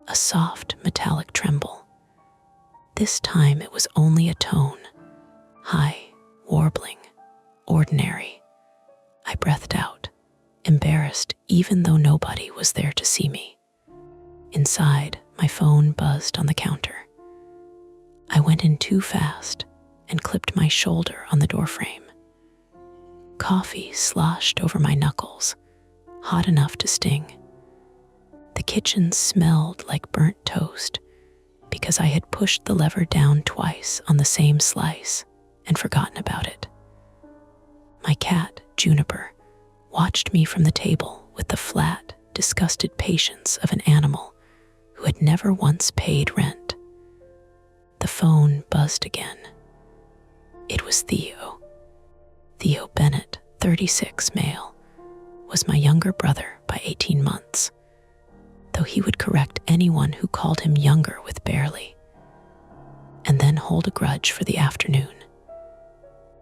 a soft metallic tremble. This time it was only a tone, high, warbling, ordinary. I breathed out, embarrassed even though nobody was there to see me. Inside, my phone buzzed on the counter. I went in too fast and clipped my shoulder on the doorframe. Coffee sloshed over my knuckles, hot enough to sting. The kitchen smelled like burnt toast because I had pushed the lever down twice on the same slice and forgotten about it. My cat, Juniper, watched me from the table with the flat, disgusted patience of an animal who had never once paid rent. The phone buzzed again. It was Theo. Theo Bennett, 36, male, was my younger brother by 18 months, though he would correct anyone who called him younger with barely, and then hold a grudge for the afternoon.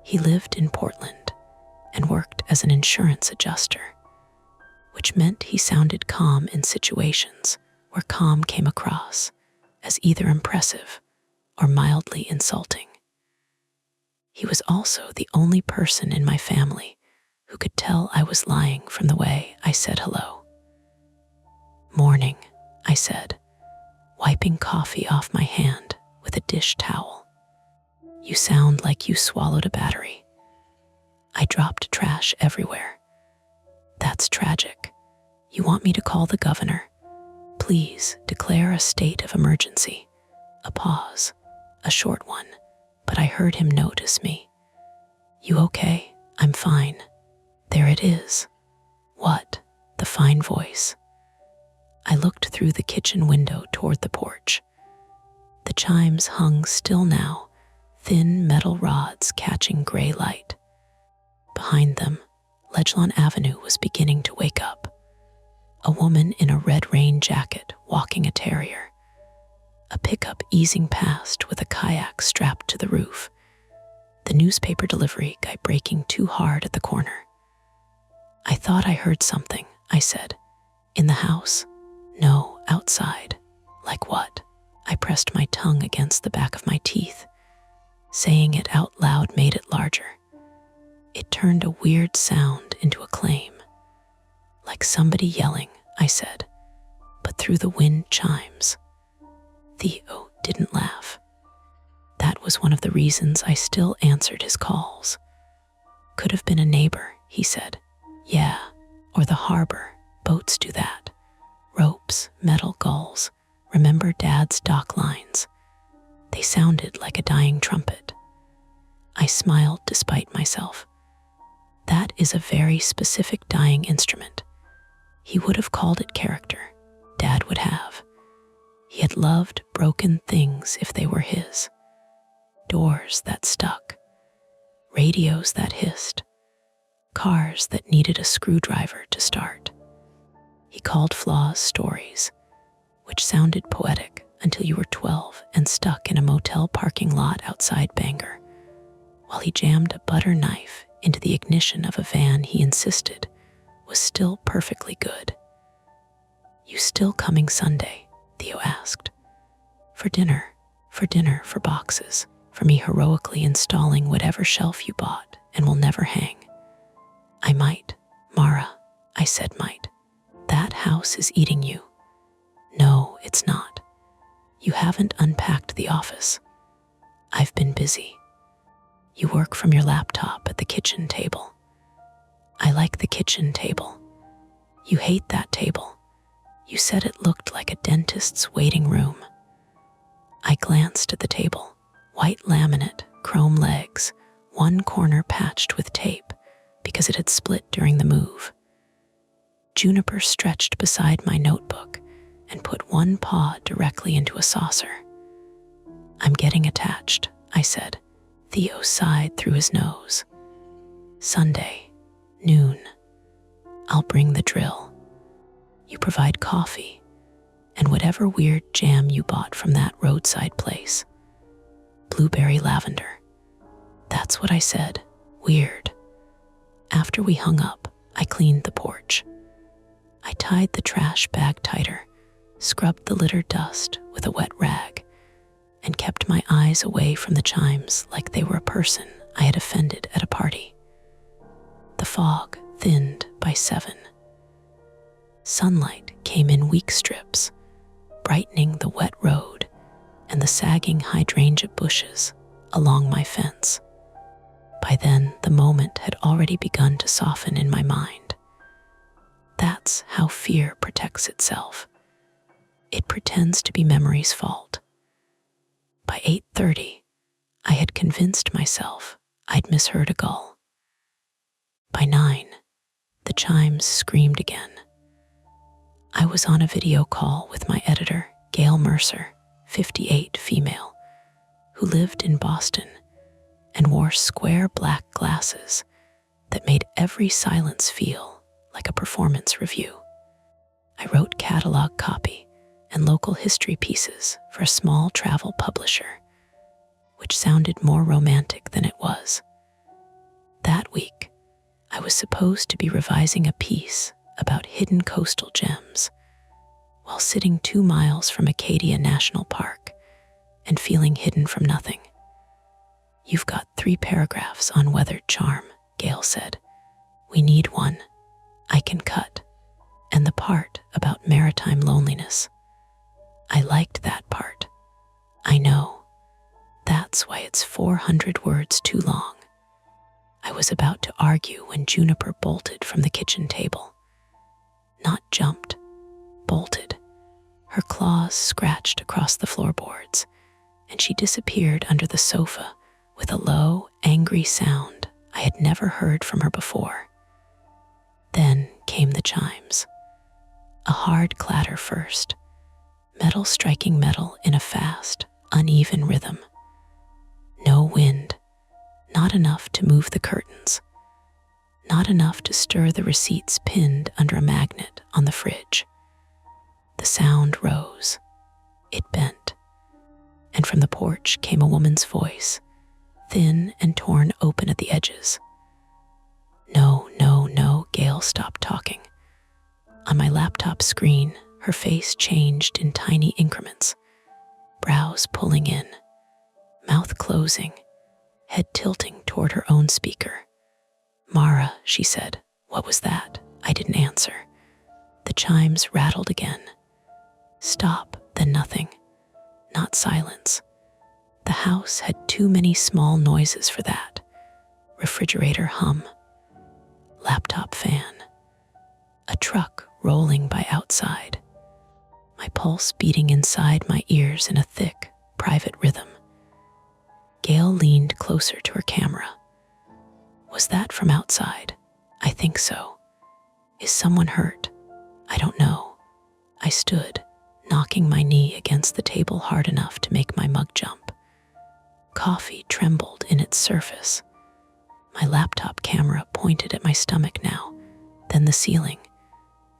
He lived in Portland and worked as an insurance adjuster, which meant he sounded calm in situations where calm came across as either impressive or mildly insulting. He was also the only person in my family who could tell I was lying from the way I said hello. "Morning," I said, wiping coffee off my hand with a dish towel. "You sound like you swallowed a battery." I dropped trash everywhere. "That's tragic. You want me to call the governor? Please declare a state of emergency." A pause, a short one, but I heard him notice me. "You okay?" "I'm fine." "There it is." "What?" The fine voice. I looked through the kitchen window toward the porch. The chimes hung still now, thin metal rods catching gray light. Behind them, Ledgelawn Avenue was beginning to wake up. A woman in a red rain jacket walking a terrier. A pickup easing past with a kayak strapped to the roof. The newspaper delivery guy braking too hard at the corner. "I thought I heard something," I said. "In the house?" "No, outside." "Like what?" I pressed my tongue against the back of my teeth. Saying it out loud made it larger. It turned a weird sound into a claim. "Like somebody yelling," I said, but through the wind chimes. Theo didn't laugh. That was one of the reasons I still answered his calls. "Could have been a neighbor," he said. "Yeah, or the harbor. Boats do that. Ropes, metal gulls. Remember Dad's dock lines? They sounded like a dying trumpet." I smiled despite myself. That is a very specific dying instrument. He would have called it character. Dad would have. He had loved broken things if they were his. Doors that stuck. Radios that hissed. Cars that needed a screwdriver to start. He called flaws stories, which sounded poetic until you were 12 and stuck in a motel parking lot outside Bangor, while he jammed a butter knife into the ignition of a van he insisted was still perfectly good. "You still coming Sunday?" Theo asked. For dinner, for boxes, for me heroically installing whatever shelf you bought and will never hang." "I might, Mara," I said might. "That house is eating you." "No, it's not. You haven't unpacked the office." "I've been busy." "You work from your laptop at the kitchen table." "I like the kitchen table." You hate that table. You said it looked like a dentist's waiting room. I glanced at the table. White laminate, chrome legs, one corner patched with tape because it had split during the move. Juniper stretched beside my notebook and put one paw directly into a saucer. I'm getting attached, I said. Theo sighed through his nose. Sunday, noon. I'll bring the drill. You provide coffee and whatever weird jam you bought from that roadside place. Blueberry lavender. That's what I said. Weird. After we hung up, I cleaned the porch. I tied the trash bag tighter, scrubbed the litter dust with a wet rag, and kept my eyes away from the chimes like they were a person I had offended at a party. The fog thinned by 7. Sunlight came in weak strips, brightening the wet road and the sagging hydrangea bushes along my fence. By then, the moment had already begun to soften in my mind. That's how fear protects itself. It pretends to be memory's fault. By 8:30, I had convinced myself I'd misheard a gull. By 9, the chimes screamed again. I was on a video call with my editor, Gail Mercer, 58, female, who lived in Boston and wore square black glasses that made every silence feel like a performance review. I wrote catalog copy and local history pieces for a small travel publisher, which sounded more romantic than it was. That week, I was supposed to be revising a piece about hidden coastal gems while sitting 2 miles from Acadia National Park and feeling hidden from nothing. You've got 3 paragraphs on weathered charm, Gail said. We need one. I can cut. And the part about maritime loneliness. I liked that part. I know. That's why it's 400 words too long. I was about to argue when Juniper bolted from the kitchen table. Not jumped, bolted. Her claws scratched across the floorboards, and she disappeared under the sofa with a low, angry sound I had never heard from her before. Then came the chimes. A hard clatter first, metal striking metal in a fast, uneven rhythm. No wind, not enough to move the curtains, not enough to stir the receipts pinned under a magnet on the fridge. The sound rose. It bent. And from the porch came a woman's voice, thin and torn open at the edges. No, no, no, Gail stopped talking. On my laptop screen, her face changed in tiny increments, brows pulling in, mouth closing, head tilting toward her own speaker. Mara, she said. What was that? I didn't answer. The chimes rattled again. Stop, then nothing. Not silence. The house had too many small noises for that. Refrigerator hum. Laptop fan. A truck rolling by outside. My pulse beating inside my ears in a thick, private rhythm. Gail leaned closer to her camera. Was that from outside? I think so. Is someone hurt? I don't know. I stood, knocking my knee against the table hard enough to make my mug jump. Coffee trembled in its surface. My laptop camera pointed at my stomach now, then the ceiling,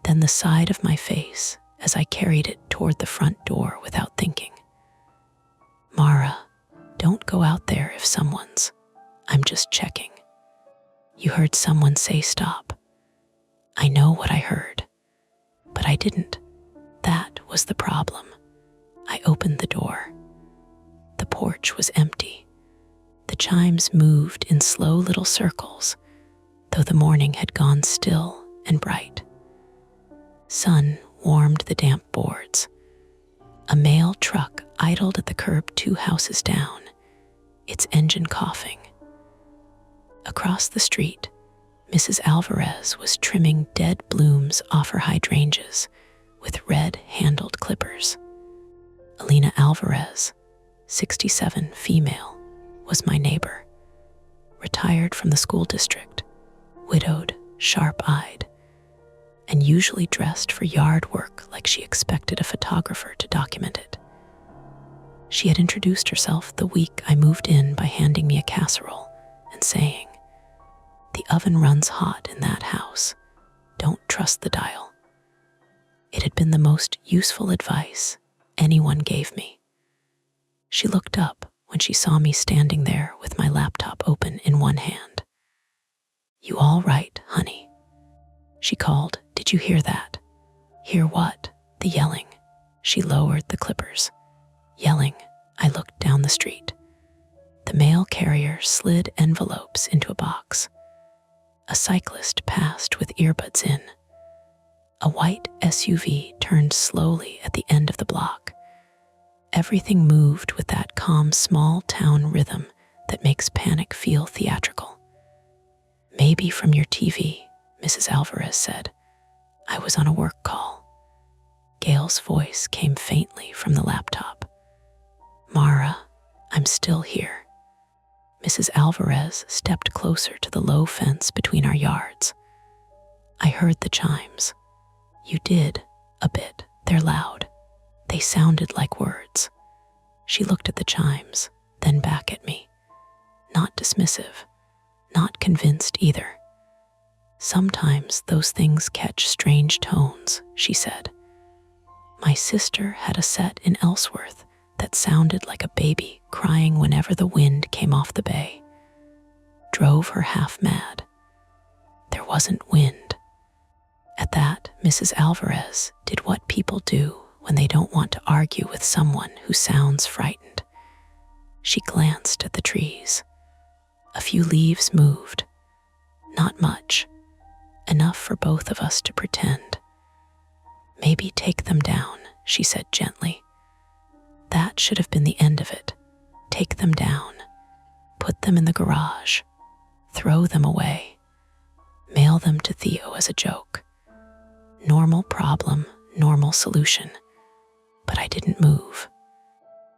then the side of my face as I carried it toward the front door without thinking. Mara, don't go out there if someone's. I'm just checking. You heard someone say stop. I know what I heard, but I didn't. That was the problem. I opened the door. The porch was empty. The chimes moved in slow little circles, though the morning had gone still and bright. Sun warmed the damp boards. A mail truck idled at the curb 2 houses down, its engine coughing. Across the street, Mrs. Alvarez was trimming dead blooms off her hydrangeas with red-handled clippers. Alina Alvarez, 67, female, was my neighbor. Retired from the school district, widowed, sharp-eyed, and usually dressed for yard work like she expected a photographer to document it. She had introduced herself the week I moved in by handing me a casserole and saying, "The oven runs hot in that house. Don't trust the dial." It had been the most useful advice anyone gave me. She looked up when she saw me standing there with my laptop open in one hand. "You all right, honey?" She called. "Did you hear that?" "Hear what?" "The yelling." She lowered the clippers. "Yelling." I looked down the street. The mail carrier slid envelopes into a box. A cyclist passed with earbuds in. A white SUV turned slowly at the end of the block. Everything moved with that calm small-town rhythm that makes panic feel theatrical. "Maybe from your TV," Mrs. Alvarez said. "I was on a work call." Gail's voice came faintly from the laptop. "Mara, I'm still here." Mrs. Alvarez stepped closer to the low fence between our yards. "I heard the chimes." "You did, a bit. They're loud." They sounded like words. She looked at the chimes, then back at me. Not dismissive, not convinced either. "Sometimes those things catch strange tones," she said. "My sister had a set in Ellsworth that sounded like a baby crying whenever the wind came off the bay. Drove her half mad. There wasn't wind." At that, Mrs. Alvarez did what people do when they don't want to argue with someone who sounds frightened. She glanced at the trees. A few leaves moved. Not much. Enough for both of us to pretend. "Maybe take them down," she said gently. That should have been the end of it. Take them down. Put them in the garage. Throw them away. Mail them to Theo as a joke. Normal problem, normal solution. But I didn't move.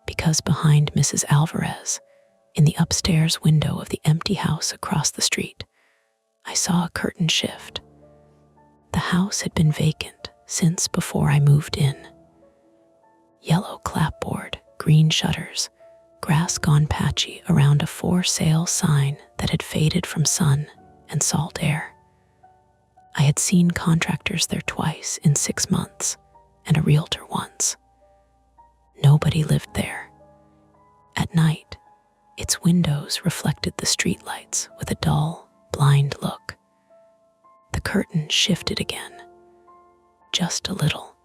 Because behind Mrs. Alvarez, in the upstairs window of the empty house across the street, I saw a curtain shift. The house had been vacant since before I moved in. Yellow clapboard, green shutters, grass gone patchy around a for sale sign that had faded from sun and salt air. I had seen contractors there twice in 6 months and a realtor once. Nobody lived there. At night, its windows reflected the streetlights with a dull, blind look. The curtain shifted again, just a little,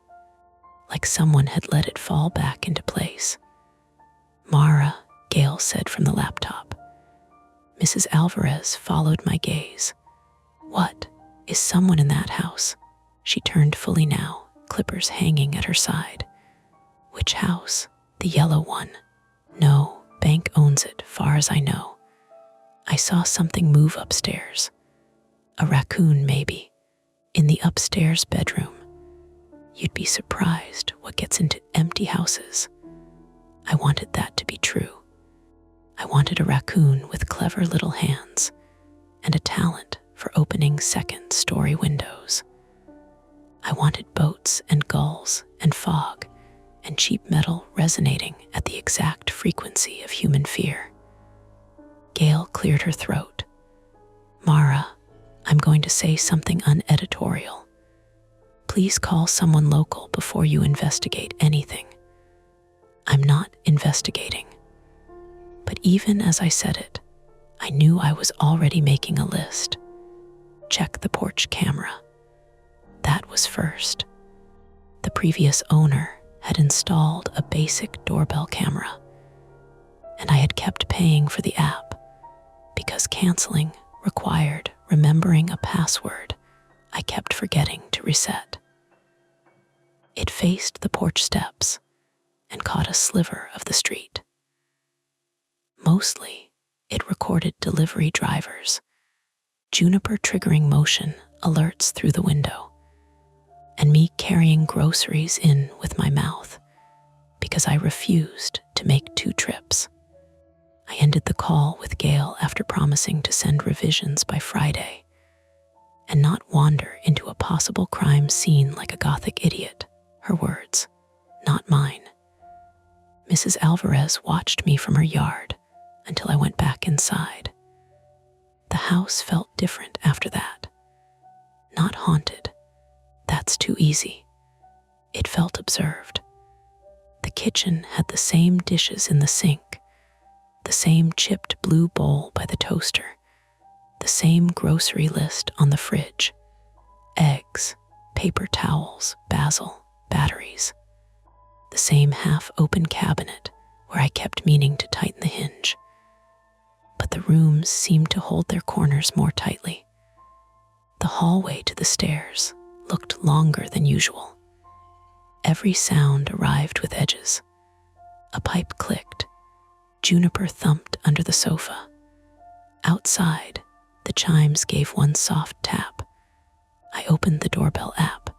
like someone had let it fall back into place. "Mara," Gail said from the laptop. Mrs. Alvarez followed my gaze. "What? Is someone in that house?" She turned fully now, clippers hanging at her side. "Which house?" "The yellow one." "No, bank owns it, far as I know." "I saw something move upstairs. A raccoon, maybe, in the upstairs bedroom. You'd be surprised what gets into empty houses." I wanted that to be true. I wanted a raccoon with clever little hands and a talent for opening second-story windows. I wanted boats and gulls and fog and cheap metal resonating at the exact frequency of human fear. Gail cleared her throat. "Mara, I'm going to say something uneditorial. Please call someone local before you investigate anything." I'm not investigating. But even as I said it, I knew I was already making a list. Check the porch camera. That was first. The previous owner had installed a basic doorbell camera, and I had kept paying for the app because canceling required remembering a password I kept forgetting to reset. It faced the porch steps and caught a sliver of the street. Mostly, it recorded delivery drivers, juniper triggering motion alerts through the window, and me carrying groceries in with my mouth because I refused to make 2 trips. I ended the call with Gail after promising to send revisions by Friday and not wander into a possible crime scene like a gothic idiot. Her words, not mine. Mrs. Alvarez watched me from her yard until I went back inside. The house felt different after that. Not haunted. That's too easy. It felt observed. The kitchen had the same dishes in the sink, the same chipped blue bowl by the toaster, the same grocery list on the fridge, eggs, paper towels, basil, batteries, the same half-open cabinet where I kept meaning to tighten the hinge. But the rooms seemed to hold their corners more tightly. The hallway to the stairs looked longer than usual. Every sound arrived with edges. A pipe clicked. Juniper thumped under the sofa. Outside, the chimes gave one soft tap. I opened the doorbell app.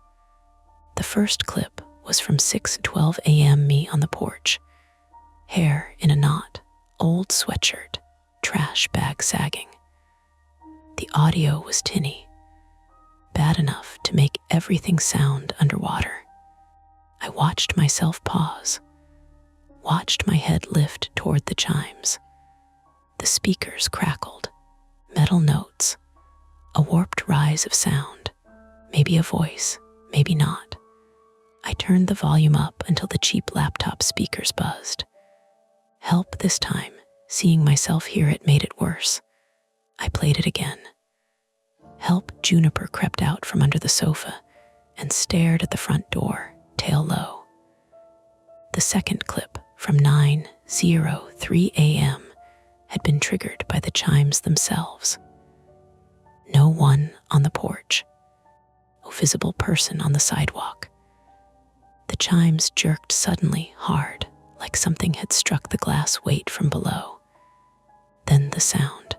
The first clip was from 6:12 a.m. me on the porch. Hair in a knot, old sweatshirt, trash bag sagging. The audio was tinny, bad enough to make everything sound underwater. I watched myself pause, watched my head lift toward the chimes. The speakers crackled, metal notes, a warped rise of sound, maybe a voice, maybe not. I turned the volume up until the cheap laptop speakers buzzed. Help this time, seeing myself hear it made it worse. I played it again. Help. Juniper crept out from under the sofa and stared at the front door, tail low. The second clip from 9:03 a.m. had been triggered by the chimes themselves. No one on the porch. No visible person on the sidewalk. The chimes jerked suddenly hard, like something had struck the glass weight from below. Then the sound.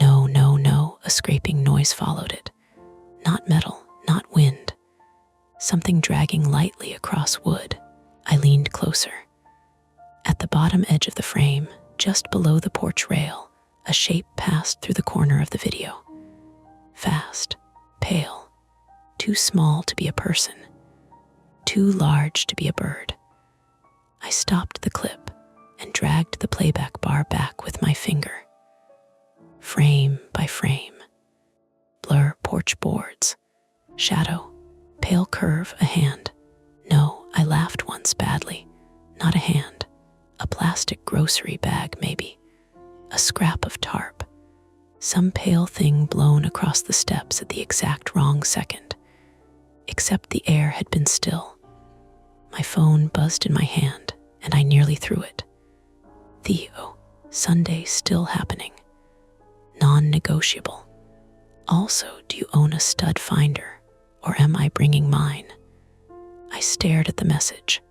No, no, no, a scraping noise followed it. Not metal, not wind. Something dragging lightly across wood. I leaned closer. At the bottom edge of the frame, just below the porch rail, a shape passed through the corner of the video. Fast, pale, too small to be a person, too large to be a bird. I stopped the clip and dragged the playback bar back with my finger. Frame by frame. Blur porch boards. Shadow. Pale curve, a hand. No, I laughed once badly. Not a hand. A plastic grocery bag, maybe. A scrap of tarp. Some pale thing blown across the steps at the exact wrong second. Except the air had been still. My phone buzzed in my hand, and I nearly threw it. Theo, Sunday still happening. Non-negotiable. Also, do you own a stud finder, or am I bringing mine? I stared at the message.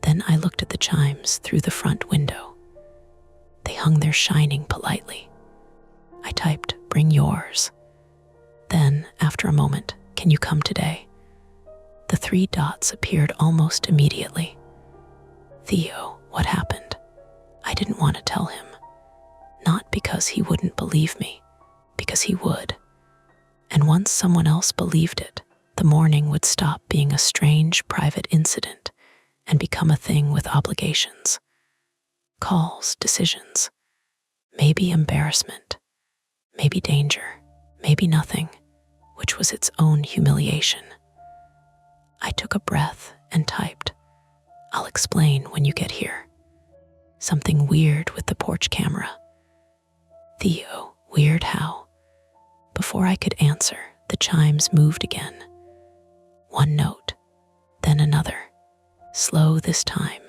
Then I looked at the chimes through the front window. They hung there shining politely. I typed, bring yours. Then, after a moment, can you come today? The 3 dots appeared almost immediately. Theo, what happened? I didn't want to tell him. Not because he wouldn't believe me, because he would. And once someone else believed it, the morning would stop being a strange private incident and become a thing with obligations. Calls, decisions, maybe embarrassment, maybe danger, maybe nothing, which was its own humiliation. I took a breath and typed, I'll explain when you get here. Something weird with the porch camera. Theo, weird how? Before I could answer, the chimes moved again. One note, then another. Slow this time.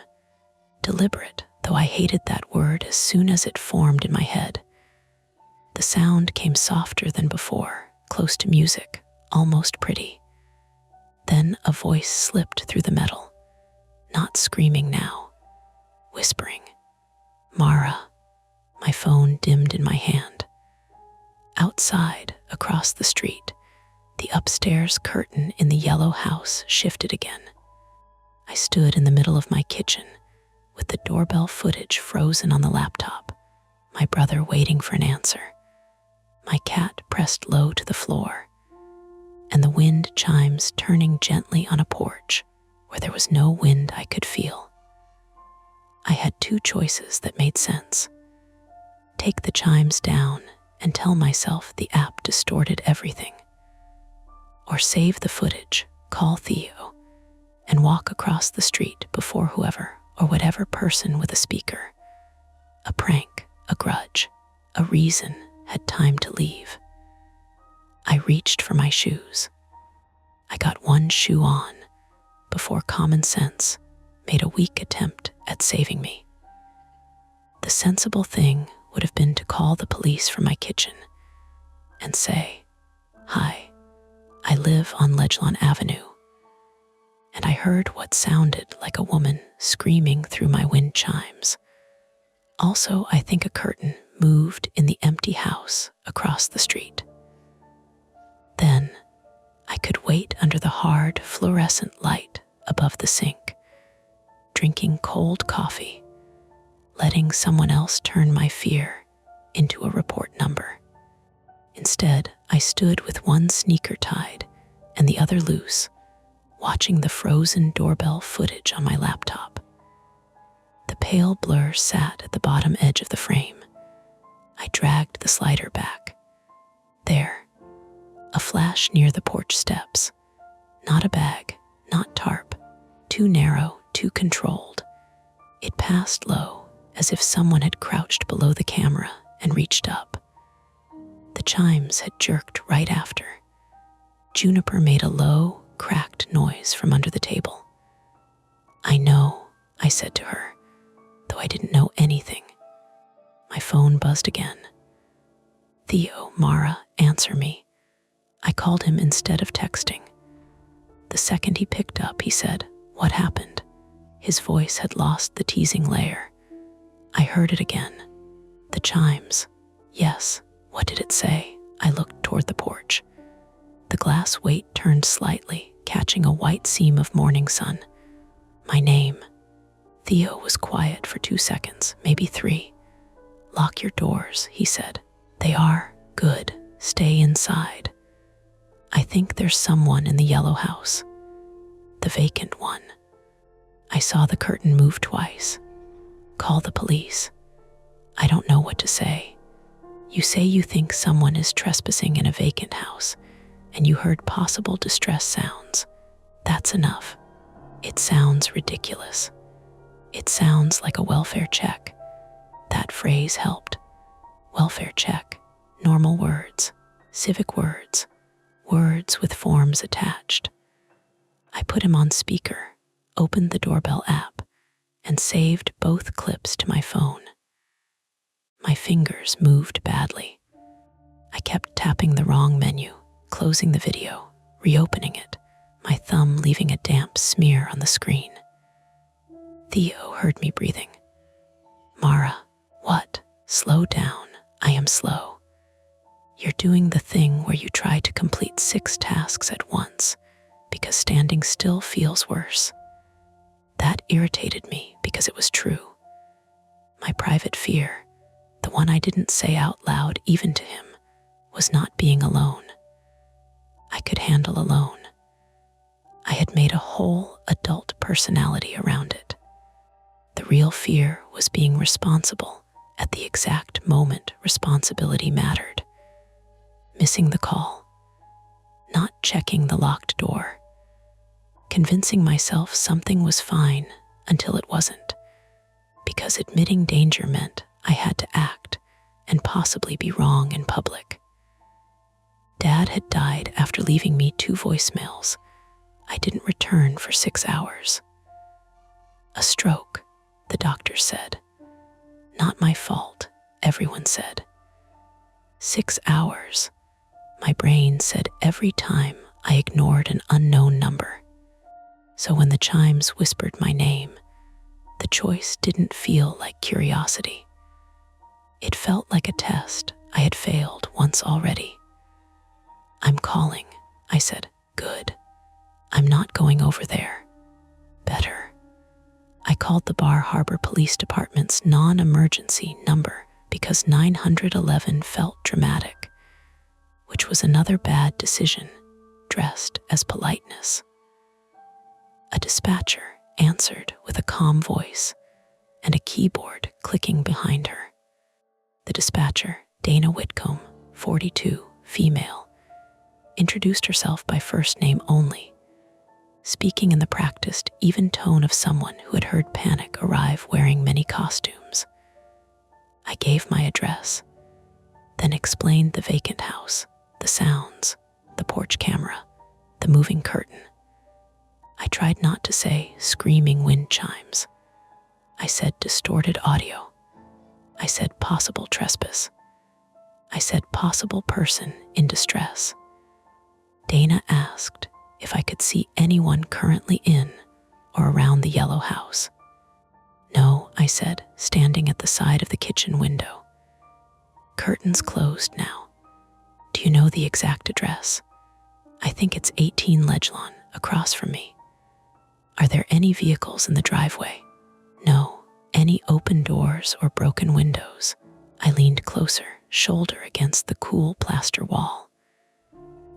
Deliberate, though I hated that word as soon as it formed in my head. The sound came softer than before, close to music, almost pretty. Then a voice slipped through the metal, not screaming now, whispering. Mara. My phone dimmed in my hand. Outside, across the street, the upstairs curtain in the yellow house shifted again. I stood in the middle of my kitchen with the doorbell footage frozen on the laptop, my brother waiting for an answer, my cat pressed low to the floor, and the wind chimes turning gently on a porch where there was no wind I could feel. I had two choices that made sense. Take the chimes down and tell myself the app distorted everything, or save the footage, call Theo, and walk across the street before whoever or whatever person with a speaker, a prank, a grudge, a reason had time to leave. I reached for my shoes. I got one shoe on before common sense made a weak attempt at saving me. The sensible thing would have been to call the police from my kitchen and say, "Hi, I live on Ledgelon Avenue," and I heard what sounded like a woman screaming through my wind chimes. Also, I think a curtain moved in the empty house across the street. Then, I could wait under the hard fluorescent light above the sink, drinking cold coffee, letting someone else turn my fear into a report number. Instead, I stood with one sneaker tied and the other loose, watching the frozen doorbell footage on my laptop. The pale blur sat at the bottom edge of the frame. I dragged the slider back. There, a flash near the porch steps. Not a bag, not tarp. Too narrow, too controlled. It passed low, as if someone had crouched below the camera and reached up. The chimes had jerked right after. Juniper made a low, cracked noise from under the table. "I know," I said to her, though I didn't know anything. My phone buzzed again. "Theo, Mara, answer me." I called him instead of texting. The second he picked up, he said, "What happened?" His voice had lost the teasing layer. I heard it again. The chimes. Yes, what did it say? I looked toward the porch. The glass weight turned slightly, catching a white seam of morning sun. My name. Theo was quiet for 2 seconds, maybe 3. "Lock your doors," he said. "They are good. Stay inside. I think there's someone in the yellow house. The vacant one." I saw the curtain move twice. "Call the police." I don't know what to say. You say you think someone is trespassing in a vacant house, and you heard possible distress sounds. That's enough. It sounds ridiculous. It sounds like a welfare check. That phrase helped. Welfare check. Normal words. Civic words. Words with forms attached. I put him on speaker, opened the doorbell app, and saved both clips to my phone. My fingers moved badly. I kept tapping the wrong menu, closing the video, reopening it, my thumb leaving a damp smear on the screen. Theo heard me breathing. "Mara, what? Slow down. I am slow. You're doing the thing where you try to complete 6 tasks at once because standing still feels worse." That irritated me because it was true. My private fear, the one I didn't say out loud even to him, was not being alone. I could handle alone. I had made a whole adult personality around it. The real fear was being responsible at the exact moment responsibility mattered. Missing the call. Not checking the locked door. Convincing myself something was fine until it wasn't, because admitting danger meant I had to act and possibly be wrong in public. Dad had died after leaving me 2 voicemails. I didn't return for 6 hours. A stroke, the doctor said. Not my fault, everyone said. 6 hours, my brain said every time I ignored an unknown number. So when the chimes whispered my name, the choice didn't feel like curiosity. It felt like a test I had failed once already. "I'm calling," I said. "Good. I'm not going over there." "Better." I called the Bar Harbor Police Department's non-emergency number because 911 felt dramatic, which was another bad decision dressed as politeness. A dispatcher answered with a calm voice and a keyboard clicking behind her. The dispatcher, Dana Whitcomb, 42, female, introduced herself by first name only, speaking in the practiced, even tone of someone who had heard panic arrive wearing many costumes. I gave my address, then explained the vacant house, the sounds, the porch camera, the moving curtain. I tried not to say screaming wind chimes. I said distorted audio. I said possible trespass. I said possible person in distress. Dana asked if I could see anyone currently in or around the yellow house. "No," I said, standing at the side of the kitchen window. "Curtains closed now. Do you know the exact address?" "I think it's 18 Ledgelawn, across from me." "Are there any vehicles in the driveway?" "No." "Any open doors or broken windows?" I leaned closer, shoulder against the cool plaster wall.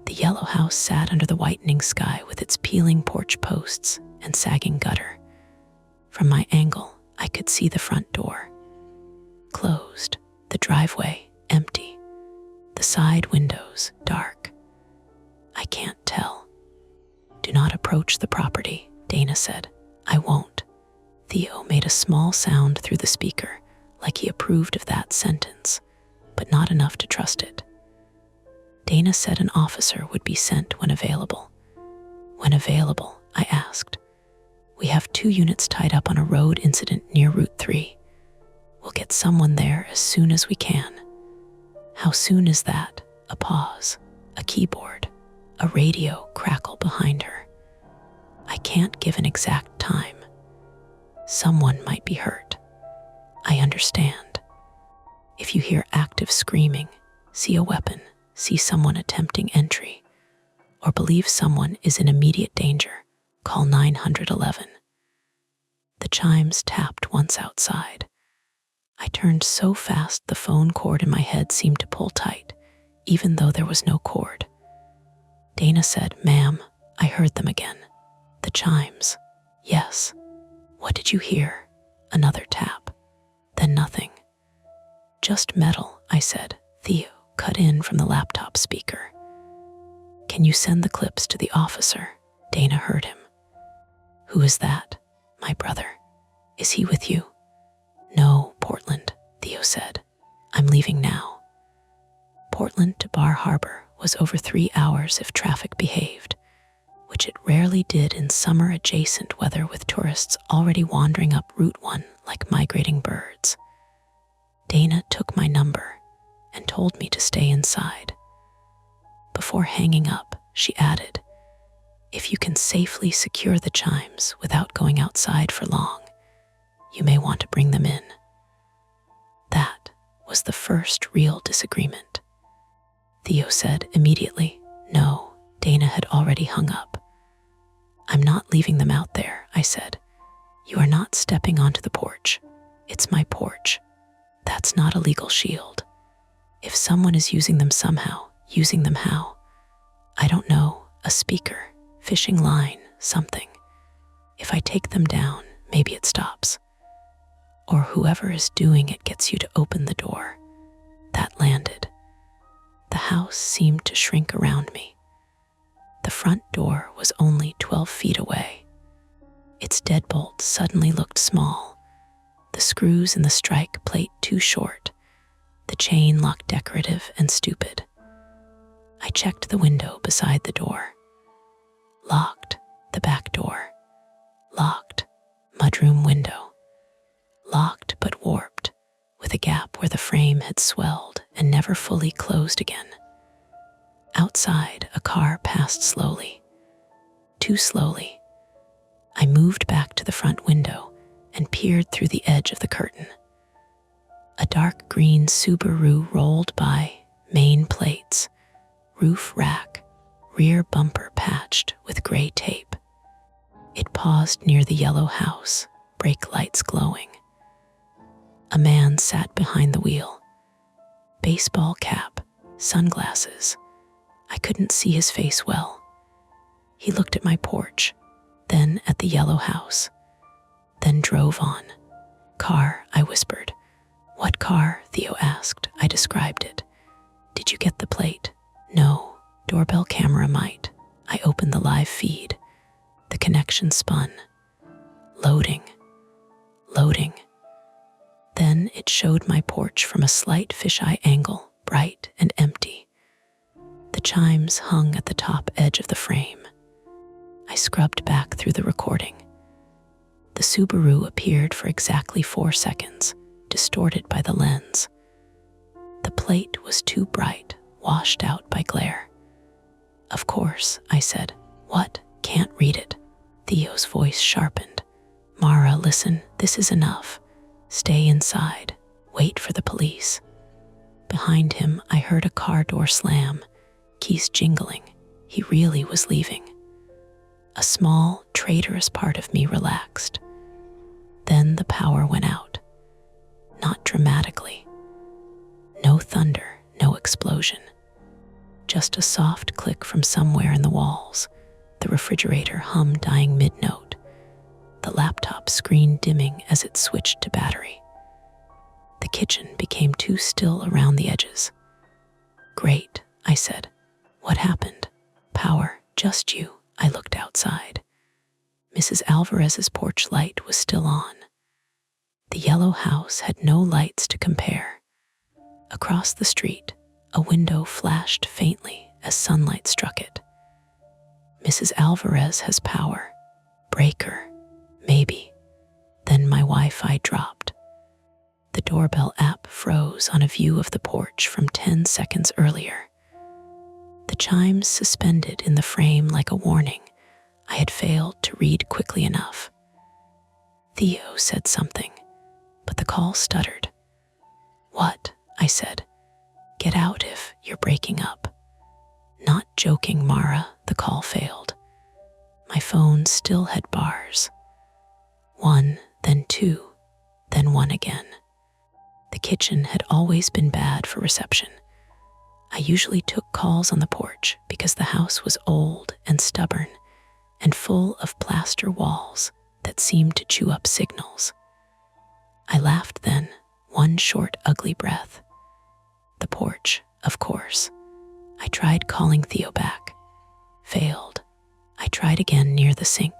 The yellow house sat under the whitening sky with its peeling porch posts and sagging gutter. From my angle, I could see the front door closed, the driveway empty, the side windows dark. "I can't tell." "Do not approach the property," Dana said. "I won't." Theo made a small sound through the speaker, like he approved of that sentence, but not enough to trust it. Dana said an officer would be sent when available. "When available?" I asked. "We have 2 units tied up on a road incident near Route 3. We'll get someone there as soon as we can." "How soon is that?" A pause, a keyboard, a radio crackle behind her. "I can't give an exact time. Someone might be hurt." "I understand. If you hear active screaming, see a weapon, see someone attempting entry, or believe someone is in immediate danger, call 911. The chimes tapped once outside. I turned so fast the phone cord in my head seemed to pull tight, even though there was no cord. Dana said, "Ma'am, I heard them again." "The chimes." "Yes." "What did you hear?" Another tap. Then nothing. "Just metal," I said. Theo cut in from the laptop speaker. "Can you send the clips to the officer?" Dana heard him. "Who is that?" "My brother." "Is he with you?" "No, Portland," Theo said. "I'm leaving now." Portland to Bar Harbor was over 3 hours if traffic behaved, which it rarely did in summer-adjacent weather with tourists already wandering up Route 1 like migrating birds. Dana took my number and told me to stay inside. Before hanging up, she added, "If you can safely secure the chimes without going outside for long, you may want to bring them in." That was the first real disagreement. Theo said immediately, "No." Dana had already hung up. "I'm not leaving them out there," I said. "You are not stepping onto the porch. It's my porch. That's not a legal shield. If someone is using them somehow, using them how? I don't know, a speaker, fishing line, something. If I take them down, maybe it stops. Or whoever is doing it gets you to open the door." That landed. The house seemed to shrink around me. The front door was only 12 feet away. Its deadbolt suddenly looked small, the screws in the strike plate too short, the chain lock decorative and stupid. I checked the window beside the door. Locked. The back door. Locked. Mudroom window. Locked but warped, with a gap where the frame had swelled and never fully closed again. Outside, a car passed slowly. Too slowly. I moved back to the front window and peered through the edge of the curtain. A dark green Subaru rolled by, main plates, roof rack, rear bumper patched with gray tape. It paused near the yellow house, brake lights glowing. A man sat behind the wheel. Baseball cap, sunglasses. I couldn't see his face well. He looked at my porch, then at the yellow house, then drove on. Car, I whispered. What car? Theo asked. I described it. Did you get the plate? No. Doorbell camera might. I opened the live feed. The connection spun. Loading. Loading. Then it showed my porch from a slight fisheye angle, bright and empty. The chimes hung at the top edge of the frame. I scrubbed back through the recording. The Subaru appeared for exactly 4 seconds, distorted by the lens. The plate was too bright, washed out by glare. Of course, I said. What? Can't read it. Theo's voice sharpened. Mara, listen, this is enough. Stay inside. Wait for the police. Behind him, I heard a car door slam, keys jingling. He really was leaving. A small, traitorous part of me relaxed. Then the power went out. Not dramatically. No thunder, no explosion. Just a soft click from somewhere in the walls. The refrigerator hum dying mid-note. The laptop screen dimming as it switched to battery. The kitchen became too still around the edges. Great, I said. What happened? Power, just you. I looked outside. Mrs. Alvarez's porch light was still on. The yellow house had no lights to compare. Across the street, a window flashed faintly as sunlight struck it. Mrs. Alvarez has power. Breaker. Maybe. Then my Wi-Fi dropped. The doorbell app froze on a view of the porch from 10 seconds earlier. The chimes suspended in the frame like a warning. I had failed to read quickly enough. Theo said something, but the call stuttered. What? I said. Get out if you're breaking up. Not joking, Mara, the call failed. My phone still had bars. 1, then 2, then 1 again. The kitchen had always been bad for reception. I usually took calls on the porch because the house was old and stubborn and full of plaster walls that seemed to chew up signals. I laughed then, one short, ugly breath. The porch, of course. I tried calling Theo back. Failed. I tried again near the sink.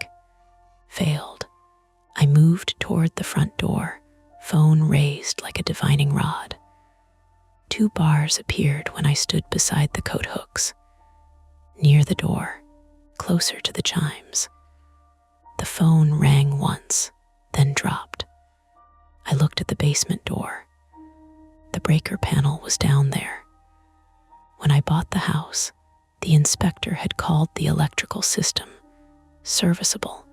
Failed. I moved toward the front door, phone raised like a divining rod. 2 bars appeared when I stood beside the coat hooks. Near the door, closer to the chimes. The phone rang once, then dropped. I looked at the basement door. The breaker panel was down there. When I bought the house, the inspector had called the electrical system serviceable,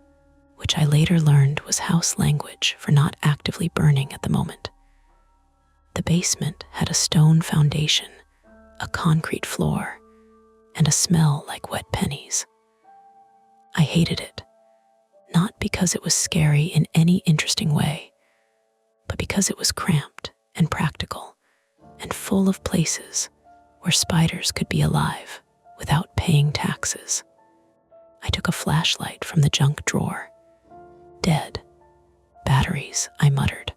which I later learned was house language for not actively burning at the moment. The basement had a stone foundation, a concrete floor, and a smell like wet pennies. I hated it, not because it was scary in any interesting way, but because it was cramped and practical and full of places where spiders could be alive without paying taxes. I took a flashlight from the junk drawer. Dead. Batteries, I muttered.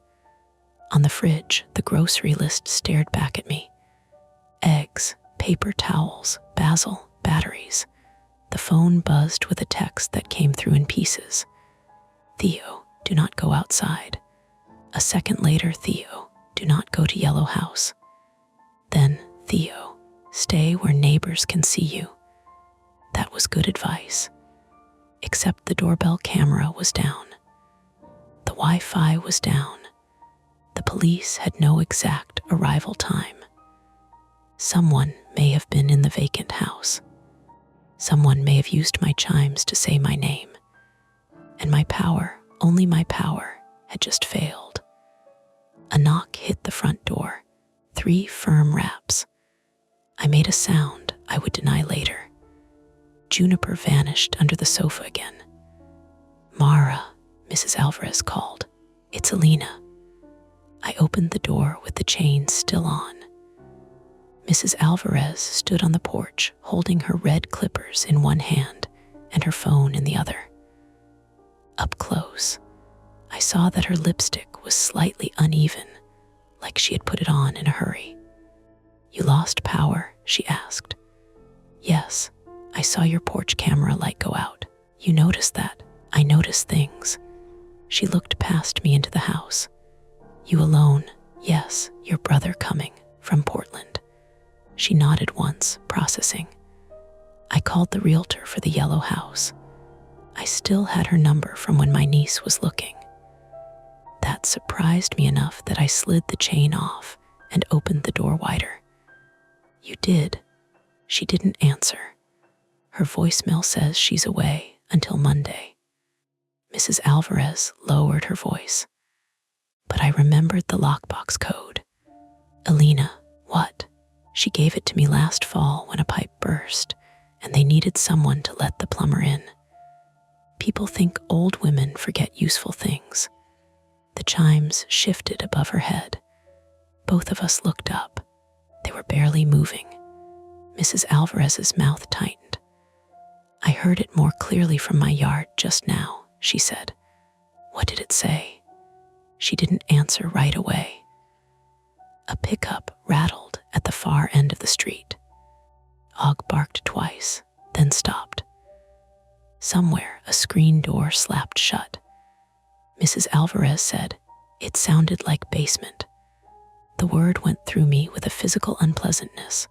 On the fridge, the grocery list stared back at me. Eggs, paper towels, basil, batteries. The phone buzzed with a text that came through in pieces. Theo, do not go outside. A second later, Theo, do not go to Yellow House. Then, Theo, stay where neighbors can see you. That was good advice. Except the doorbell camera was down. The Wi-Fi was down. The police had no exact arrival time. Someone may have been in the vacant house. Someone may have used my chimes to say my name. And my power, only my power, had just failed. A knock hit the front door. 3 firm raps. I made a sound I would deny later. Juniper vanished under the sofa again. "Mara," Mrs. Alvarez called. "It's Alina." I opened the door with the chain still on. Mrs. Alvarez stood on the porch, holding her red clippers in one hand and her phone in the other. Up close, I saw that her lipstick was slightly uneven, like she had put it on in a hurry. "You lost power?" she asked. "Yes, I saw your porch camera light go out. You noticed that? I noticed things." She looked past me into the house. "You alone?" "Yes, your brother coming from Portland." She nodded once, processing. I called the realtor for the yellow house. I still had her number from when my niece was looking. That surprised me enough that I slid the chain off and opened the door wider. "You did?" She didn't answer. Her voicemail says she's away until Monday. Mrs. Alvarez lowered her voice. But I remembered the lockbox code. "Alina, what?" "She gave it to me last fall when a pipe burst, and they needed someone to let the plumber in. People think old women forget useful things." The chimes shifted above her head. Both of us looked up. They were barely moving. Mrs. Alvarez's mouth tightened. "I heard it more clearly from my yard just now," she said. "What did it say?" She didn't answer right away. A pickup rattled at the far end of the street. Og barked twice, then stopped. Somewhere, a screen door slapped shut. Mrs. Alvarez said, "It sounded like basement." The word went through me with a physical unpleasantness,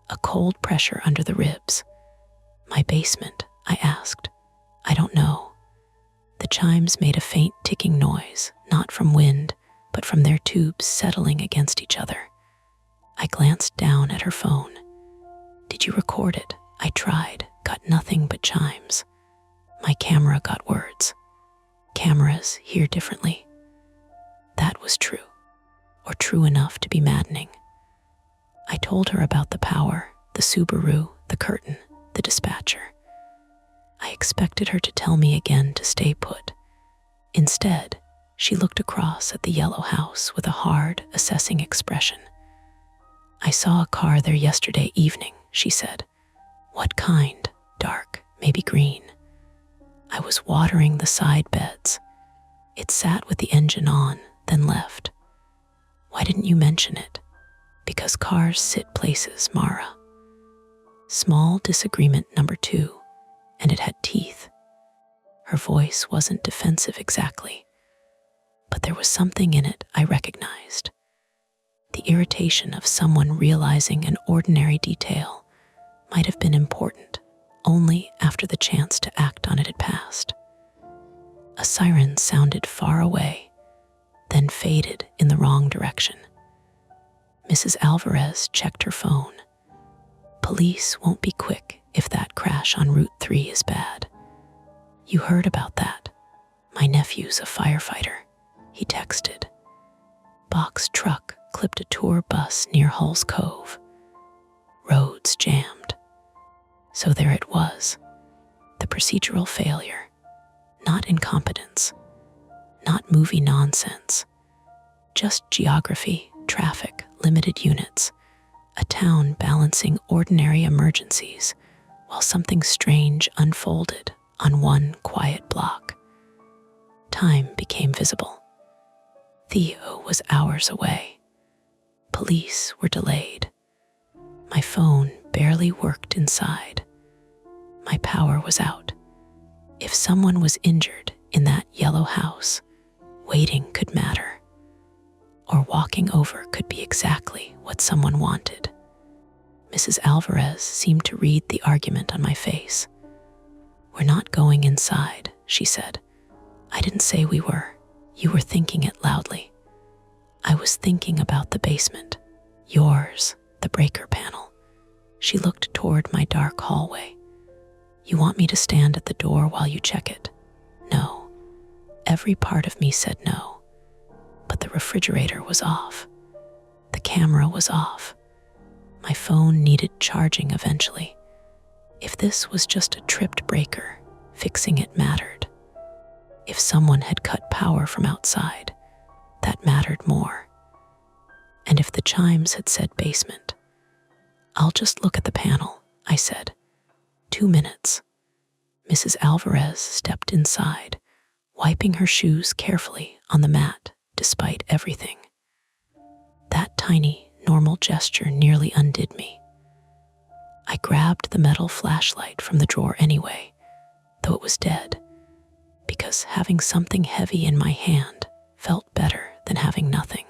a cold pressure under the ribs. "My basement?" I asked. "I don't know." The chimes made a faint ticking noise, not from wind, but from their tubes settling against each other. I glanced down at her phone. "Did you record it?" I tried, got nothing but chimes. My camera got words. "Cameras hear differently." That was true, or true enough to be maddening. I told her about the power, the Subaru, the curtain, the dispatcher. I expected her to tell me again to stay put. Instead, she looked across at the yellow house with a hard, assessing expression. "I saw a car there yesterday evening," she said. "What kind? Dark, maybe green." I was watering the side beds. It sat with the engine on, then left. "Why didn't you mention it?" "Because cars sit places, Mara." Small disagreement number 2, and it had teeth. Her voice wasn't defensive exactly, but there was something in it I recognized. The irritation of someone realizing an ordinary detail might have been important only after the chance to act on it had passed. A siren sounded far away, then faded in the wrong direction. Mrs. Alvarez checked her phone. "Police won't be quick if that crash on Route 3 is bad." "You heard about that? My nephew's a firefighter," he texted. "Box truck clipped a tour bus near Hull's Cove. Roads jammed." So there it was, the procedural failure, not incompetence, not movie nonsense, just geography, traffic, limited units, a town balancing ordinary emergencies while something strange unfolded on one quiet block. Time became visible. Theo was hours away. Police were delayed. My phone barely worked inside. My power was out. If someone was injured in that yellow house, waiting could matter. Or walking over could be exactly what someone wanted. Mrs. Alvarez seemed to read the argument on my face. "We're not going inside," she said. "I didn't say we were. You were thinking it loudly." "I was thinking about the basement. Yours, the breaker panel." She looked toward my dark hallway. "You want me to stand at the door while you check it?" No. Every part of me said no. But the refrigerator was off. The camera was off. My phone needed charging eventually. If this was just a tripped breaker, fixing it mattered. If someone had cut power from outside, that mattered more. And if the chimes had said basement, "I'll just look at the panel," I said. 2 minutes. Mrs. Alvarez stepped inside, wiping her shoes carefully on the mat despite everything. That tiny, normal gesture nearly undid me. I grabbed the metal flashlight from the drawer anyway, though it was dead, because having something heavy in my hand felt better than having nothing.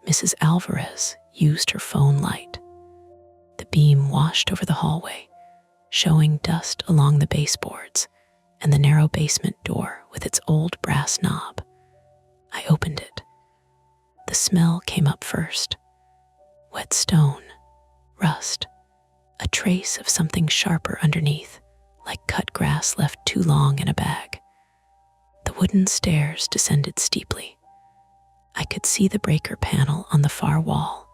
Mrs. Alvarez used her phone light. The beam washed over the hallway, showing dust along the baseboards and the narrow basement door with its old brass knob. I opened it. The smell came up first. Wet stone, rust, a trace of something sharper underneath, like cut grass left too long in a bag. The wooden stairs descended steeply. I could see the breaker panel on the far wall,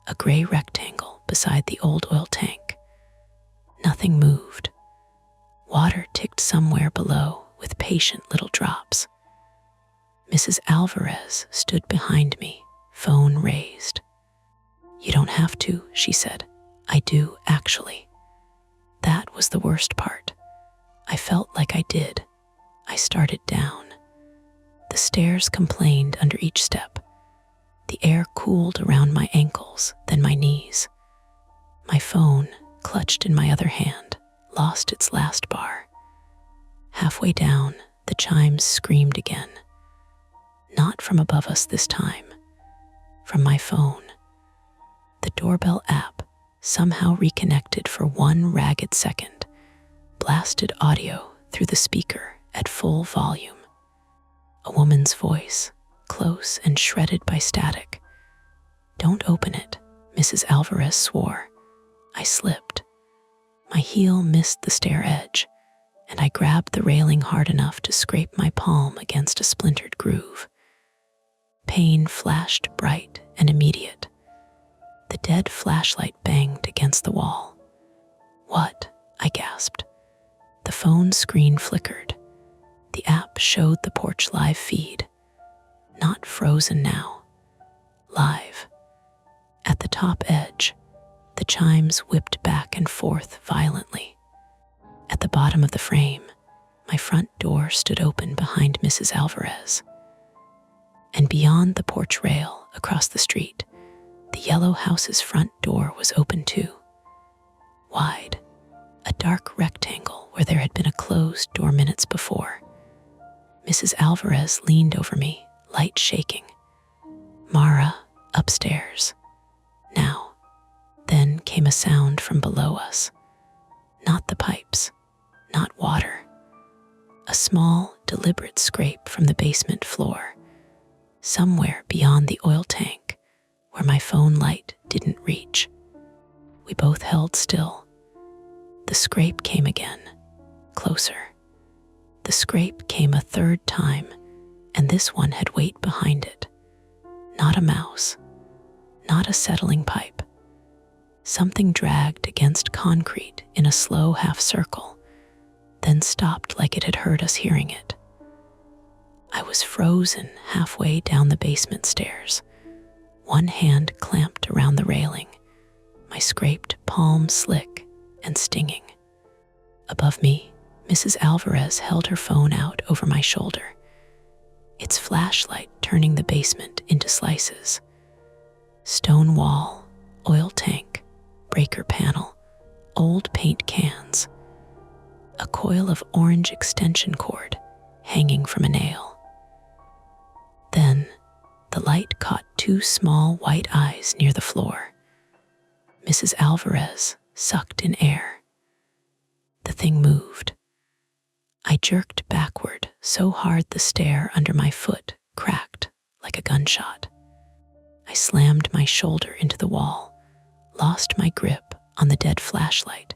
a gray rectangle beside the old oil tank. Nothing moved. Water ticked somewhere below with patient little drops. Mrs. Alvarez stood behind me, phone raised. "You don't have to," she said. "I do, actually." That was the worst part. I felt like I did. I started down. The stairs complained under each step. The air cooled around my ankles, then my knees. My phone, clutched in my other hand, lost its last bar. Halfway down, the chimes screamed again. Not from above us this time. From my phone. The doorbell app, somehow reconnected for one ragged second, blasted audio through the speaker at full volume. A woman's voice, close and shredded by static. "Don't open it," Mrs. Alvarez swore. I slipped. My heel missed the stair edge, and I grabbed the railing hard enough to scrape my palm against a splintered groove. Pain flashed bright and immediate. The dead flashlight banged against the wall. "What?" I gasped. The phone screen flickered. The app showed the Porch Live feed. Not frozen now. Live. At the top edge, the chimes whipped back and forth violently. At the bottom of the frame, my front door stood open behind Mrs. Alvarez. And beyond the porch rail, across the street, the yellow house's front door was open too. Wide, a dark rectangle where there had been a closed door minutes before. Mrs. Alvarez leaned over me, light shaking. "Mara, upstairs. Now." Then came a sound from below us. Not the pipes, not water. A small, deliberate scrape from the basement floor, somewhere beyond the oil tank, where my phone light didn't reach. We both held still. The scrape came again, closer. The scrape came a third time, and this one had weight behind it. Not a mouse, not a settling pipe. Something dragged against concrete in a slow half circle, then stopped like it had heard us hearing it. I was frozen halfway down the basement stairs, one hand clamped around the railing, my scraped palm slick and stinging. Above me, Mrs. Alvarez held her phone out over my shoulder, its flashlight turning the basement into slices. Stone wall, oil tank, breaker panel, old paint cans, a coil of orange extension cord hanging from a nail. Then, the light caught two small white eyes near the floor. Mrs. Alvarez sucked in air. The thing moved. I jerked backward so hard the stair under my foot cracked like a gunshot. I slammed my shoulder into the wall, lost my grip on the dead flashlight,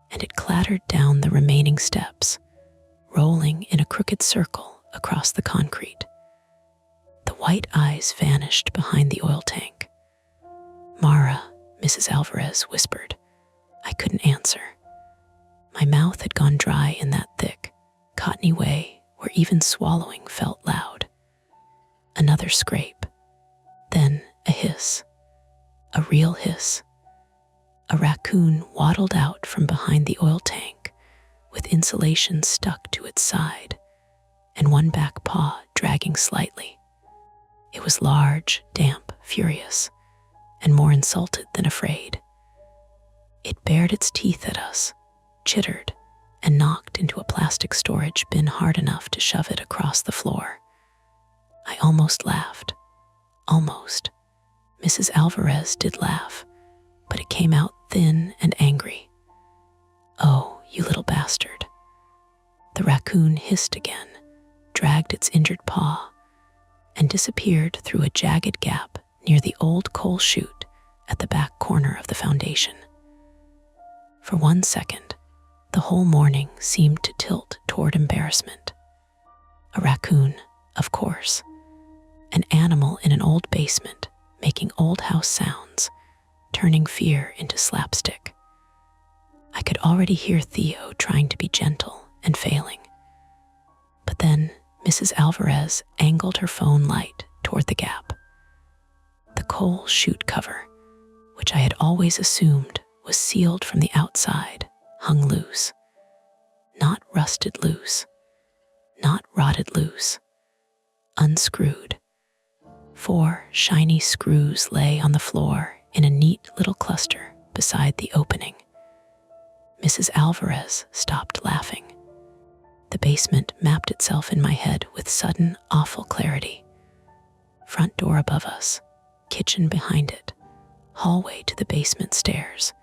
and it clattered down the remaining steps, rolling in a crooked circle across the concrete. white eyes vanished behind the oil tank. "Mara," Mrs. Alvarez whispered. I couldn't answer. My mouth had gone dry in that thick, cottony way where even swallowing felt loud. Another scrape. Then a hiss. A real hiss. A raccoon waddled out from behind the oil tank with insulation stuck to its side and one back paw dragging slightly. It was large, damp, furious, and more insulted than afraid. It bared its teeth at us, chittered, and knocked into a plastic storage bin hard enough to shove it across the floor. I almost laughed. Almost. Mrs. Alvarez did laugh, but it came out thin and angry. "Oh, you little bastard." The raccoon hissed again, dragged its injured paw, and disappeared through a jagged gap near the old coal chute at the back corner of the foundation. For 1 second, the whole morning seemed to tilt toward embarrassment. A raccoon, of course. An animal in an old basement making old house sounds, turning fear into slapstick. I could already hear Theo trying to be gentle and failing. But then Mrs. Alvarez angled her phone light toward the gap. The coal chute cover, which I had always assumed was sealed from the outside, hung loose. Not rusted loose. Not rotted loose. Unscrewed. 4 shiny screws lay on the floor in a neat little cluster beside the opening. Mrs. Alvarez stopped laughing. The basement mapped itself in my head with sudden, awful clarity. Front door above us, kitchen behind it, hallway to the basement stairs,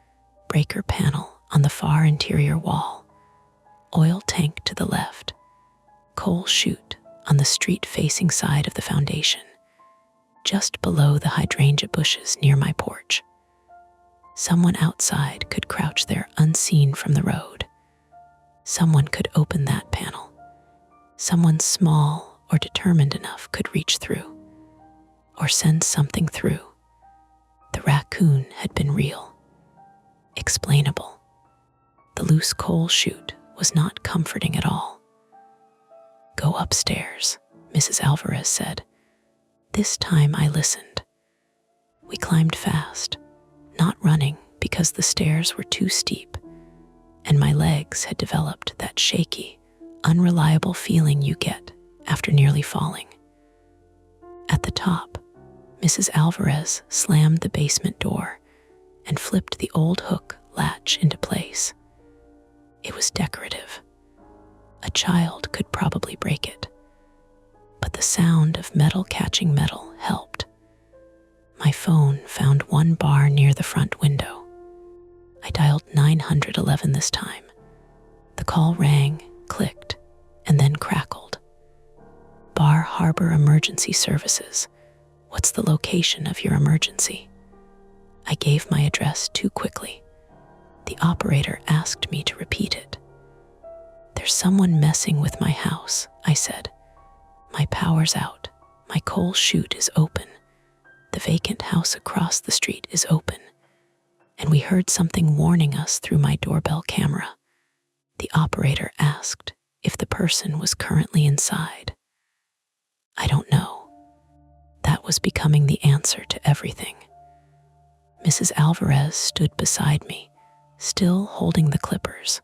breaker panel on the far interior wall, oil tank to the left, coal chute on the street-facing side of the foundation, just below the hydrangea bushes near my porch. Someone outside could crouch there unseen from the road. Someone could open that panel. Someone small or determined enough could reach through, or send something through. The raccoon had been real. Explainable. The loose coal chute was not comforting at all. "Go upstairs," Mrs. Alvarez said. This time I listened. We climbed fast, not running because the stairs were too steep, and my legs had developed that shaky, unreliable feeling you get after nearly falling. At the top, Mrs. Alvarez slammed the basement door and flipped the old hook latch into place. It was decorative. A child could probably break it, but the sound of metal catching metal helped. My phone found one bar near the front window. I dialed 911 this time. The call rang, clicked, and then crackled. "Bar Harbor Emergency Services. What's the location of your emergency?" I gave my address too quickly. The operator asked me to repeat it. "There's someone messing with my house," I said. "My power's out. My coal chute is open. The vacant house across the street is open. And we heard something warning us through my doorbell camera." The operator asked if the person was currently inside. I don't know. That was becoming the answer to everything. Mrs. Alvarez stood beside me, still holding the clippers.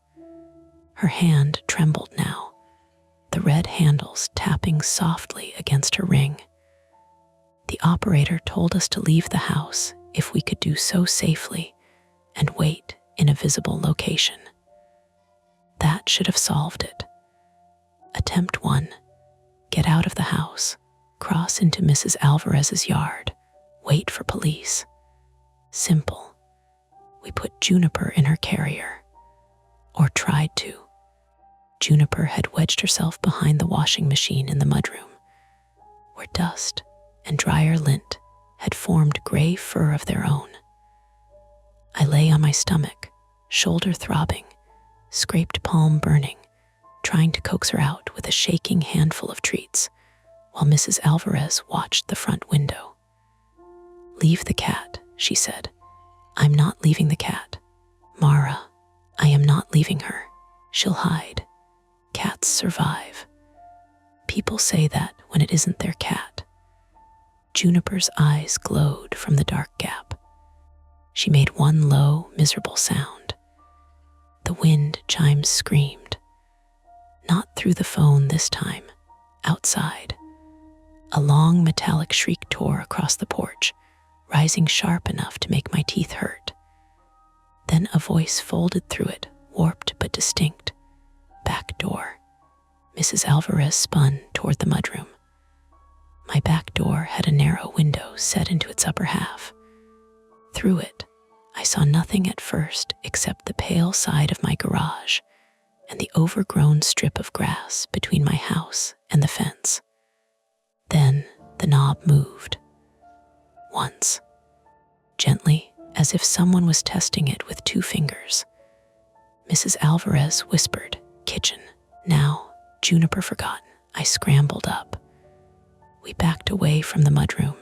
Her hand trembled now, the red handles tapping softly against her ring. The operator told us to leave the house if we could do so safely and wait in a visible location. That should have solved it. Attempt 1. Get out of the house, cross into Mrs. Alvarez's yard, wait for police. Simple. We put Juniper in her carrier. Or tried to. Juniper had wedged herself behind the washing machine in the mudroom, where dust and drier lint had formed gray fur of their own. I lay on my stomach, shoulder throbbing, scraped palm burning, trying to coax her out with a shaking handful of treats, while Mrs. Alvarez watched the front window. "Leave the cat," she said. "I'm not leaving the cat. Mara, I am not leaving her. She'll hide. Cats survive. People say that when it isn't their cat." Juniper's eyes glowed from the dark gap. She made one low, miserable sound. The wind chimes screamed. Not through the phone this time, outside. A long metallic shriek tore across the porch, rising sharp enough to make my teeth hurt. Then a voice folded through it, warped but distinct. "Back door." Mrs. Alvarez spun toward the mudroom. My back door had a narrow window set into its upper half. Through it, I saw nothing at first except the pale side of my garage and the overgrown strip of grass between my house and the fence. Then the knob moved. Once, gently, as if someone was testing it with 2 fingers. Mrs. Alvarez whispered, "Kitchen." Now, Juniper forgotten, I scrambled up. We backed away from the mudroom,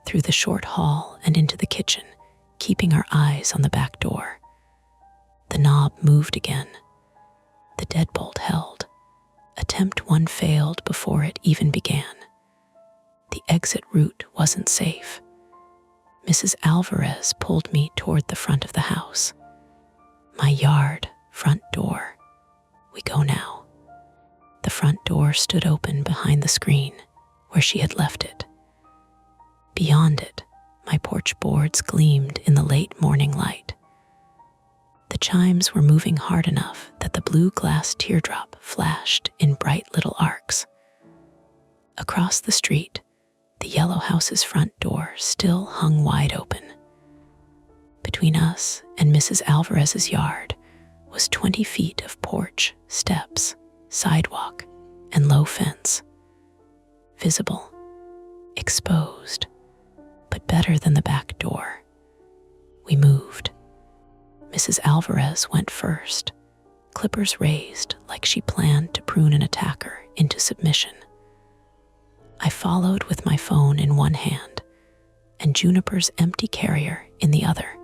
through the short hall and into the kitchen, keeping our eyes on the back door. The knob moved again. The deadbolt held. Attempt 1 failed before it even began. The exit route wasn't safe. Mrs. Alvarez pulled me toward the front of the house. My yard, front door. We go now. The front door stood open behind the screen, where she had left it. Beyond it, my porch boards gleamed in the late morning light. The chimes were moving hard enough that the blue glass teardrop flashed in bright little arcs. Across the street, the yellow house's front door still hung wide open. Between us and Mrs. Alvarez's yard was 20 feet of porch, steps, sidewalk, and low fence. Visible, exposed, but better than the back door. We moved. Mrs. Alvarez went first, clippers raised like she planned to prune an attacker into submission. I followed with my phone in one hand and Juniper's empty carrier in the other,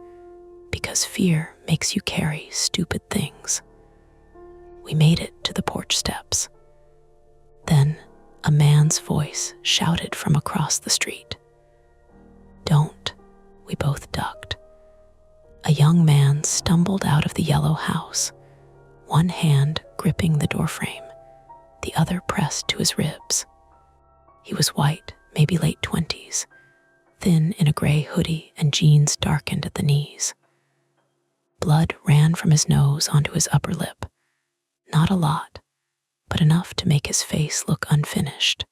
because fear makes you carry stupid things. We made it to the porch steps. Then a man's voice shouted from across the street. "Don't." We both ducked. A young man stumbled out of the yellow house, one hand gripping the doorframe, the other pressed to his ribs. He was white, maybe late 20s, thin in a gray hoodie and jeans darkened at the knees. Blood ran from his nose onto his upper lip. Not a lot, but enough to make his face look unfinished.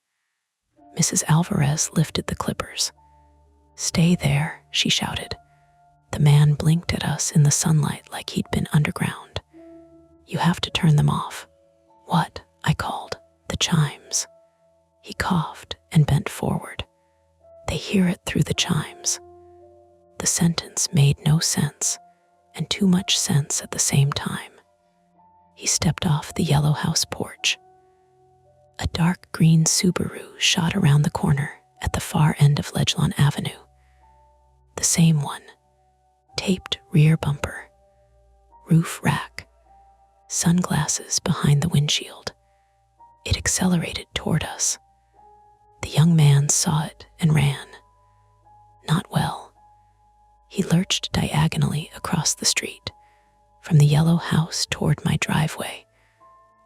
Mrs. Alvarez lifted the clippers. "Stay there," she shouted. The man blinked at us in the sunlight like he'd been underground. "You have to turn them off." "What?" I called. "The chimes." He coughed and bent forward. "They hear it through the chimes." The sentence made no sense, and too much sense at the same time. He stepped off the yellow house porch. A dark green Subaru shot around the corner at the far end of Ledgelon Avenue. The same one. Taped rear bumper, roof rack, sunglasses behind the windshield. It accelerated toward us. The young man saw it and ran. Not well. He lurched diagonally across the street, from the yellow house toward my driveway,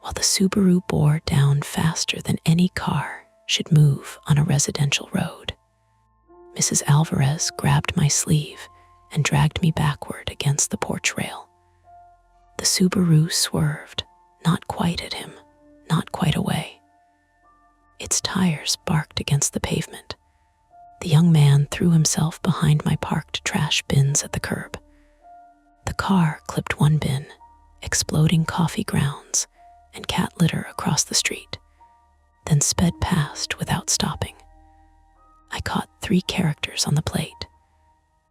while the Subaru bore down faster than any car should move on a residential road. Mrs. Alvarez grabbed my sleeve and dragged me backward against the porch rail. The Subaru swerved, not quite at him, not quite away. Its tires barked against the pavement. The young man threw himself behind my parked trash bins at the curb. The car clipped one bin, exploding coffee grounds and cat litter across the street, then sped past without stopping. I caught 3 characters on the plate.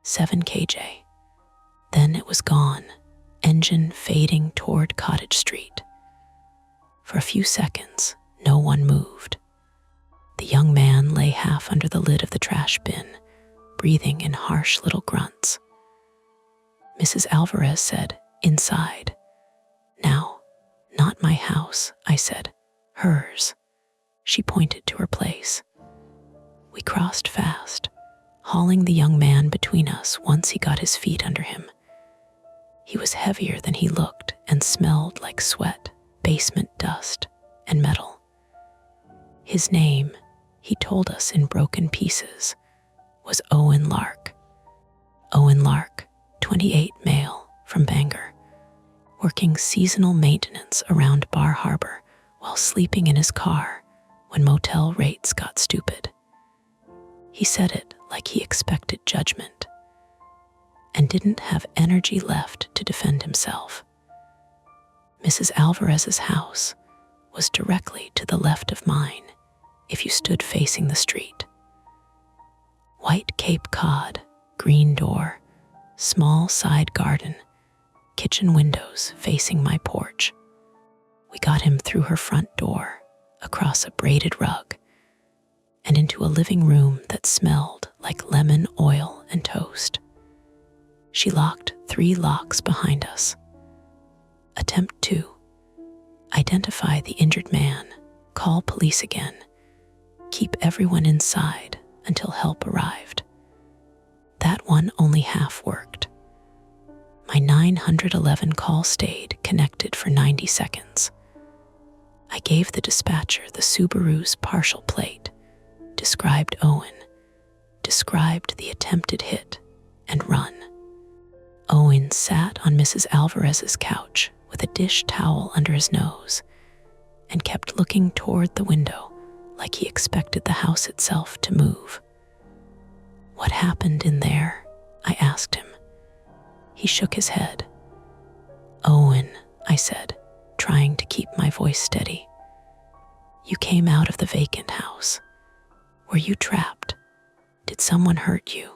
7 KJ. Then it was gone, engine fading toward Cottage Street. For a few seconds, no one moved. The young man lay half under the lid of the trash bin, breathing in harsh little grunts. Mrs. Alvarez said, "Inside." "Now, not my house," I said. "Hers." She pointed to her place. We crossed fast, hauling the young man between us once he got his feet under him. He was heavier than he looked and smelled like sweat, basement dust, and metal. His name, he told us in broken pieces, was Owen Lark. Owen Lark, 28, male, from Bangor, working seasonal maintenance around Bar Harbor while sleeping in his car when motel rates got stupid. He said it like he expected judgment and didn't have energy left to defend himself. Mrs. Alvarez's house was directly to the left of mine if you stood facing the street. White Cape Cod, green door, small side garden, kitchen windows facing my porch. We got him through her front door, across a braided rug, and into a living room that smelled like lemon oil and toast. She locked 3 locks behind us. Attempt 2. Identify the injured man, call police again, keep everyone inside until help arrived. That one only half worked. My 911 call stayed connected for 90 seconds. I gave the dispatcher the Subaru's partial plate, described Owen, described the attempted hit, and run. Owen sat on Mrs. Alvarez's couch with a dish towel under his nose and kept looking toward the window like he expected the house itself to move. "What happened in there?" I asked him. He shook his head. "Owen," I said, trying to keep my voice steady, "you came out of the vacant house. Were you trapped? Did someone hurt you?"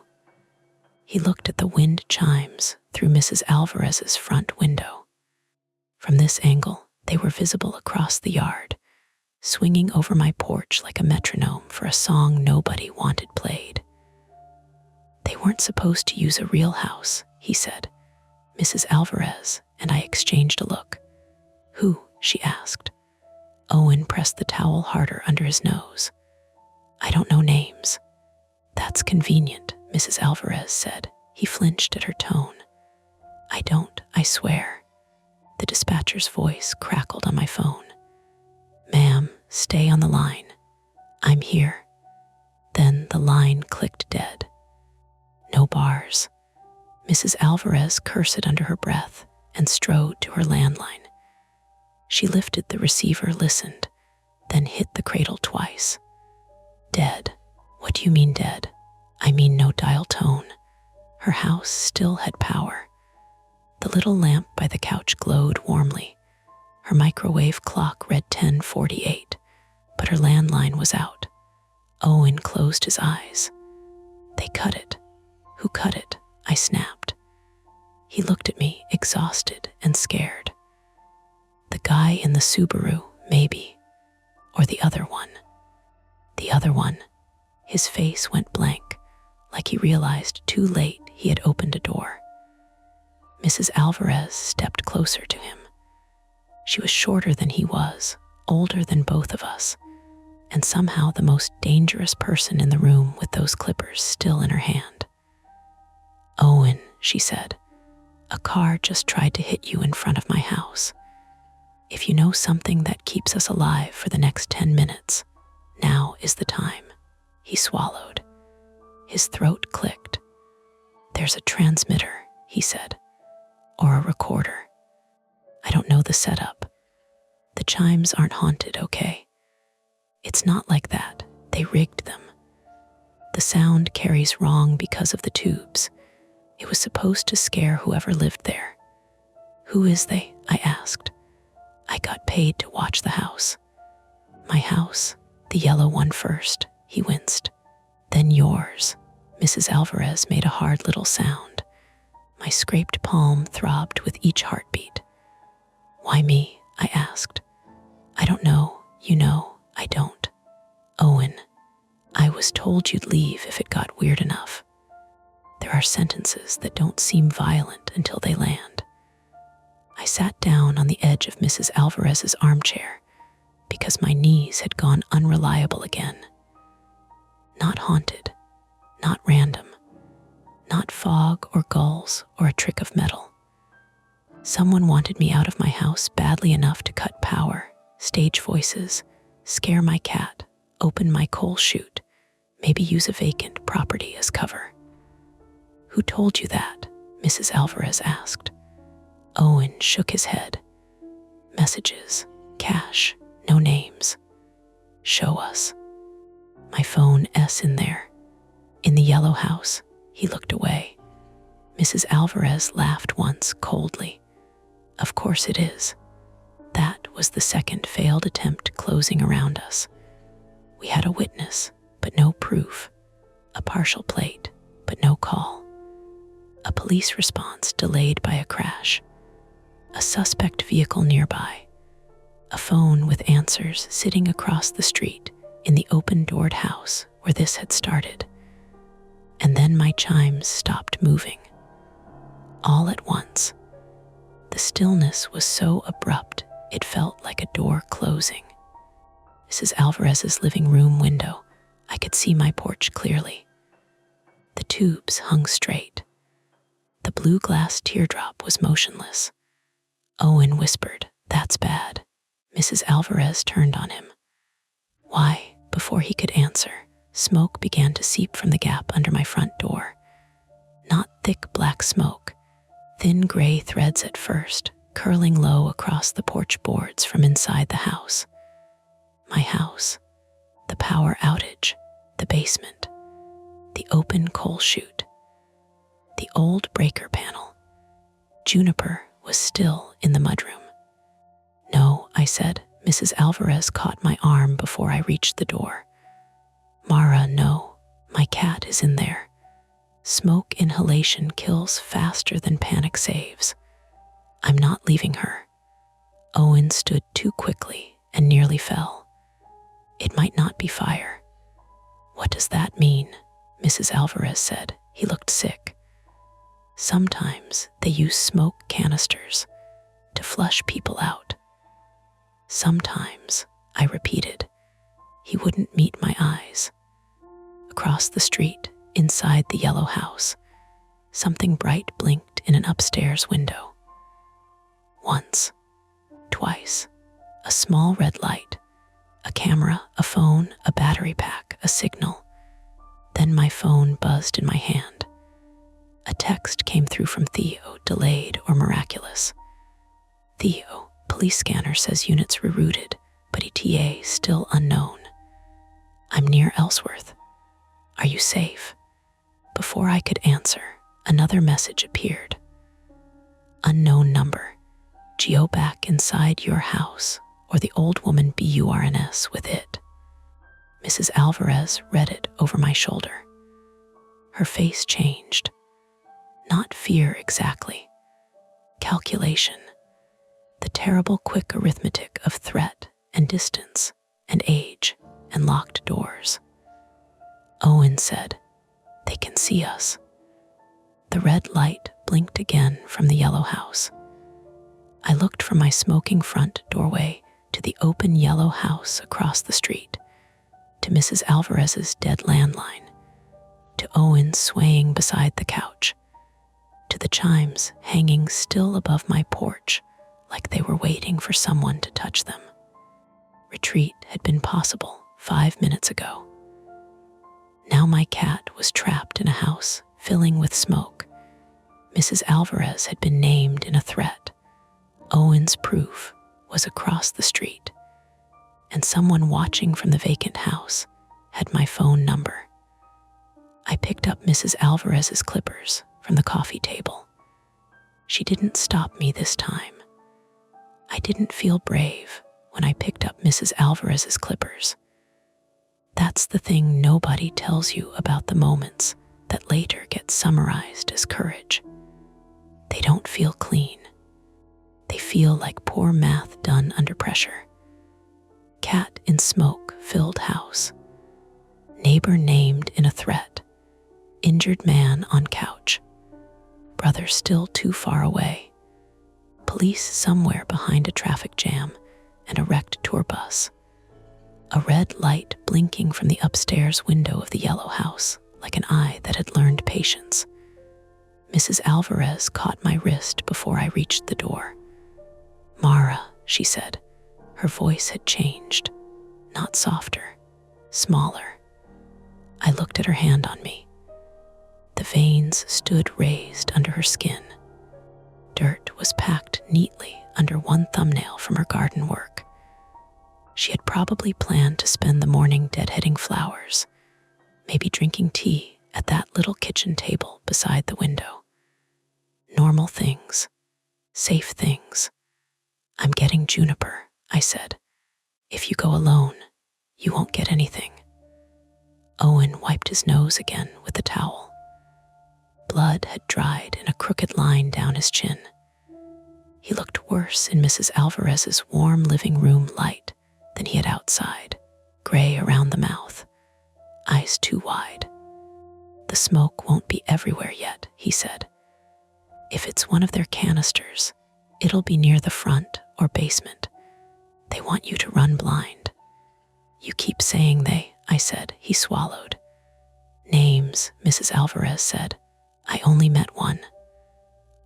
He looked at the wind chimes through Mrs. Alvarez's front window. From this angle, they were visible across the yard, swinging over my porch like a metronome for a song nobody wanted played. "They weren't supposed to use a real house," he said. Mrs. Alvarez and I exchanged a look. "Who?" she asked. Owen pressed the towel harder under his nose. "I don't know names." "That's convenient," Mrs. Alvarez said. He flinched at her tone. "I don't, I swear." The dispatcher's voice crackled on my phone. "Ma'am, stay on the line. I'm here." Then the line clicked dead. No bars. Mrs. Alvarez cursed under her breath and strode to her landline. She lifted the receiver, listened, then hit the cradle twice. "Dead. What do you mean dead?" "I mean no dial tone." Her house still had power. The little lamp by the couch glowed warmly. Her microwave clock read 10:48, but her landline was out. Owen closed his eyes. "They cut it." "Who cut it?" I snapped. He looked at me, exhausted and scared. "The guy in the Subaru, maybe. Or the other one." "The other one." His face went blank, like he realized too late he had opened a door. Mrs. Alvarez stepped closer to him. She was shorter than he was, older than both of us, and somehow the most dangerous person in the room with those clippers still in her hand. "Owen," she said, "a car just tried to hit you in front of my house. If you know something that keeps us alive for the next 10 minutes, now is the time." He swallowed. His throat clicked. "There's a transmitter," he said, "or a recorder. I don't know the setup. The chimes aren't haunted, okay? It's not like that. They rigged them. The sound carries wrong because of the tubes. It was supposed to scare whoever lived there." "Who is they?" I asked. "I got paid to watch the house." "My house, the yellow one first," he winced. "Then yours." Mrs. Alvarez made a hard little sound. My scraped palm throbbed with each heartbeat. "Why me?" I asked. "I don't know. You know, I don't." "Owen," was told you'd leave if it got weird enough. There are sentences that don't seem violent until they land. I sat down on the edge of Mrs. Alvarez's armchair because my knees had gone unreliable again. Not haunted, not random, not fog or gulls or a trick of metal. Someone wanted me out of my house badly enough to cut power, stage voices, scare my cat, open my coal chute, maybe use a vacant property as cover. "Who told you that?" Mrs. Alvarez asked. Owen shook his head. "Messages, cash, no names. Show us." "My phone S in there. In the yellow house." He looked away. Mrs. Alvarez laughed once coldly. "Of course it is." That was the second failed attempt closing around us. We had a witness, but no proof. A partial plate, but no call. A police response delayed by a crash. A suspect vehicle nearby. A phone with answers sitting across the street in the open-doored house where this had started. And then my chimes stopped moving. All at once. The stillness was so abrupt it felt like a door closing. Mrs. Alvarez's living room window, I could see my porch clearly. The tubes hung straight. The blue glass teardrop was motionless. Owen whispered, "That's bad." Mrs. Alvarez turned on him. "Why?" Before he could answer, smoke began to seep from the gap under my front door. Not thick black smoke, thin gray threads at first, curling low across the porch boards from inside the house. My house, the power outage, the basement, the open coal chute, the old breaker panel. Juniper was still in the mudroom. "No," I said. Mrs. Alvarez caught my arm before I reached the door. "Mara, no, my cat is in there. Smoke inhalation kills faster than panic saves. I'm not leaving her." Owen stood too quickly and nearly fell. "It might not be fire." "What does that mean?" Mrs. Alvarez said. He looked sick. "Sometimes they use smoke canisters to flush people out." "Sometimes," I repeated. He wouldn't meet my eyes. Across the street, inside the yellow house, something bright blinked in an upstairs window. Once, twice, a small red light, a camera, a phone, a battery pack, a signal. Then my phone buzzed in my hand. A text came through from Theo, delayed or miraculous. "Theo, police scanner says units rerouted, but ETA still unknown. I'm near Ellsworth. Are you safe?" Before I could answer, another message appeared. "Unknown number. Geo back inside your house, or the old woman BURNS with it." Mrs. Alvarez read it over my shoulder. Her face changed. Not fear exactly. Calculation. The terrible quick arithmetic of threat and distance and age and locked doors. Owen said, "They can see us." The red light blinked again from the yellow house. I looked from my smoking front doorway to the open yellow house across the street, to Mrs. Alvarez's dead landline, to Owen swaying beside the couch, to the chimes hanging still above my porch like they were waiting for someone to touch them. Retreat had been possible 5 minutes ago. Now my cat was trapped in a house filling with smoke. Mrs. Alvarez had been named in a threat. Owen's proof was across the street, and someone watching from the vacant house had my phone number. I picked up Mrs. Alvarez's clippers from the coffee table. She didn't stop me this time. I didn't feel brave when I picked up Mrs. Alvarez's clippers. That's the thing nobody tells you about the moments that later get summarized as courage. They don't feel clean. They feel like poor math done under pressure. Cat in smoke-filled house. Neighbor named in a threat. Injured man on couch. Brother still too far away. Police somewhere behind a traffic jam and a wrecked tour bus. A red light blinking from the upstairs window of the yellow house, like an eye that had learned patience. Mrs. Alvarez caught my wrist before I reached the door. "Mara," she said. Her voice had changed, not softer, smaller. I looked at her hand on me. The veins stood raised under her skin. Dirt was packed neatly under one thumbnail from her garden work. She had probably planned to spend the morning deadheading flowers, maybe drinking tea at that little kitchen table beside the window. Normal things, safe things. "I'm getting juniper," I said. "If you go alone, you won't get anything." Owen wiped his nose again with the towel. Blood had dried in a crooked line down his chin. He looked worse in Mrs. Alvarez's warm living room light than he had outside, gray around the mouth, eyes too wide. "The smoke won't be everywhere yet," he said. "If it's one of their canisters, it'll be near the front or basement. They want you to run blind." "You keep saying they," I said. He swallowed. "Names," Mrs. Alvarez said. "I only met one."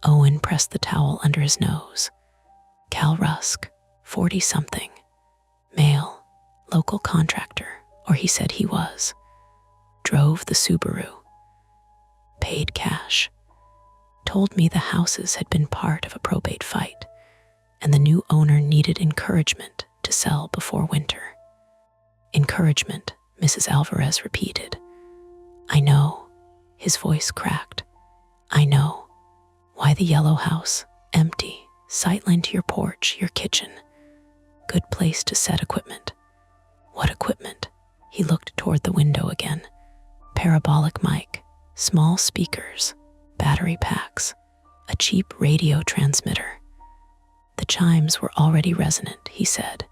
Owen pressed the towel under his nose. "Cal Rusk, 40-something. Male, local contractor, or he said he was. Drove the Subaru. Paid cash. Told me the houses had been part of a probate fight, and the new owner needed encouragement to sell before winter." "Encouragement," Mrs. Alvarez repeated. "I know." His voice cracked. "I know. Why the yellow house? Empty. Sightline to your porch, your kitchen. Good place to set equipment." "What equipment?" He looked toward the window again. "Parabolic mic, small speakers, battery packs, a cheap radio transmitter." The chimes were already resonant, he said.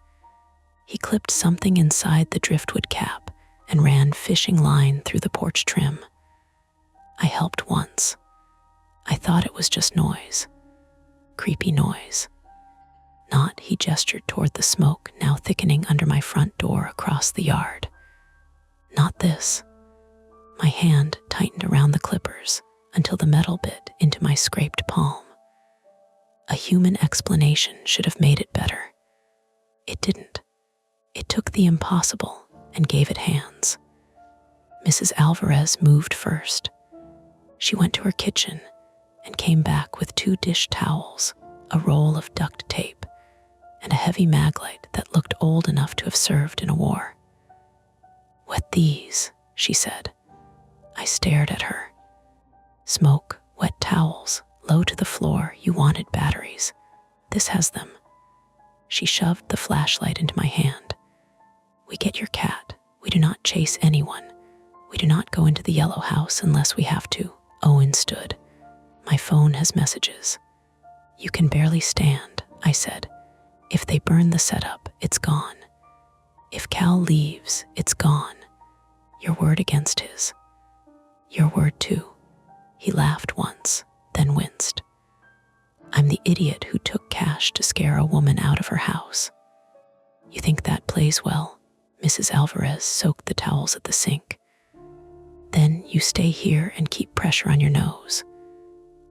He clipped something inside the driftwood cap and ran fishing line through the porch trim. I helped once. I thought it was just noise. Creepy noise. Not, he gestured toward the smoke now thickening under my front door across the yard. Not this. My hand tightened around the clippers until the metal bit into my scraped palm. A human explanation should have made it better. It didn't. It took the impossible and gave it hands. Mrs. Alvarez moved first. She went to her kitchen and came back with 2 dish towels, a roll of duct tape, and a heavy maglite that looked old enough to have served in a war. "Wet these," she said. I stared at her. "Smoke, wet towels, low to the floor, you wanted batteries. This has them." She shoved the flashlight into my hand. "We get your cat. We do not chase anyone. We do not go into the yellow house unless we have to." Owen stood. "My phone has messages." "You can barely stand," I said. "If they burn the setup, it's gone. If Cal leaves, it's gone. Your word against his." "Your word too." He laughed once, then winced. "I'm the idiot who took cash to scare a woman out of her house." "You think that plays well?" Mrs. Alvarez soaked the towels at the sink. "Then you stay here and keep pressure on your nose."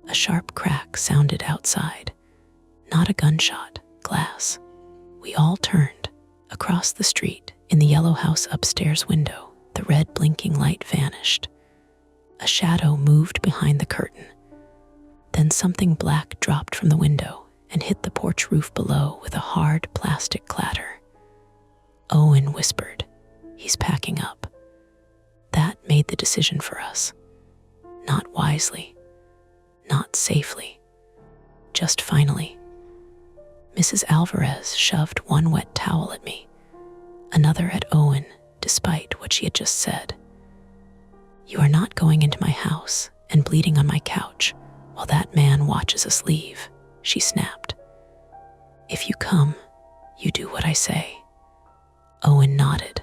A sharp crack sounded outside. Not a gunshot, glass. We all turned. Across the street, in the yellow house upstairs window, the red blinking light vanished. A shadow moved behind the curtain. Then something black dropped from the window and hit the porch roof below with a hard plastic clatter. Owen whispered, "He's packing up." That made the decision for us. Not wisely. Not safely. Just finally. Mrs. Alvarez shoved one wet towel at me, another at Owen, despite what she had just said. "You are not going into my house and bleeding on my couch while that man watches us leave," she snapped. "If you come, you do what I say." Owen nodded.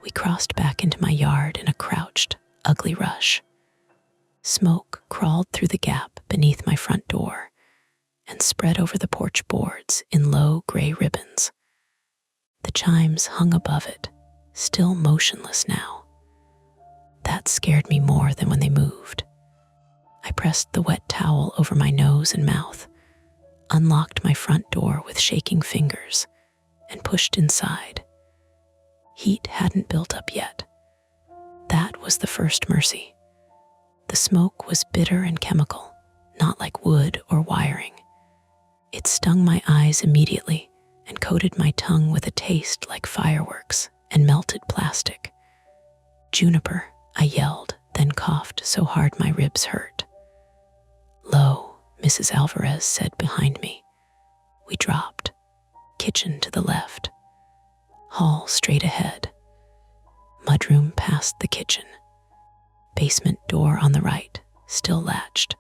We crossed back into my yard in a crouched, ugly rush. Smoke crawled through the gap beneath my front door and spread over the porch boards in low gray ribbons. The chimes hung above it, still motionless now. That scared me more than when they moved. I pressed the wet towel over my nose and mouth, unlocked my front door with shaking fingers, and pushed inside. Heat hadn't built up yet. That was the first mercy. The smoke was bitter and chemical, not like wood or wiring. It stung my eyes immediately and coated my tongue with a taste like fireworks and melted plastic. "Juniper," I yelled, then coughed so hard my ribs hurt. "Low," Mrs. Alvarez said behind me. We dropped. Kitchen to the left. Hall straight ahead. Mudroom past the kitchen. Basement door on the right, still latched.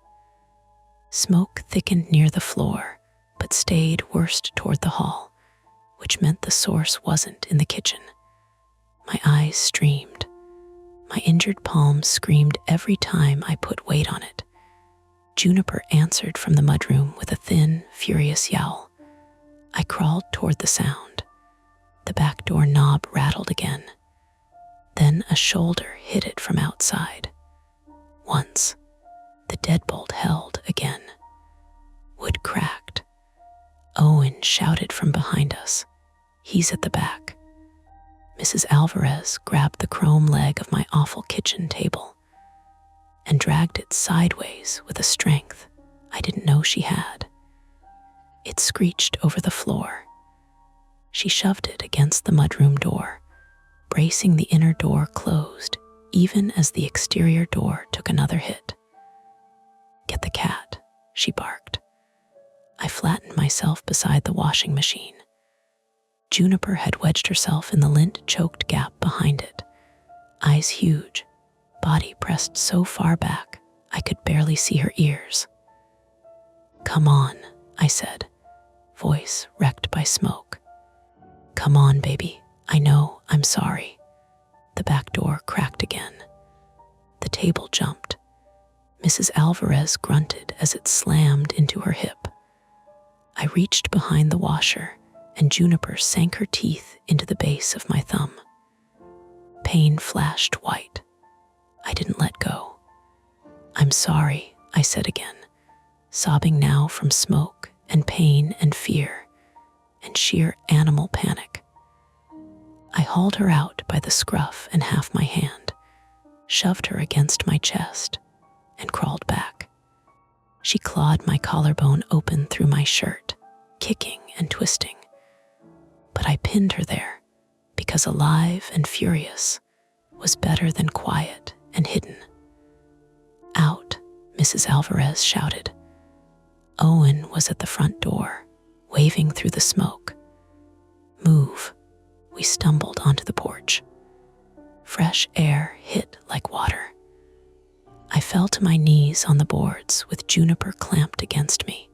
Smoke thickened near the floor, but stayed worst toward the hall, which meant the source wasn't in the kitchen. My eyes streamed. My injured palm screamed every time I put weight on it. Juniper answered from the mudroom with a thin, furious yowl. I crawled toward the sound. The back door knob rattled again. Then a shoulder hit it from outside. Once, the deadbolt held again. Wood cracked. Owen shouted from behind us. "He's at the back." Mrs. Alvarez grabbed the chrome leg of my awful kitchen table and dragged it sideways with a strength I didn't know she had. It screeched over the floor. She shoved it against the mudroom door, bracing the inner door closed even as the exterior door took another hit. "Get the cat," she barked. I flattened myself beside the washing machine. Juniper had wedged herself in the lint-choked gap behind it, eyes huge, body pressed so far back I could barely see her ears. "Come on," I said, voice wrecked by smoke. "Come on, baby. I know, I'm sorry." The back door cracked again. The table jumped. Mrs. Alvarez grunted as it slammed into her hip. I reached behind the washer, and Juniper sank her teeth into the base of my thumb. Pain flashed white. I didn't let go. "I'm sorry," I said again, sobbing now from smoke and pain and fear and sheer animal panic. I hauled her out by the scruff and half my hand, shoved her against my chest, and crawled back. She clawed my collarbone open through my shirt, kicking and twisting. But I pinned her there because alive and furious was better than quiet and hidden. "Out," Mrs. Alvarez shouted. Owen was at the front door, waving through the smoke. "Move." We stumbled onto the porch. Fresh air hit like water. I fell to my knees on the boards with Juniper clamped against me.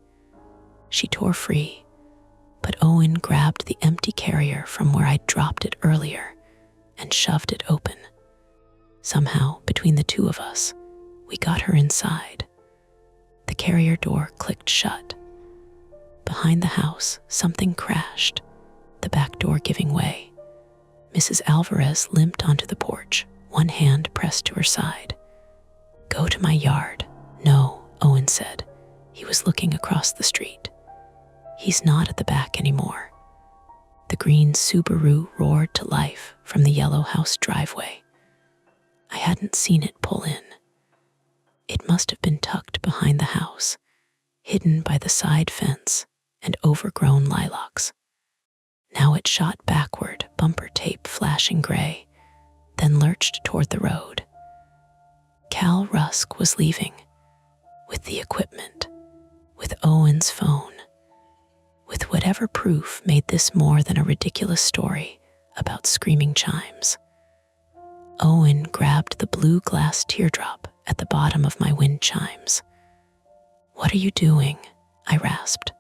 She tore free, but Owen grabbed the empty carrier from where I'd dropped it earlier and shoved it open. Somehow, between the two of us, we got her inside. The carrier door clicked shut. Behind the house, something crashed, the back door giving way. Mrs. Alvarez limped onto the porch, one hand pressed to her side. "Go to my yard." "No," Owen said. He was looking across the street. "He's not at the back anymore." The green Subaru roared to life from the yellow house driveway. I hadn't seen it pull in. It must have been tucked behind the house, hidden by the side fence and overgrown lilacs. Now it shot backward, bumper tape flashing gray, then lurched toward the road. Cal Rusk was leaving, with the equipment, with Owen's phone, with whatever proof made this more than a ridiculous story about screaming chimes. Owen grabbed the blue glass teardrop at the bottom of my wind chimes. "What are you doing?" I rasped.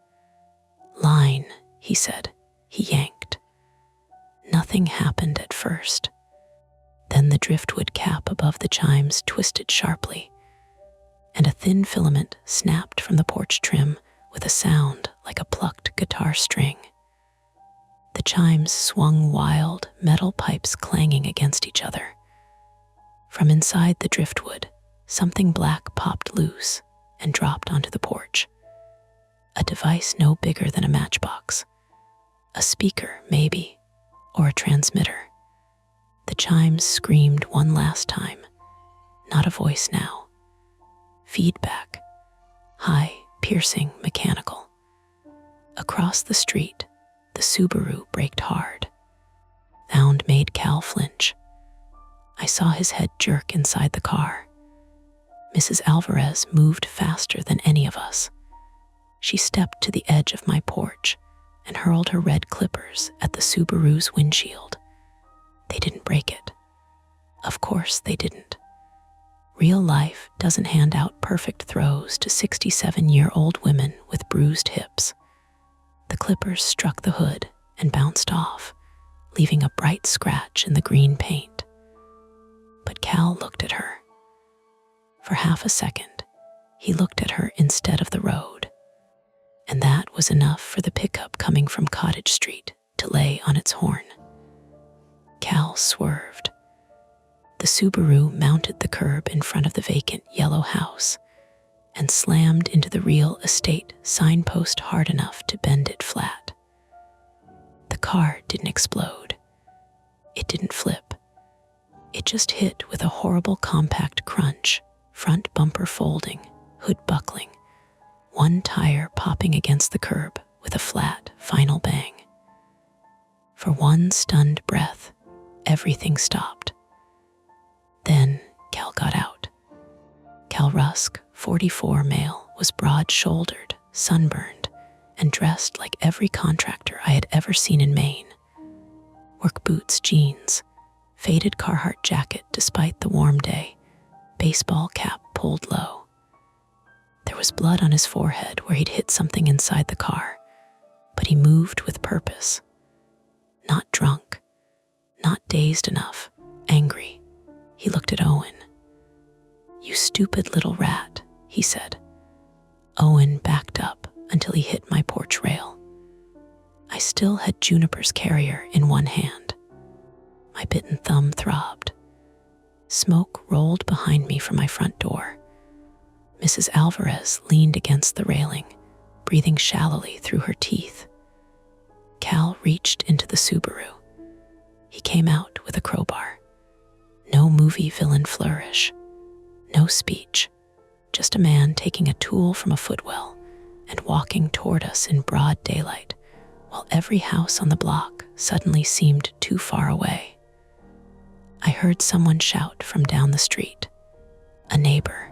"Line," he said. He yanked. Nothing happened at first. Then the driftwood cap above the chimes twisted sharply, and a thin filament snapped from the porch trim with a sound like a plucked guitar string. The chimes swung wild, metal pipes clanging against each other. From inside the driftwood, something black popped loose and dropped onto the porch. A device no bigger than a matchbox. A speaker, maybe, or a transmitter. The chimes screamed one last time. Not a voice now. Feedback. High, piercing, mechanical. Across the street, the Subaru braked hard. Sound made Cal flinch. I saw his head jerk inside the car. Mrs. Alvarez moved faster than any of us. She stepped to the edge of my porch and hurled her red clippers at the Subaru's windshield. They didn't break it. Of course they didn't. Real life doesn't hand out perfect throws to 67-year-old women with bruised hips. The clippers struck the hood and bounced off, leaving a bright scratch in the green paint. But Cal looked at her. For half a second, he looked at her instead of the road. And that was enough for the pickup coming from Cottage Street to lay on its horn. Cal swerved. The Subaru mounted the curb in front of the vacant yellow house and slammed into the real estate signpost hard enough to bend it flat. The car didn't explode. It didn't flip. It just hit with a horrible compact crunch, front bumper folding, hood buckling, one tire popping against the curb with a flat, final bang. For one stunned breath, everything stopped. Then Cal got out. Cal Rusk, 44 male, was broad-shouldered, sunburned, and dressed like every contractor I had ever seen in Maine. Work boots, jeans, faded Carhartt jacket despite the warm day, baseball cap pulled low. There was blood on his forehead where he'd hit something inside the car, but he moved with purpose. Not drunk, not dazed enough, angry. He looked at Owen. "You stupid little rat," he said. Owen backed up until he hit my porch rail. I still had Juniper's carrier in one hand. My bitten thumb throbbed. Smoke rolled behind me from my front door. Mrs. Alvarez leaned against the railing, breathing shallowly through her teeth. Cal reached into the Subaru. He came out with a crowbar. No movie villain flourish. No speech. Just a man taking a tool from a footwell and walking toward us in broad daylight, while every house on the block suddenly seemed too far away. I heard someone shout from down the street. A neighbor.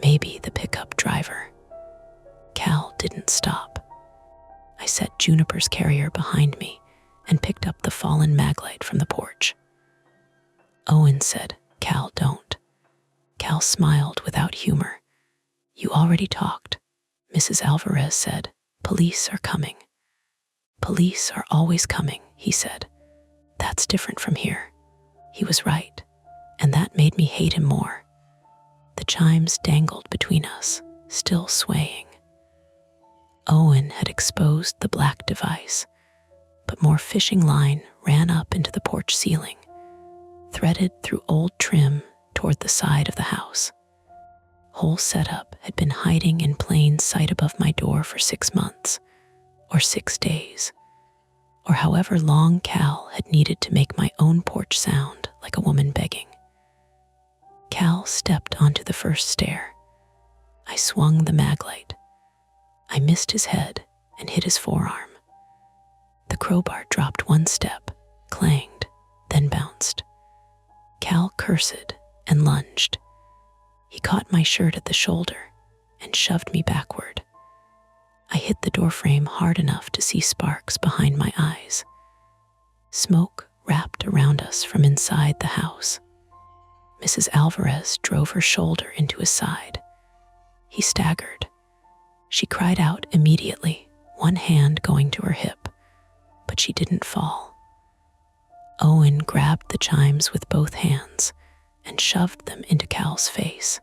Maybe the pickup driver. Cal didn't stop. I set Juniper's carrier behind me and picked up the fallen maglite from the porch. Owen said, "Cal, don't." Cal smiled without humor. "You already talked," Mrs. Alvarez said. "Police are coming." "Police are always coming," he said. "That's different from here." He was right, and that made me hate him more. The chimes dangled between us, still swaying. Owen had exposed the black device, but more fishing line ran up into the porch ceiling, threaded through old trim toward the side of the house. Whole setup had been hiding in plain sight above my door for 6 months, or 6 days, or however long Cal had needed to make my own porch sound like a woman begging. Cal stepped onto the first stair. I swung the maglite. I missed his head and hit his forearm. The crowbar dropped one step, clanged, then bounced. Cal cursed and lunged. He caught my shirt at the shoulder and shoved me backward. I hit the doorframe hard enough to see sparks behind my eyes. Smoke wrapped around us from inside the house. Mrs. Alvarez drove her shoulder into his side. He staggered. She cried out immediately, one hand going to her hip, but she didn't fall. Owen Owen grabbed the chimes with both hands and shoved them into Cal's face.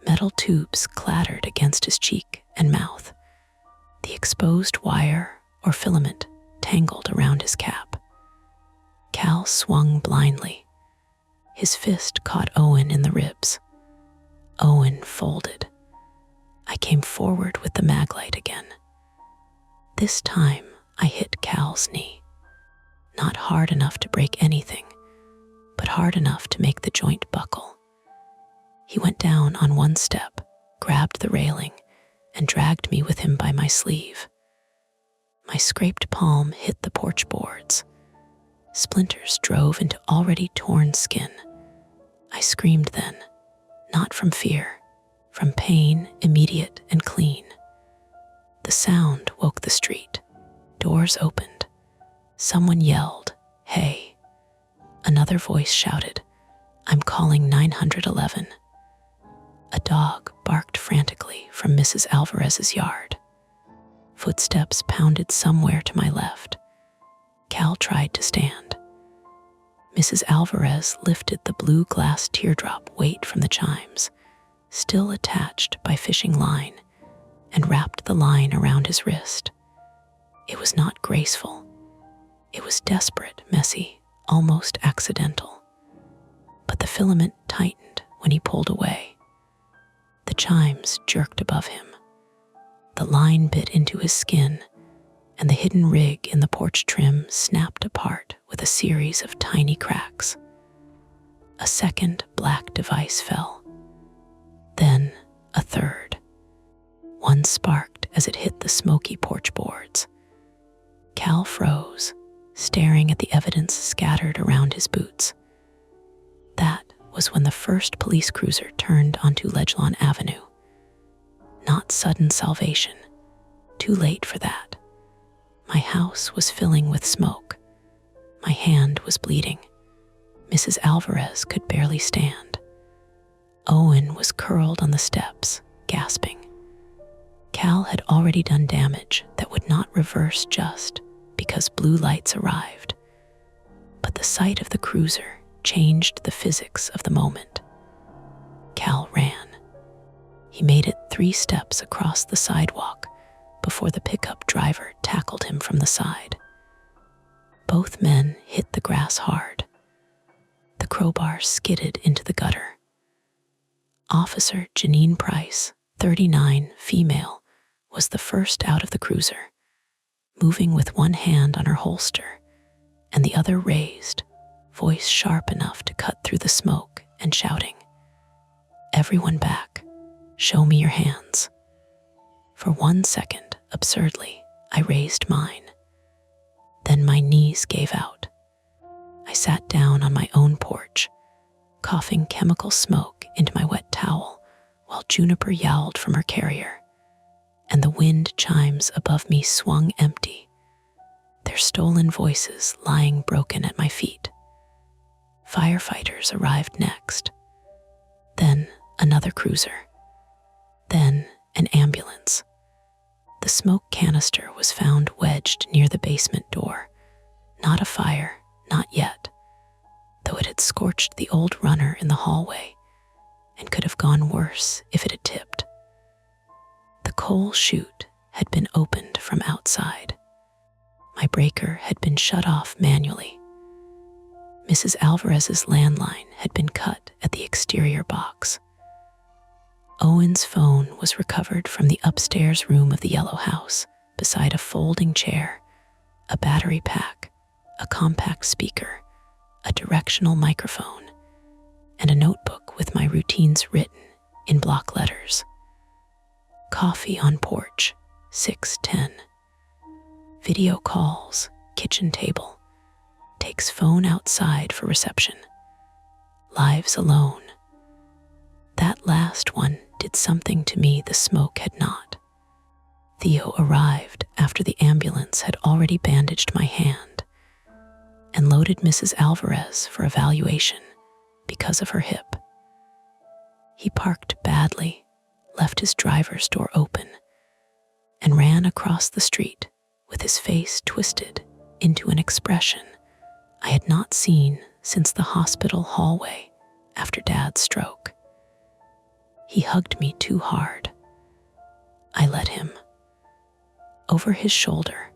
Metal tubes clattered against his cheek and mouth. The exposed wire or filament tangled around his cap. Cal swung blindly. His fist caught Owen in the ribs. Owen folded. I came forward with the maglite again. This time, I hit Cal's knee. Not hard enough to break anything, but hard enough to make the joint buckle. He went down on one step, grabbed the railing, and dragged me with him by my sleeve. My scraped palm hit the porch boards. Splinters drove into already torn skin. I screamed then, not from fear, from pain immediate and clean. The sound woke the street. Doors opened. Someone yelled, "Hey." Another voice shouted, "I'm calling 911. A dog barked frantically from Mrs. Alvarez's yard. Footsteps pounded somewhere to my left. Cal tried to stand. Mrs. Alvarez lifted the blue glass teardrop weight from the chimes, still attached by fishing line, and wrapped the line around his wrist. It was not graceful. It was desperate, messy, almost accidental. But the filament tightened when he pulled away. The chimes jerked above him. The line bit into his skin, and the hidden rig in the porch trim snapped apart with a series of tiny cracks. A second black device fell. Then a third. One sparked as it hit the smoky porch boards. Cal froze, staring at the evidence scattered around his boots. That was when the first police cruiser turned onto Ledgelawn Avenue. Not sudden salvation. Too late for that. My house was filling with smoke. My hand was bleeding. Mrs. Alvarez could barely stand. Owen was curled on the steps, gasping. Cal had already done damage that would not reverse just because blue lights arrived. But the sight of the cruiser changed the physics of the moment. Cal ran. He made it 3 steps across the sidewalk before the pickup driver tackled him from the side. Both men hit the grass hard. The crowbar skidded into the gutter. Officer Janine Price, 39, female, was the first out of the cruiser, moving with one hand on her holster and the other raised, voice sharp enough to cut through the smoke and shouting, "Everyone back. Show me your hands." For 1 second, absurdly, I raised mine. Then my knees gave out. I sat down on my own porch, coughing chemical smoke into my wet towel while Juniper yowled from her carrier, and the wind chimes above me swung empty, their stolen voices lying broken at my feet. Firefighters arrived next. Then another cruiser. Then an ambulance. The smoke canister was found wedged near the basement door. Not a fire, not yet, though it had scorched the old runner in the hallway and could have gone worse if it had tipped. The coal chute had been opened from outside. My breaker had been shut off manually. Mrs. Alvarez's landline had been cut at the exterior box. Owen's phone was recovered from the upstairs room of the yellow house beside a folding chair, a battery pack, a compact speaker, a directional microphone, and a notebook with my routines written in block letters. Coffee on porch, 6:10. Video calls, kitchen table. Takes phone outside for reception. Lives alone. That last one did something to me the smoke had not. Theo arrived after the ambulance had already bandaged my hand and loaded Mrs. Alvarez for evaluation because of her hip. He parked badly, left his driver's door open, and ran across the street with his face twisted into an expression I had not seen since the hospital hallway after Dad's stroke. He hugged me too hard. I let him. Over his shoulder,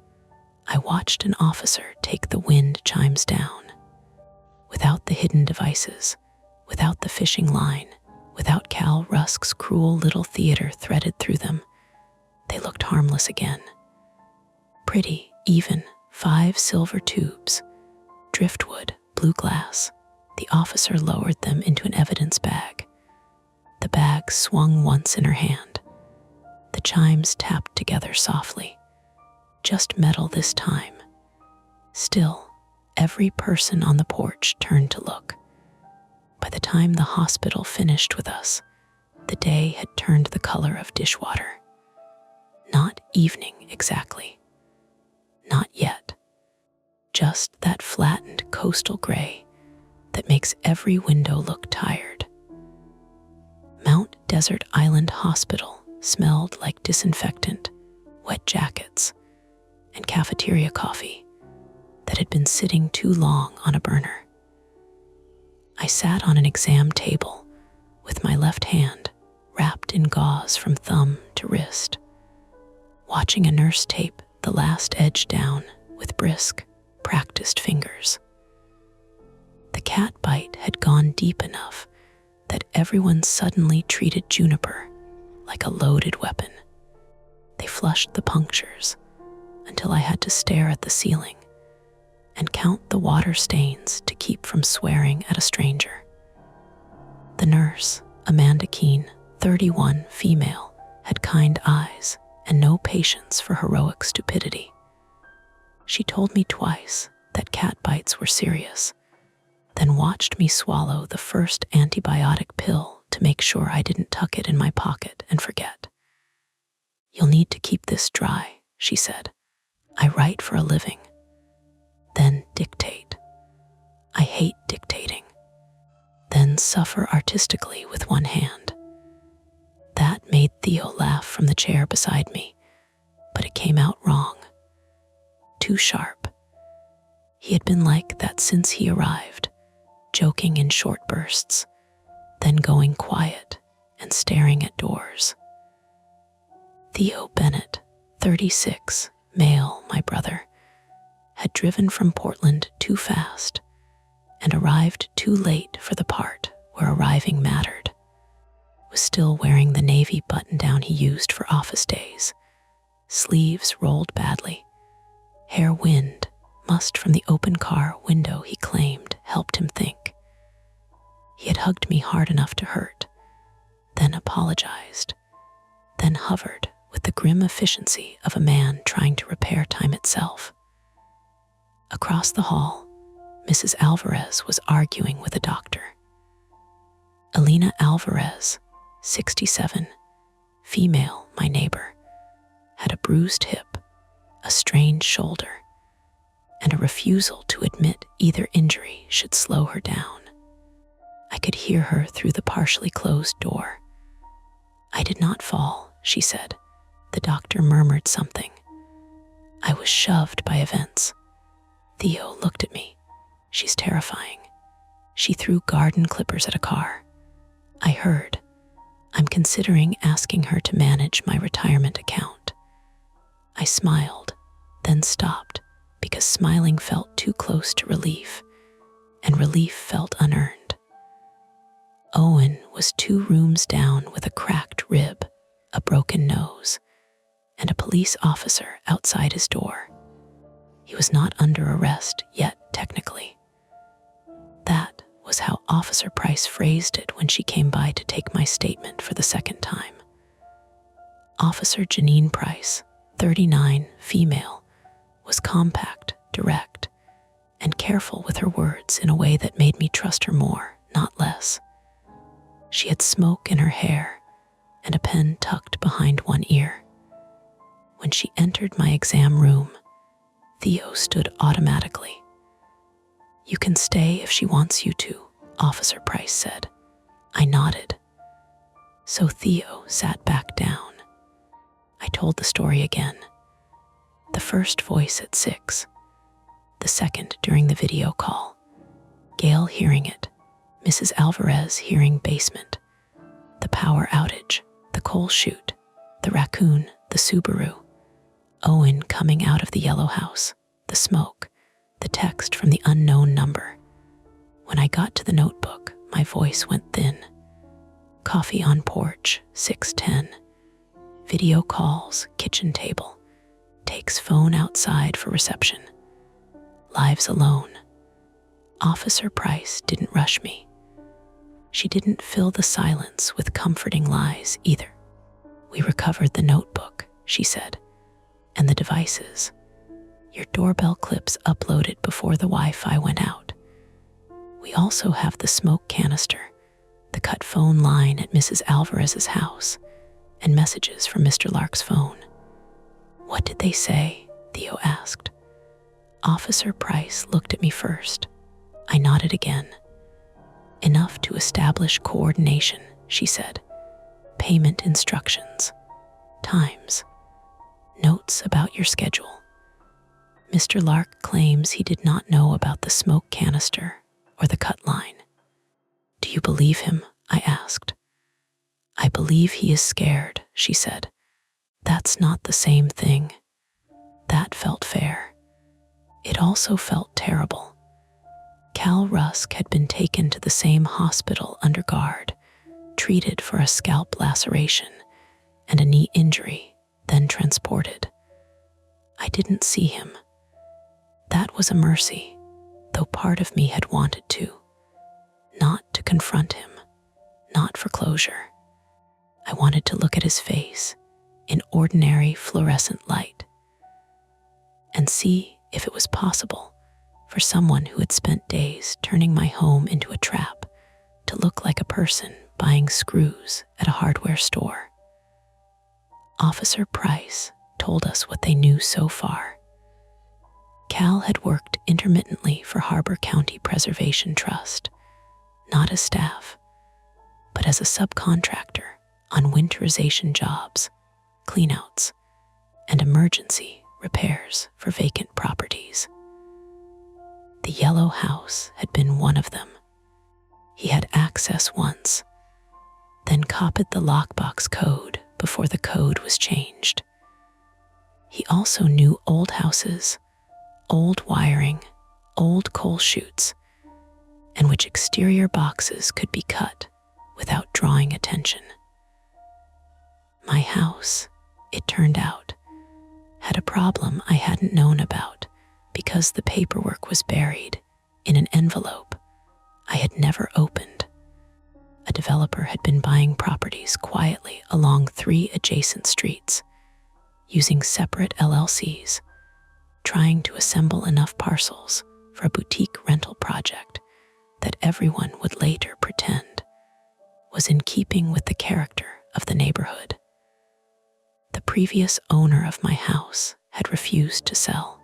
I watched an officer take the wind chimes down. Without the hidden devices, without the fishing line, without Cal Rusk's cruel little theater threaded through them, they looked harmless again. Pretty, even, 5 silver tubes, driftwood, blue glass. The officer lowered them into an evidence bag. The bag swung once in her hand. The chimes tapped together softly. Just metal this time. Still, every person on the porch turned to look. By the time the hospital finished with us, the day had turned the color of dishwater. Not evening exactly. Not yet. Just that flattened coastal gray that makes every window look tired. Mount Desert Island Hospital smelled like disinfectant, wet jackets, and cafeteria coffee that had been sitting too long on a burner. I sat on an exam table with my left hand wrapped in gauze from thumb to wrist, watching a nurse tape the last edge down with brisk, practiced fingers. The cat bite had gone deep enough that everyone suddenly treated Juniper like a loaded weapon. They flushed the punctures until I had to stare at the ceiling and count the water stains to keep from swearing at a stranger. The nurse, Amanda Keene, 31, female, had kind eyes and no patience for heroic stupidity. She told me twice that cat bites were serious, then watched me swallow the first antibiotic pill to make sure I didn't tuck it in my pocket and forget. "You'll need to keep this dry," she said. "I write for a living." Then dictate. I hate dictating. Then suffer artistically with one hand. That made Theo laugh from the chair beside me, but it came out wrong. Too sharp. He had been like that since he arrived, joking in short bursts, then going quiet and staring at doors. Theo Bennett, 36, male, my brother, had driven from Portland too fast and arrived too late for the part where arriving mattered. Was still wearing the navy button-down he used for office days. Sleeves rolled badly. Hair wind, must from the open car window he claimed helped him think. He had hugged me hard enough to hurt, then apologized, then hovered with the grim efficiency of a man trying to repair time itself. Across the hall, Mrs. Alvarez was arguing with a doctor. Alina Alvarez, 67, female, my neighbor, had a bruised hip, a strained shoulder, and a refusal to admit either injury should slow her down. I could hear her through the partially closed door. "I did not fall," she said. The doctor murmured something. I was shoved by events. Theo looked at me. "She's terrifying." She threw garden clippers at a car. I heard, "I'm considering asking her to manage my retirement account." I smiled, then stopped because smiling felt too close to relief, and relief felt unearned. Owen was 2 rooms down with a cracked rib, a broken nose, and a police officer outside his door. He was not under arrest yet, technically. That was how Officer Price phrased it when she came by to take my statement for the second time. Officer Janine Price, 39, female, was compact, direct, and careful with her words in a way that made me trust her more, not less. She had smoke in her hair and a pen tucked behind one ear. When she entered my exam room, Theo stood automatically. "You can stay if she wants you to," Officer Price said. I nodded. So Theo sat back down. I told the story again. The first voice at 6, the the second during the video call. Gail hearing it, Mrs. Alvarez hearing basement, the power outage, the coal chute, the raccoon, the Subaru, Owen coming out of the yellow house, the smoke, the text from the unknown number. When I got to the notebook, my voice went thin. Coffee on porch, 6:10. Video calls, kitchen table. Takes phone outside for reception. Lives alone. Officer Price didn't rush me. She didn't fill the silence with comforting lies either. We recovered the notebook, she said, and the devices. Your doorbell clips uploaded before the Wi-Fi went out. We also have the smoke canister, the cut phone line at Mrs. Alvarez's house, and messages from Mr. Lark's phone. What did they say? Theo asked. Officer Price looked at me first. I nodded again. Enough to establish coordination, she said. Payment instructions. Times. Notes about your schedule. Mr. Lark claims he did not know about the smoke canister or the cut line. Do you believe him? I asked. I believe he is scared, she said. That's not the same thing. That felt fair. It also felt terrible. Cal Rusk had been taken to the same hospital under guard, treated for a scalp laceration and a knee injury, then transported. I didn't see him. That was a mercy, though part of me had wanted to. Not to confront him, not for closure. I wanted to look at his face in ordinary fluorescent light and see if it was possible for someone who had spent days turning my home into a trap to look like a person buying screws at a hardware store. Officer Price told us what they knew so far. Cal had worked intermittently for Harbor County Preservation Trust, not as staff, but as a subcontractor on winterization jobs, cleanouts, and emergency repairs for vacant properties. The yellow house had been one of them. He had access once, then copied the lockbox code before the code was changed. He also knew old houses, old wiring, old coal chutes, and which exterior boxes could be cut without drawing attention. My house, it turned out, had a problem I hadn't known about because the paperwork was buried in an envelope I had never opened. A developer had been buying properties quietly along 3 adjacent streets, using separate LLCs, trying to assemble enough parcels for a boutique rental project that everyone would later pretend was in keeping with the character of the neighborhood. The previous owner of my house had refused to sell.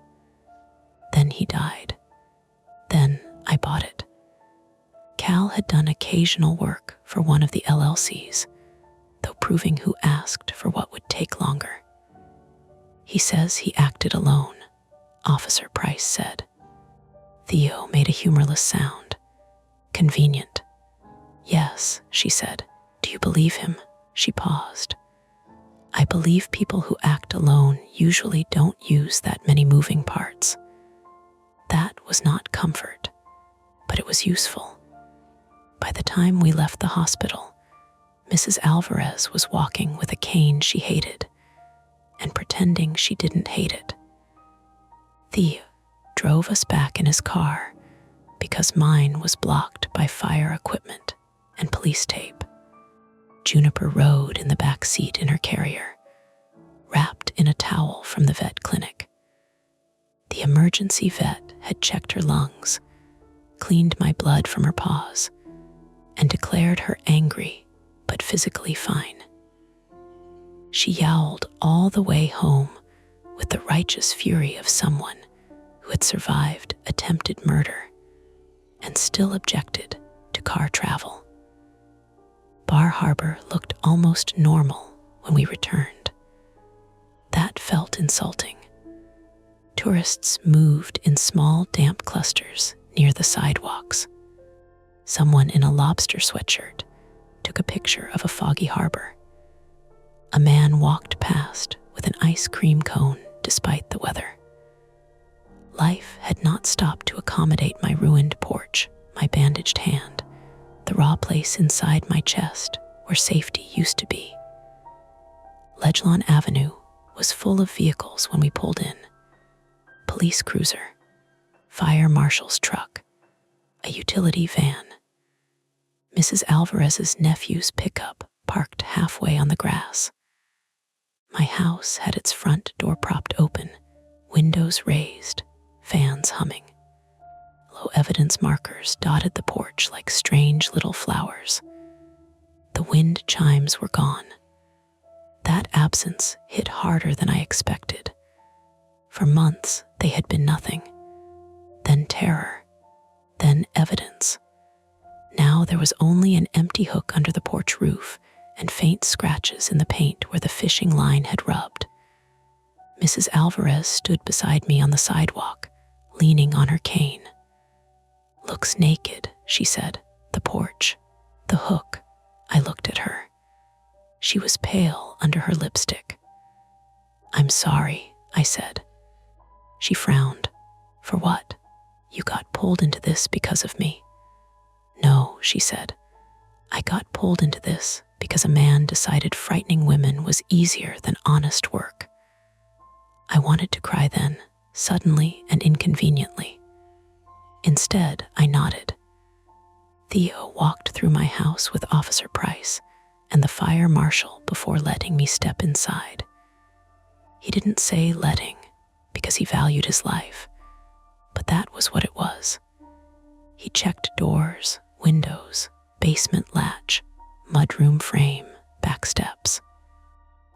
Then he died. Then I bought it. Cal had done occasional work for one of the LLCs, though proving who asked for what would take longer. He says he acted alone, Officer Price said. Theo made a humorless sound. Convenient. Yes, she said. Do you believe him? She paused. I believe people who act alone usually don't use that many moving parts. That was not comfort, but it was useful. By the time we left the hospital, Mrs. Alvarez was walking with a cane she hated and pretending she didn't hate it. Theo drove us back in his car because mine was blocked by fire equipment and police tape. Juniper rode in the back seat in her carrier, wrapped in a towel from the vet clinic. The emergency vet had checked her lungs, cleaned my blood from her paws, and declared her angry but physically fine. She yowled all the way home with the righteous fury of someone who had survived attempted murder and still objected to car travel. Bar Harbor looked almost normal when we returned. That felt insulting. Tourists moved in small, damp clusters near the sidewalks. Someone in a lobster sweatshirt took a picture of a foggy harbor. A man walked past with an ice cream cone despite the weather. Life had not stopped to accommodate my ruined porch, my bandaged hand, the raw place inside my chest where safety used to be. Ledgelawn Avenue was full of vehicles when we pulled in. Police cruiser, fire marshal's truck, a utility van. Mrs. Alvarez's nephew's pickup parked halfway on the grass. My house had its front door propped open, windows raised, fans humming. Low evidence markers dotted the porch like strange little flowers. The wind chimes were gone. That absence hit harder than I expected. For months, they had been nothing. Then terror. Then evidence. Now there was only an empty hook under the porch roof and faint scratches in the paint where the fishing line had rubbed. Mrs. Alvarez stood beside me on the sidewalk, leaning on her cane. "Looks naked," she said. "The porch. The hook." I looked at her. She was pale under her lipstick. "I'm sorry," I said. She frowned. "For what? You got pulled into this because of me." "No," she said. "I got pulled into this because a man decided frightening women was easier than honest work." I wanted to cry then, suddenly and inconveniently. Instead, I nodded. Theo walked through my house with Officer Price and the fire marshal before letting me step inside. He didn't say letting because he valued his life, but that was what it was. He checked doors, windows, basement latch, mudroom frame, back steps.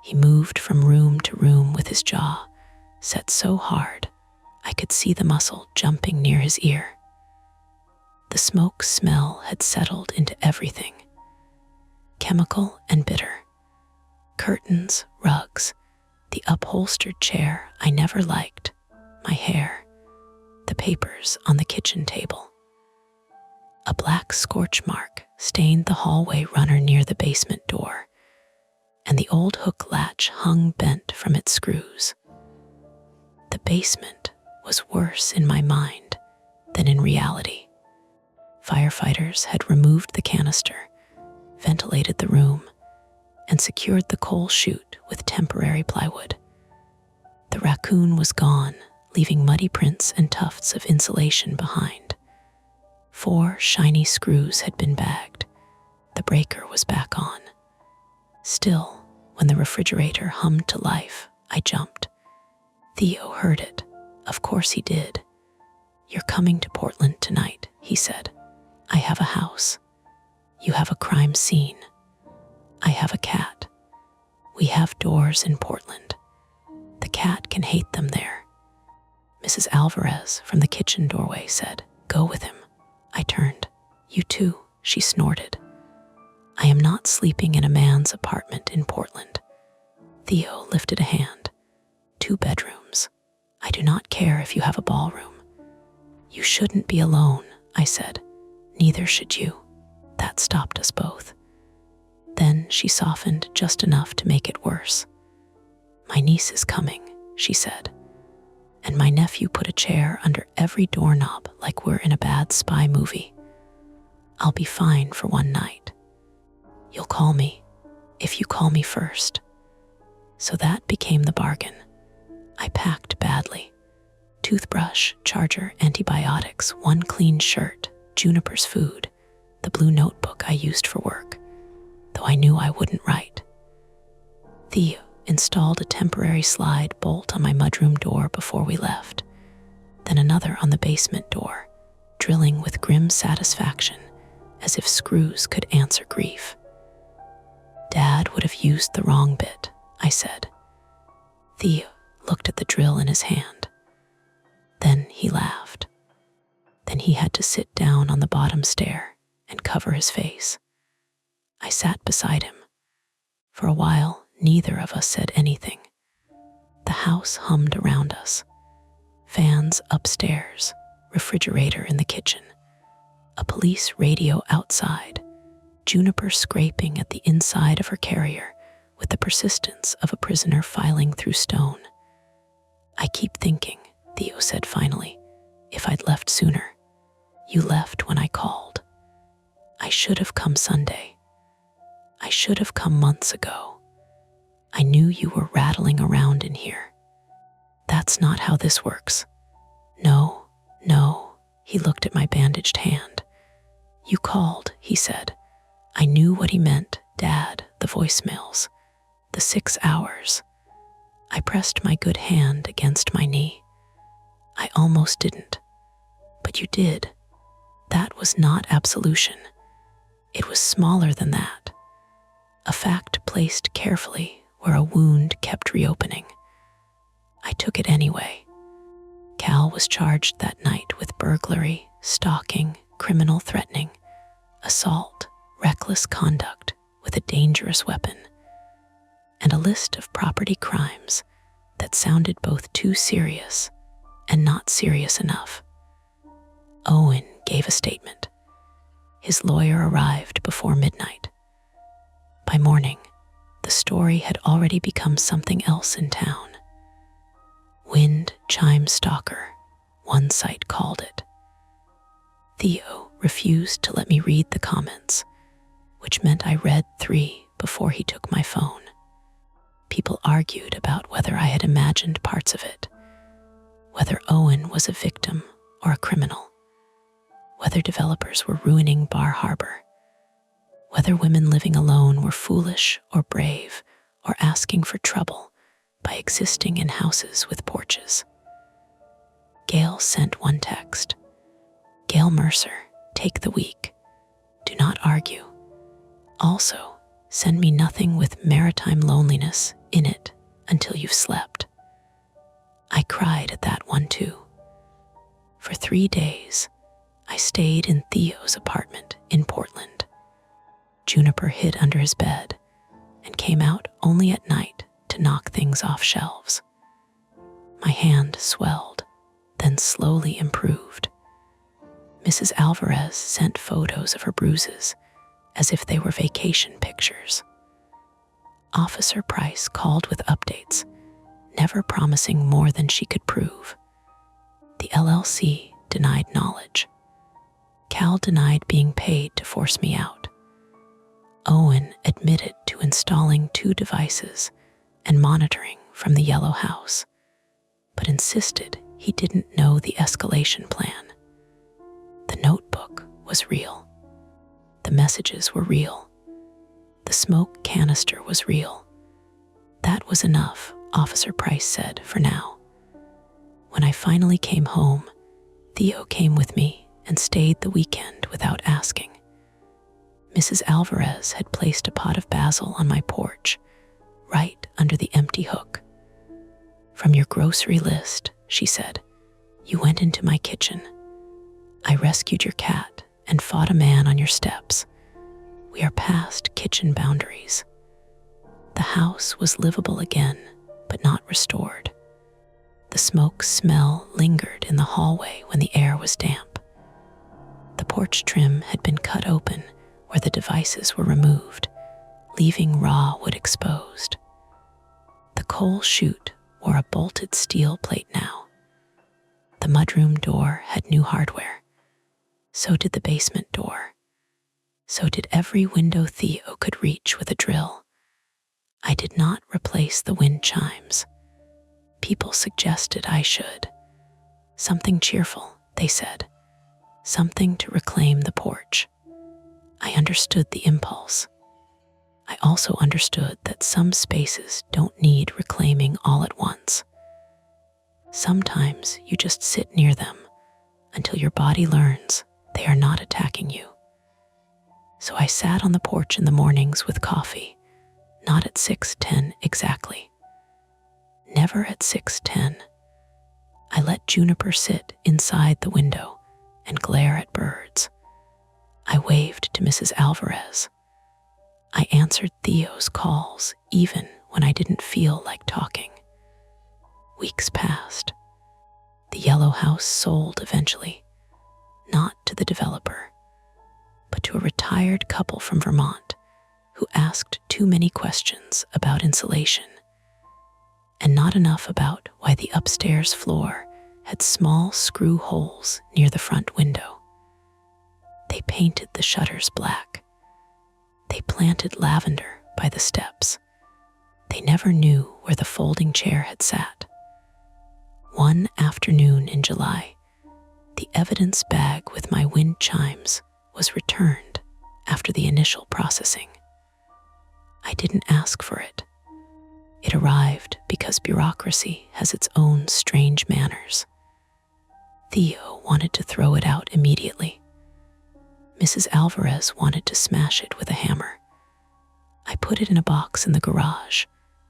He moved from room to room with his jaw set so hard I could see the muscle jumping near his ear. The smoke smell had settled into everything. Chemical and bitter. Curtains, rugs, the upholstered chair I never liked, my hair, the papers on the kitchen table. A black scorch mark stained the hallway runner near the basement door, and the old hook latch hung bent from its screws. The basement was worse in my mind than in reality. Firefighters had removed the canister, ventilated the room, and secured the coal chute with temporary plywood. The raccoon was gone, leaving muddy prints and tufts of insulation behind. 4 shiny screws had been bagged. The breaker was back on. Still, when the refrigerator hummed to life, I jumped. Theo heard it. Of course he did. "You're coming to Portland tonight," he said. "I have a house. You have a crime scene. I have a cat. We have doors in Portland. The cat can hate them there." Mrs. Alvarez from the kitchen doorway said, "Go with him." I turned. "You too," she snorted. "I am not sleeping in a man's apartment in Portland." Theo lifted a hand. 2 bedrooms. I do not care if you have a ballroom." "You shouldn't be alone," I said. "Neither should you." That stopped us both. Then she softened just enough to make it worse. "My niece is coming," she said. "And my nephew put a chair under every doorknob like we're in a bad spy movie. I'll be fine for one night. You'll call me, if you call me first." So that became the bargain. I packed badly. Toothbrush, charger, antibiotics, 1 clean shirt, Juniper's food, the blue notebook I used for work, though I knew I wouldn't write. Theo installed a temporary slide bolt on my mudroom door before we left, then another on the basement door, drilling with grim satisfaction, as if screws could answer grief. "Dad would have used the wrong bit," I said. Theo looked at the drill in his hand. Then he laughed. Then he had to sit down on the bottom stair and cover his face. I sat beside him. For a while, neither of us said anything. The house hummed around us. fans upstairs, refrigerator in the kitchen, a police radio outside, Juniper scraping at the inside of her carrier with the persistence of a prisoner filing through stone. "I keep thinking," Theo said finally, "if I'd left sooner. You left when I called. I should have come Sunday. I should have come months ago. I knew you were rattling around in here. That's not how this works. No, no," he looked at my bandaged hand. "You called," he said. I knew what he meant, Dad, the voicemails, the 6 hours. I pressed my good hand against my knee. "I almost didn't. But you did. That was not absolution. It was smaller than that. A fact placed carefully where a wound kept reopening. I took it anyway. Cal was charged that night with burglary, stalking, criminal threatening, assault, reckless conduct with a dangerous weapon, and a list of property crimes that sounded both too serious and not serious enough. Owen gave a statement. His lawyer arrived before midnight. By morning, the story had already become something else in town. Wind chime stalker, one site called it. Theo refused to let me read the comments, which meant I read 3 before he took my phone. People argued about whether I had imagined parts of it, whether Owen was a victim or a criminal, whether developers were ruining Bar Harbor, whether women living alone were foolish or brave or asking for trouble by existing in houses with porches. Gail sent one text. "Gail Mercer, take the week. Do not argue. Also, send me nothing with maritime loneliness in it until you've slept." I cried at that one too. For 3 days, I stayed in Theo's apartment in Portland. Juniper hid under his bed and came out only at night to knock things off shelves. My hand swelled, then slowly improved. Mrs. Alvarez sent photos of her bruises as if they were vacation pictures. Officer Price called with updates, never promising more than she could prove. The LLC denied knowledge. Cal denied being paid to force me out. Owen admitted to installing 2 devices and monitoring from the yellow house, but insisted he didn't know the escalation plan. The notebook was real. The messages were real. The smoke canister was real. That was enough, Officer Price said, for now. When I finally came home, Theo came with me and stayed the weekend without asking. Mrs. Alvarez had placed a pot of basil on my porch, right under the empty hook. "From your grocery list," she said, "you went into my kitchen. I rescued your cat and fought a man on your steps. We are past kitchen boundaries." The house was livable again, but not restored. The smoke smell lingered in the hallway when the air was damp. The porch trim had been cut open where the devices were removed, leaving raw wood exposed. The coal chute wore a bolted steel plate now. The mudroom door had new hardware. So did the basement door. So did every window Theo could reach with a drill. I did not replace the wind chimes. People suggested I should. Something cheerful, they said. Something to reclaim the porch. I understood the impulse. I also understood that some spaces don't need reclaiming all at once. Sometimes you just sit near them until your body learns they are not attacking you. So I sat on the porch in the mornings with coffee, not at 6:10 exactly. Never at 6:10. I let Juniper sit inside the window and glare at birds. I waved to Mrs. Alvarez. I answered Theo's calls even when I didn't feel like talking. Weeks passed. The yellow house sold eventually, not to the developer, but to a retired couple from Vermont who asked too many questions about insulation and not enough about why the upstairs floor had small screw holes near the front window. They painted the shutters black. They planted lavender by the steps. They never knew where the folding chair had sat. One afternoon in July, the evidence bag with my wind chimes was returned after the initial processing. I didn't ask for it. It arrived because bureaucracy has its own strange manners. Theo wanted to throw it out immediately. Mrs. Alvarez wanted to smash it with a hammer. I put it in a box in the garage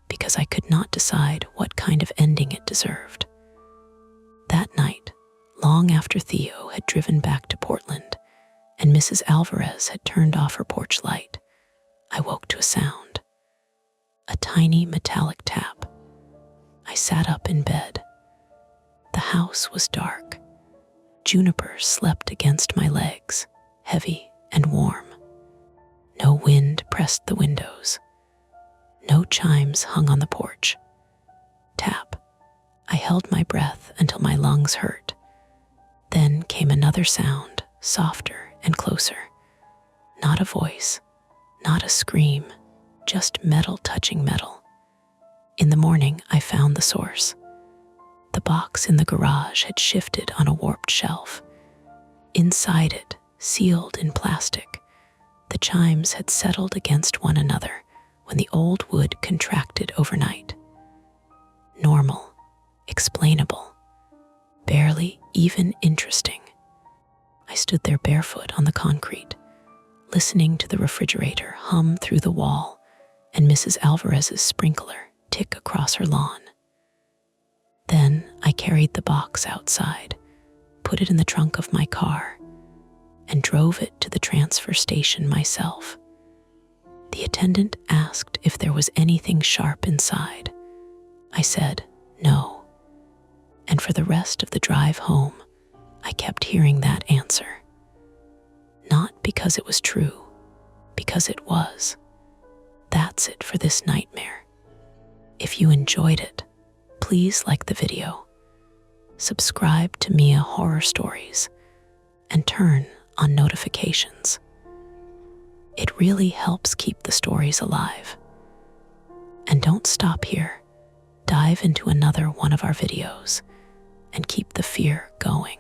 because I could not decide what kind of ending it deserved. That night, long after Theo had driven back to Portland and Mrs. Alvarez had turned off her porch light, I woke to a sound. A tiny metallic tap. I sat up in bed. The house was dark. Juniper slept against my legs, heavy and warm. No wind pressed the windows. No chimes hung on the porch. Tap. I held my breath until my lungs hurt. Then came another sound, softer and closer. Not a voice, not a scream, just metal touching metal. In the morning, I found the source. The box in the garage had shifted on a warped shelf. Inside it, sealed in plastic, the chimes had settled against one another when the old wood contracted overnight. Normal, explainable, barely even interesting. I stood there barefoot on the concrete, listening to the refrigerator hum through the wall and Mrs. Alvarez's sprinkler tick across her lawn. Then I carried the box outside, put it in the trunk of my car, and drove it to the transfer station myself. The attendant asked if there was anything sharp inside. I said no, and for the rest of the drive home, I kept hearing that answer. Not because it was true, because it was. That's it for this nightmare. If you enjoyed it, please like the video, subscribe to Mia Horror Stories, and turn on notifications. It really helps keep the stories alive. And don't stop here. Dive into another one of our videos and keep the fear going.